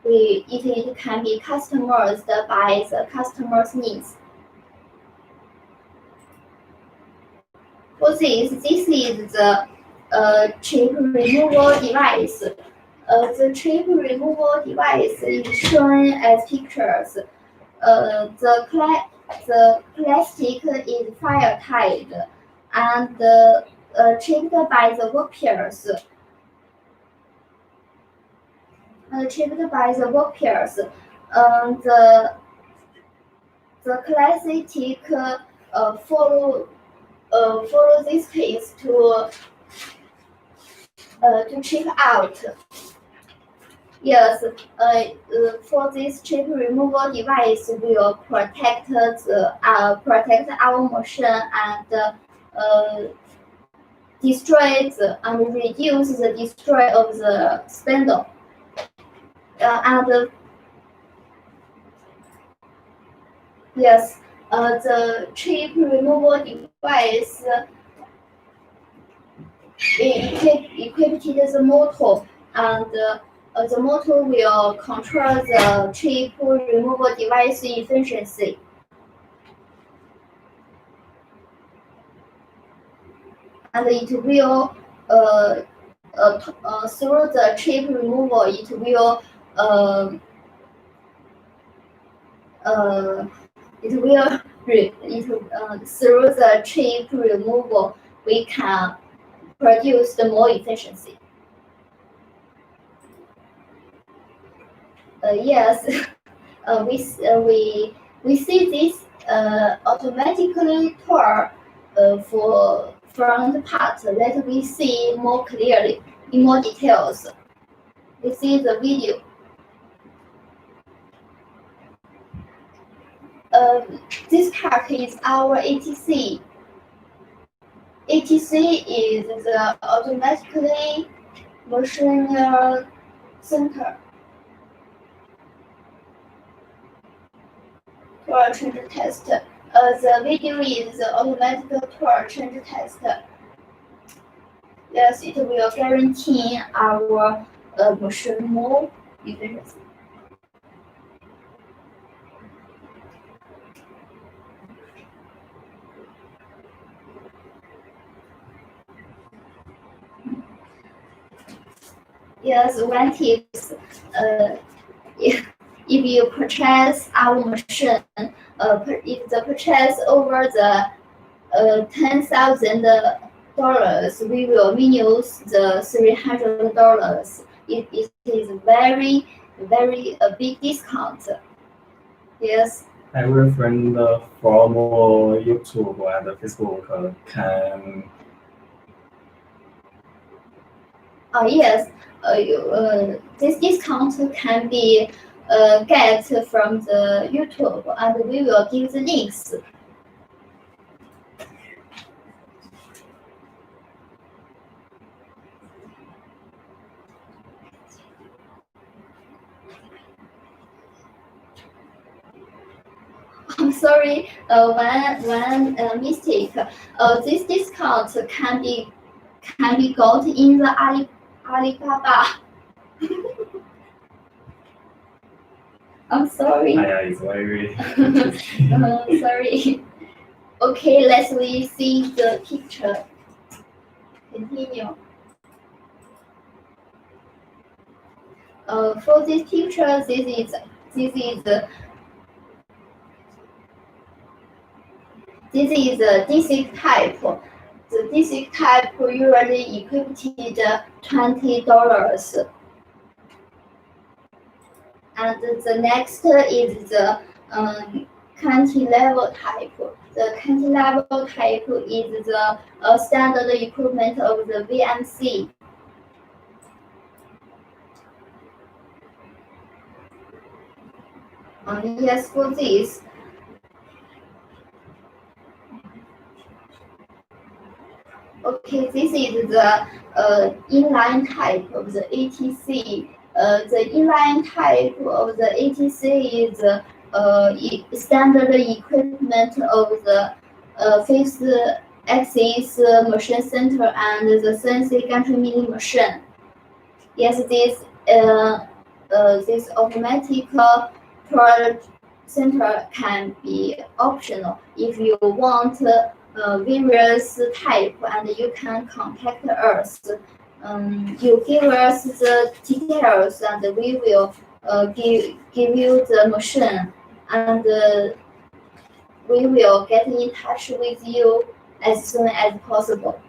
It can be customized by the customer's needs. For this is the chip removal device. The chip removal device is shown as pictures. The plastic is fire tight and chipped by the workers. Chipped by the workers. The classic follow this case to chip out. Yes, for this chip removal device will protect our machine and destroy and reduce the destroy of the spindle. Yes, the chip removal device equipped the motor, and the motor will control the chip removal device efficiency. And it will through the chip removal, it will through the chip removal, we can produce the more efficiency. Yes, we see this automatically tour for front part. Let me see more clearly in more details. We see the video. This part is our ATC. ATC is the automatically machine center. Tour change test. The video is the automatic tour change test. Yes, it will guarantee our machine more efficiency. Yes, one tips. If if you purchase our machine, if the purchase over the $10,000, we will minus the $300. It is very a big discount. Yes. Every friend from YouTube and Facebook can. Yes. This discount can be get from the YouTube, and we will give the links. I'm sorry, one mistake. This discount can be got in the Alibaba. I'm sorry. It's very. Sorry. Okay, let's see the picture. Continue. For this picture, this is a DSIC type. The DSIC type usually equipped $20. And the next is the cantilever type. The cantilever type is the standard equipment of the VMC. Yes, for this. Okay, this is the inline type of the ATC. The inline type of the ATC is standard equipment of the fixed axis machine center and the CNC gantry milling machine. Yes, this automatic product center can be optional if you want various type, and you can contact us. You give us the details, and we will give you the machine, and we will get in touch with you as soon as possible.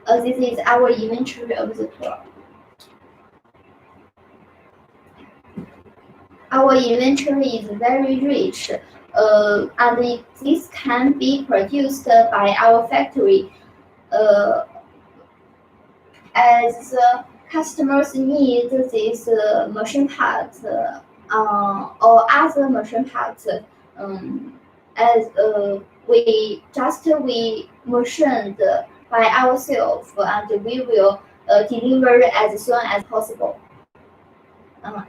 This is our inventory of the tool. Our inventory is very rich, and this can be produced by our factory. As customers need this machine part or other machine parts, as we machined by ourselves, and we will deliver as soon as possible.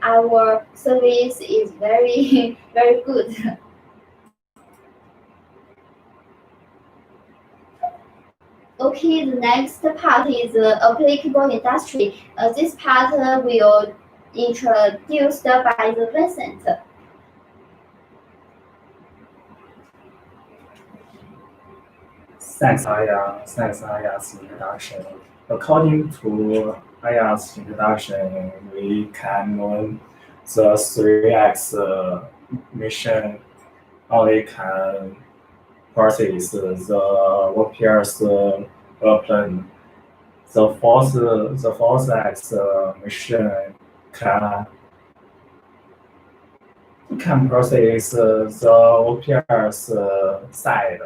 Our service is very good. Okay, the next part is applicable industry. This part will introduced by the Vincent. Thanks, Aya's introduction. According to Aya's introduction, we can learn the 3X mission only can process the OPS plan. The fourth X mission can process the OPS side.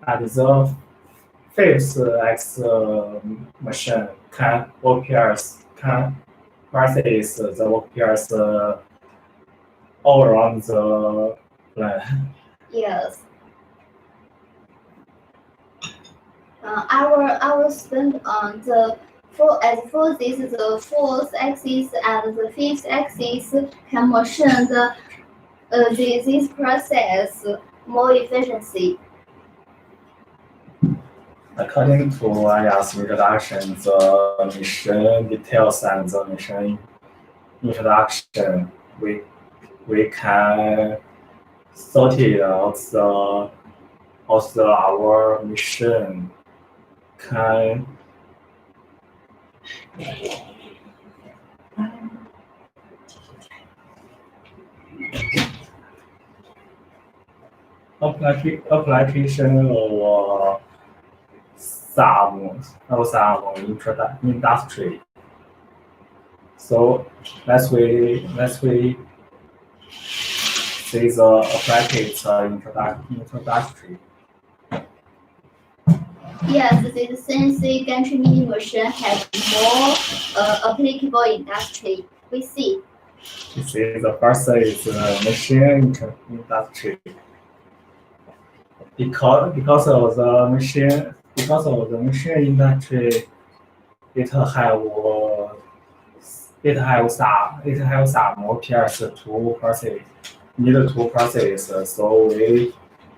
And the fifth X machine can process the OPS all around the plan. Yes. Our spend on the for this the fourth axis and the fifth axis can machine this process more efficiency. According to Aya's introduction, the mission details and the mission introduction, we can sort it out our mission can Application of some industry. So let's we see the introductory. Yes, the CNC gantry milling machine has more applicable industry. We see. This is the first is machine industry. Because of the machine industry, it have some PS two process need to process,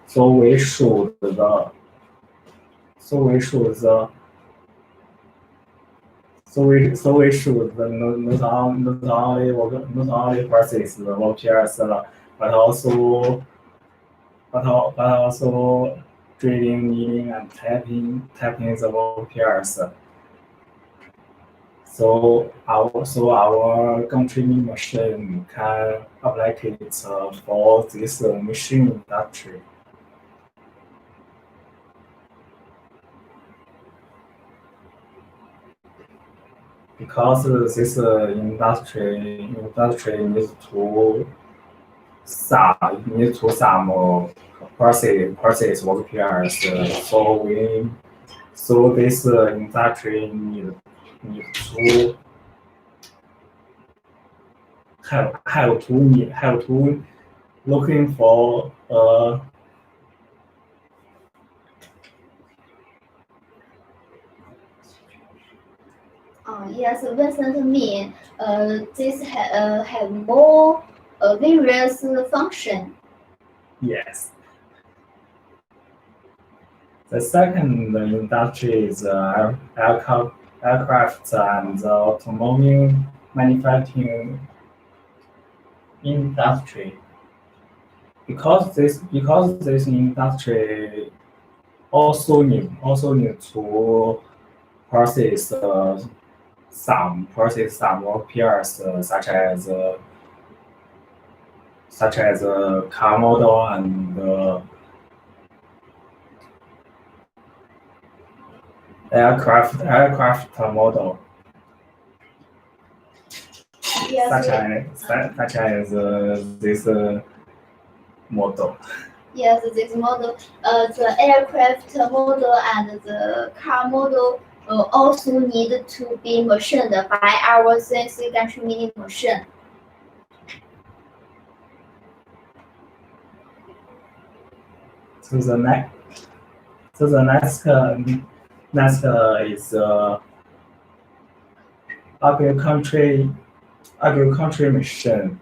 so we should not only process the OPS, but also drilling, kneading, and tapping the OPS. So our gantry milling machine can apply it for this machine industry. Because this industry needs to some process workers. So this industry need to have to looking for Yes, Vincent mean this have more various function. yes. The second industry is aircraft and the automobile manufacturing industry. Because this industry also need to process some OPRs such as car model and aircraft model, Yes, such as this model. yes, this model, the aircraft model and the car model also need to be machined by our CNC gantry milling machine. So the next is agriculture machine.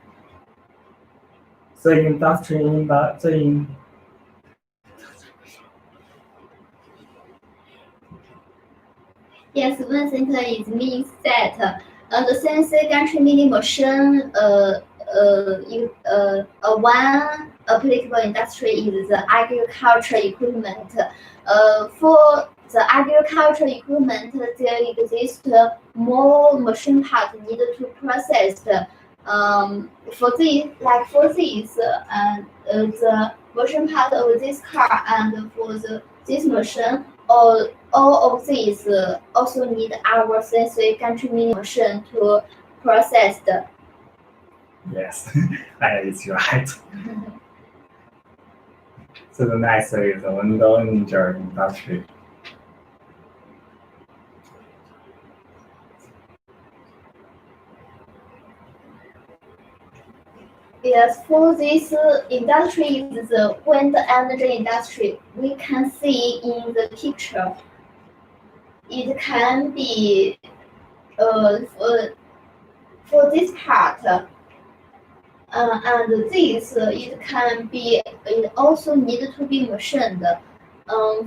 Yes, Vincent, it means that the CNC gantry milling machine, one applicable industry is the agriculture equipment. For the agriculture equipment, there exists more machine parts needed to process. For this, the machine part of this car and for this machine, all of these also need our CNC gantry milling machine to process. Yes, it's right. So the next is the window industry. Yes, for this industry is the wind energy industry. We can see in the picture. It can be for this part, and this it can be it also need to be machined.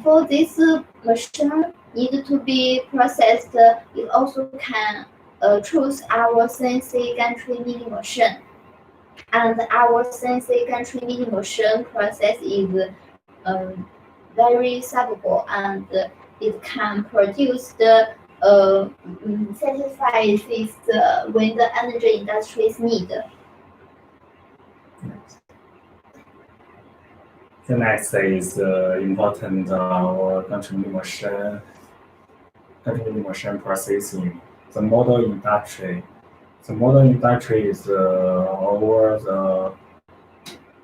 For this machine need to be processed, it also can choose our CNC gantry milling machine. And our CNC gantry milling machine process is very suitable and it can produce the satisfies this wind energy industry's need. The next is important continuous motion processing. The model industry. The model industry is over the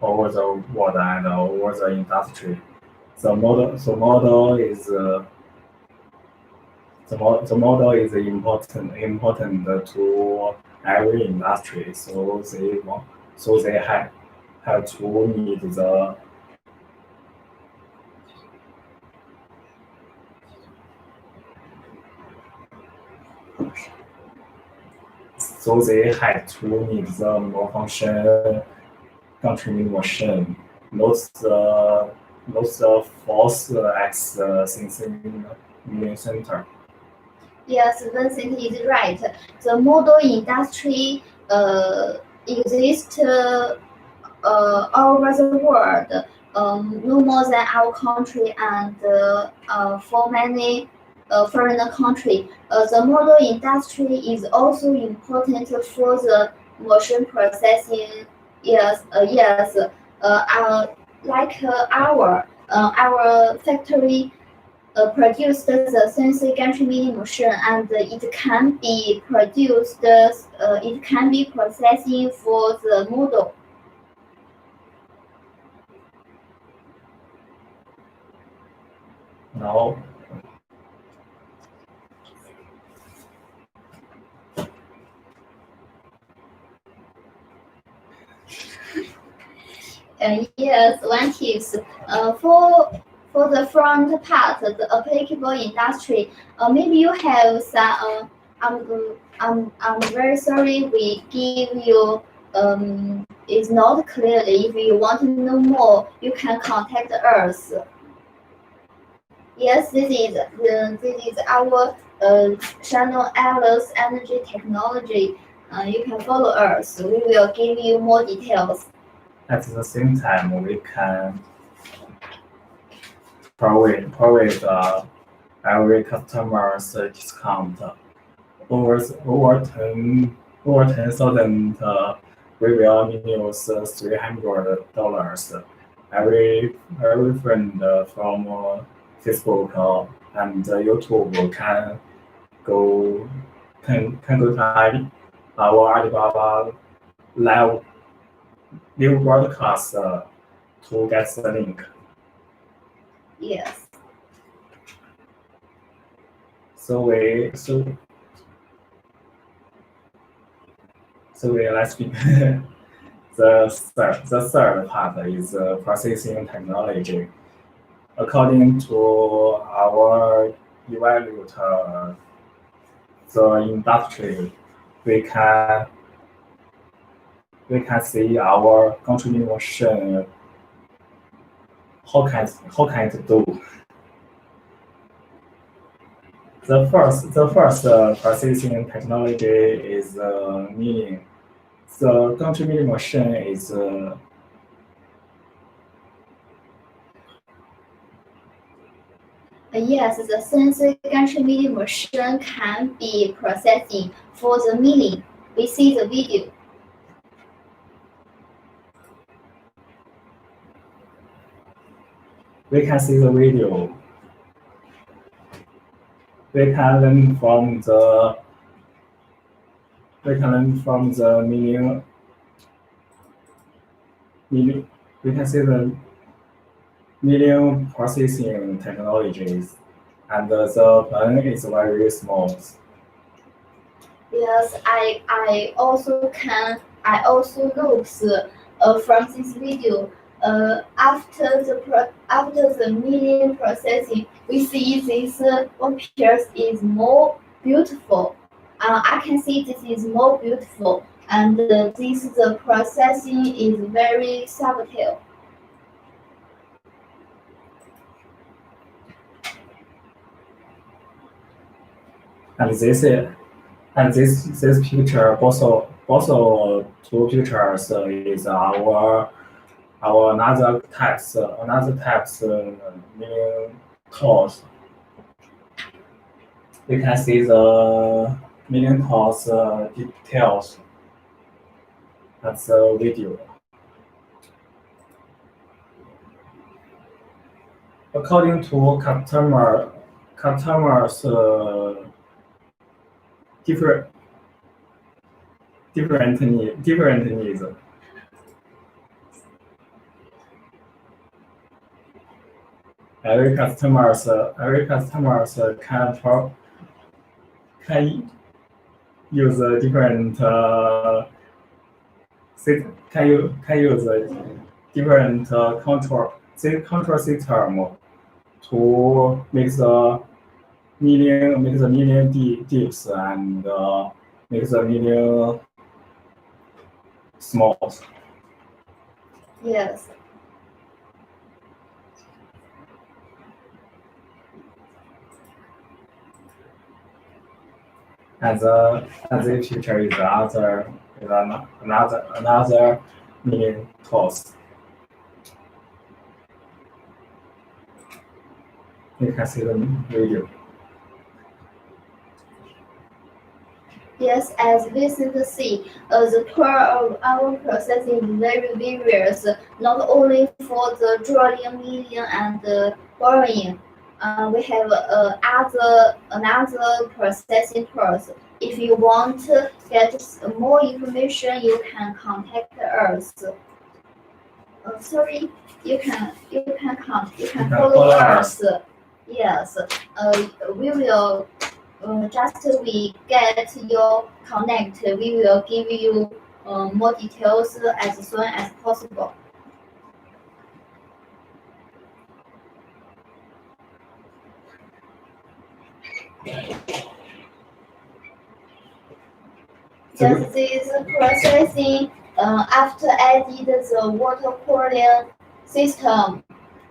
world and over the industry. The model is important to every industry. So they have to meet the more function contributing motion, not the force X sensing center. Yes, Vincent is right. The model industry exists all over the world, no more than our country and for many foreign countries. The model industry is also important for the motion processing. Yes, like our factory produced the sensor gantry milling machine, and it can be produced. It can be processing for the model. Now, Yes, one tips. For the front part, the applicable industry. Maybe you have some. I'm very sorry. We give you. It's not clearly. If you want to know more, you can contact us. Yes, this is our channel Alice Energy Technology. You can follow us. We will give you more details. at the same time, we can provide every customer's discount over 10,000. We will minus $300. Every friend from Facebook and YouTube can go to our Alibaba live broadcast to get the link. Yes. So let's begin. The third part is processing technology. According to our evaluate the industry, we can see our contributing motion. How can it do? The first processing technology is milling. The contributing motion is Yes, the sensor gantry milling machine can be processing for the milling. We see the video. we can see the video. We can learn from the milling. We can see the milling processing technologies, and the plan is very small. Yes, I also look from this video. After the milling processing, we see this one piece is more beautiful. I can see this is more beautiful, and the processing is very subtle. And this picture, both two pictures is our another types milling tools. We can see the million tons details. That's the video. According to customers different needs. Every customers can use a different can use a different control system to make the million dips and make the million smalls. Yes. And the picture is another million toss. You can see the video. Yes, as we can see, the tour of our process is very various, not only for the drawing, milling, and boring. We have another processing tours. If you want to get more information, you can contact us. Sorry, you can follow us. Yes, we will. Just we get your connect, we will give you more details as soon as possible. Just this processing after added the water cooling system,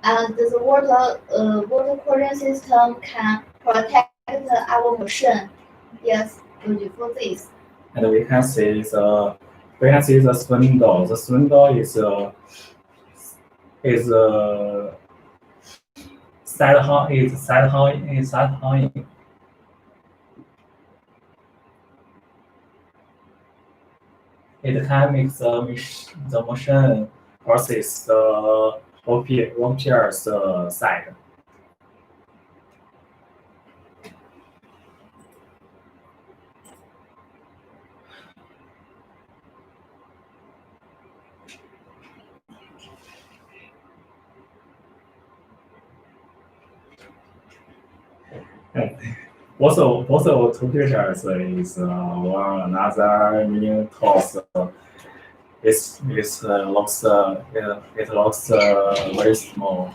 and the water cooling system can protect our machine. Yes, beautiful this. And we can see the swindle. The swindle is side hanging. It can make the machine process the workpiece side. Also two pictures is one another million toss. It looks very small.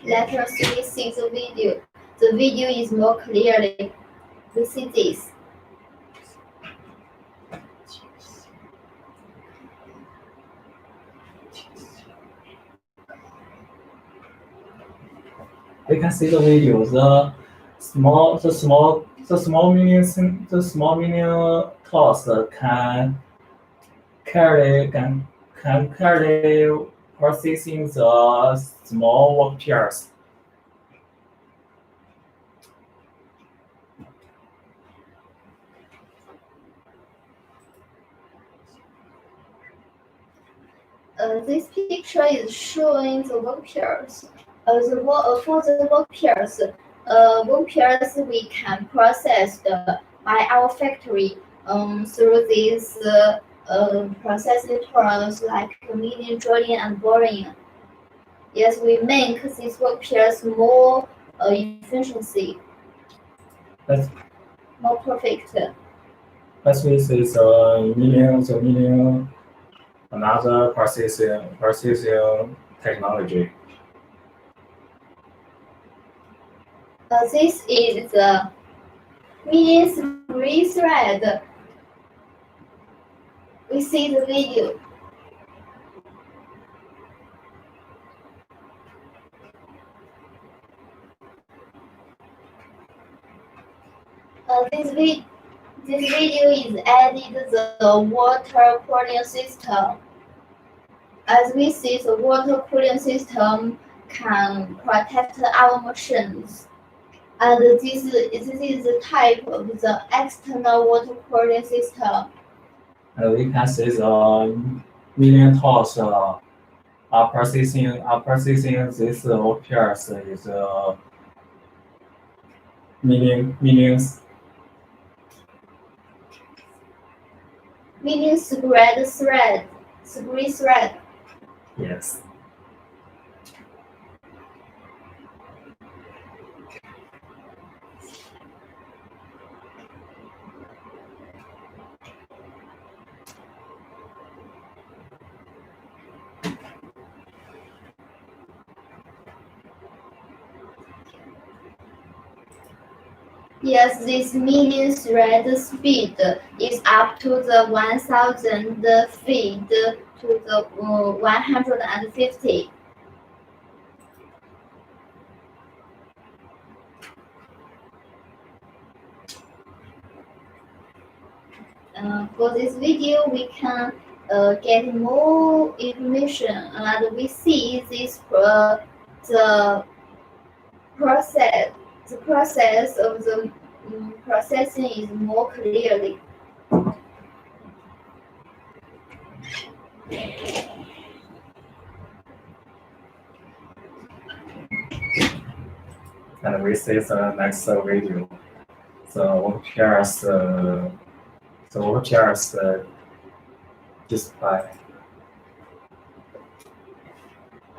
Let us see the video. The video is more clearly. We see this. We can see the video. The small million toss can carry processing the small workpiece. This picture is showing the workpiece. For the workpiece we can process by our factory through these processing tools like milling, drilling, and boring. Yes, we make this workpiece more efficiency, more perfect. As we see the milling, another processing technology. This is the milling 3 thread. We see the video. This video is added the water cooling system. As we see, the water cooling system can protect our machines. And this is the type of the external water cooling system. And we can see the million tons are processing this OPRs is millions Meaning spread. yes. Yes, this million thread speed is up to the 1000 feet to the 150. For this video, we can get more information, and we see this the process of the processing is more clearly. And we see the next video. The OPRs display.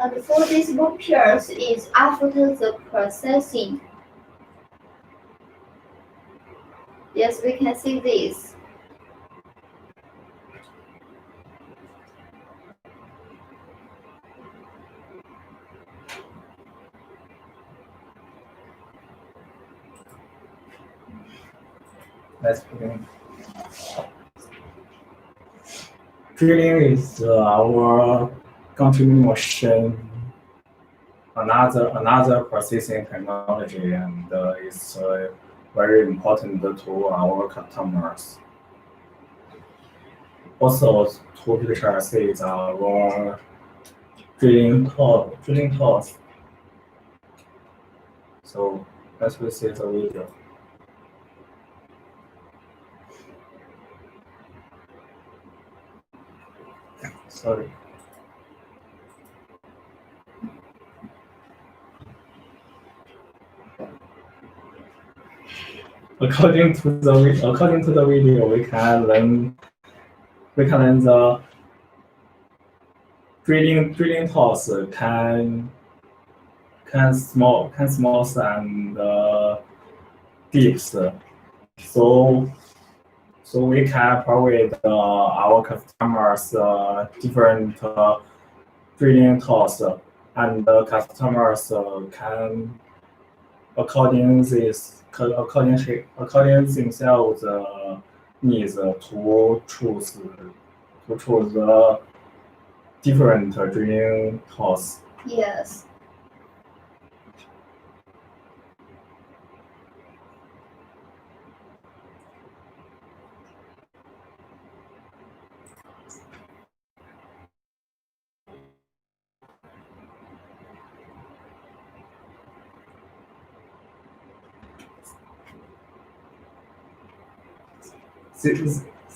And for this OPRs is after the processing. Yes, we can see this. Let's begin. Drilling is our continuing motion, another processing technology, and it's very important to our customers. Also, two pictures is our drilling tools. So let's see the video. Sorry. According to the video, we can learn the drilling tools can small and deeps. So we can provide our customers different drilling tools, and the customers can according themselves needs to choose the different drilling tools. Yes.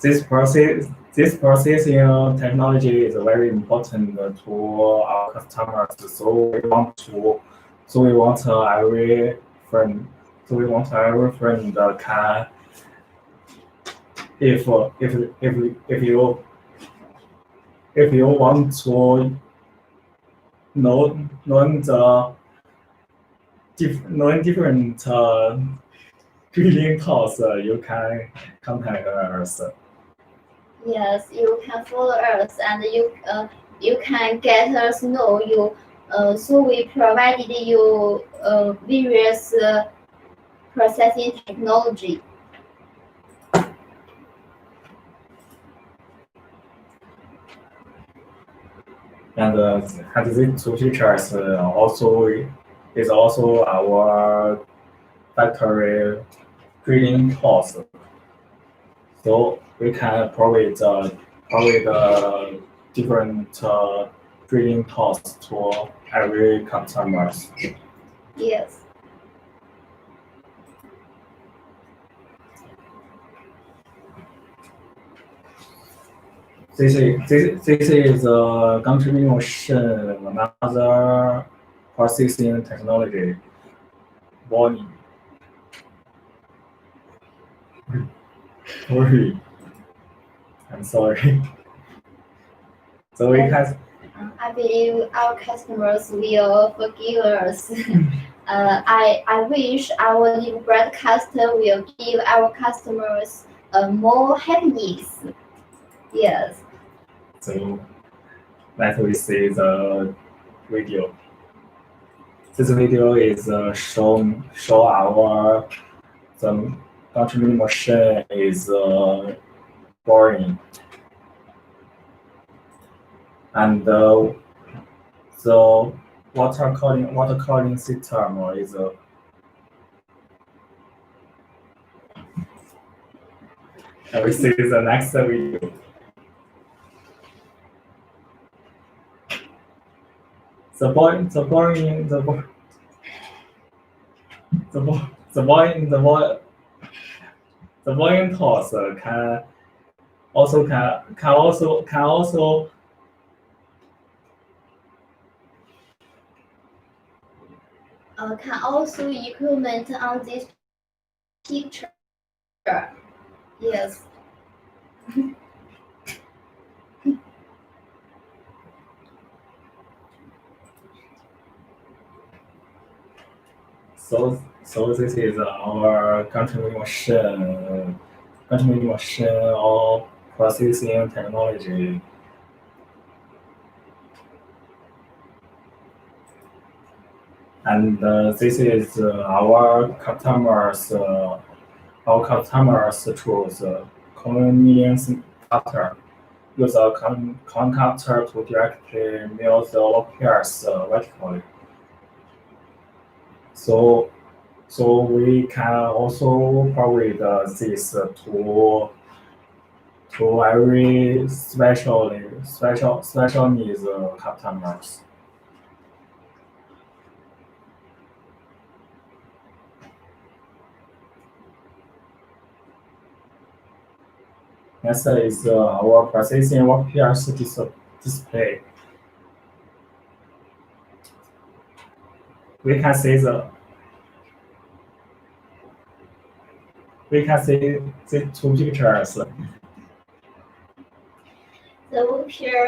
This processing technology is very important to our customers. So we want every friend can if you want to learn different drilling tools, you can contact us. Yes, you can follow us, and you can get us know you. So we provided you various processing technology. And these two pictures is also our factory drilling tools. So we can provide different drilling tasks to every customers. Yes. This is a contribution another processing technology. Warning. Sorry. I'm sorry. So we can I believe our customers will forgive us. I wish our new broadcaster will give our customers more happiness. Yes. so let we see the video. This video is show our the contributing machine is boring and the water cooling system is and we see the next video. The boring toss can also Can also implement on this picture. Yes. So this is our contributing machine or processing technology. And this is our customers choose convenience factor. Use a conductor to directly mill the wires vertically. So we can also provide this to every special needs customers. Next is our processing workpiece display. We can see the two pictures. The work here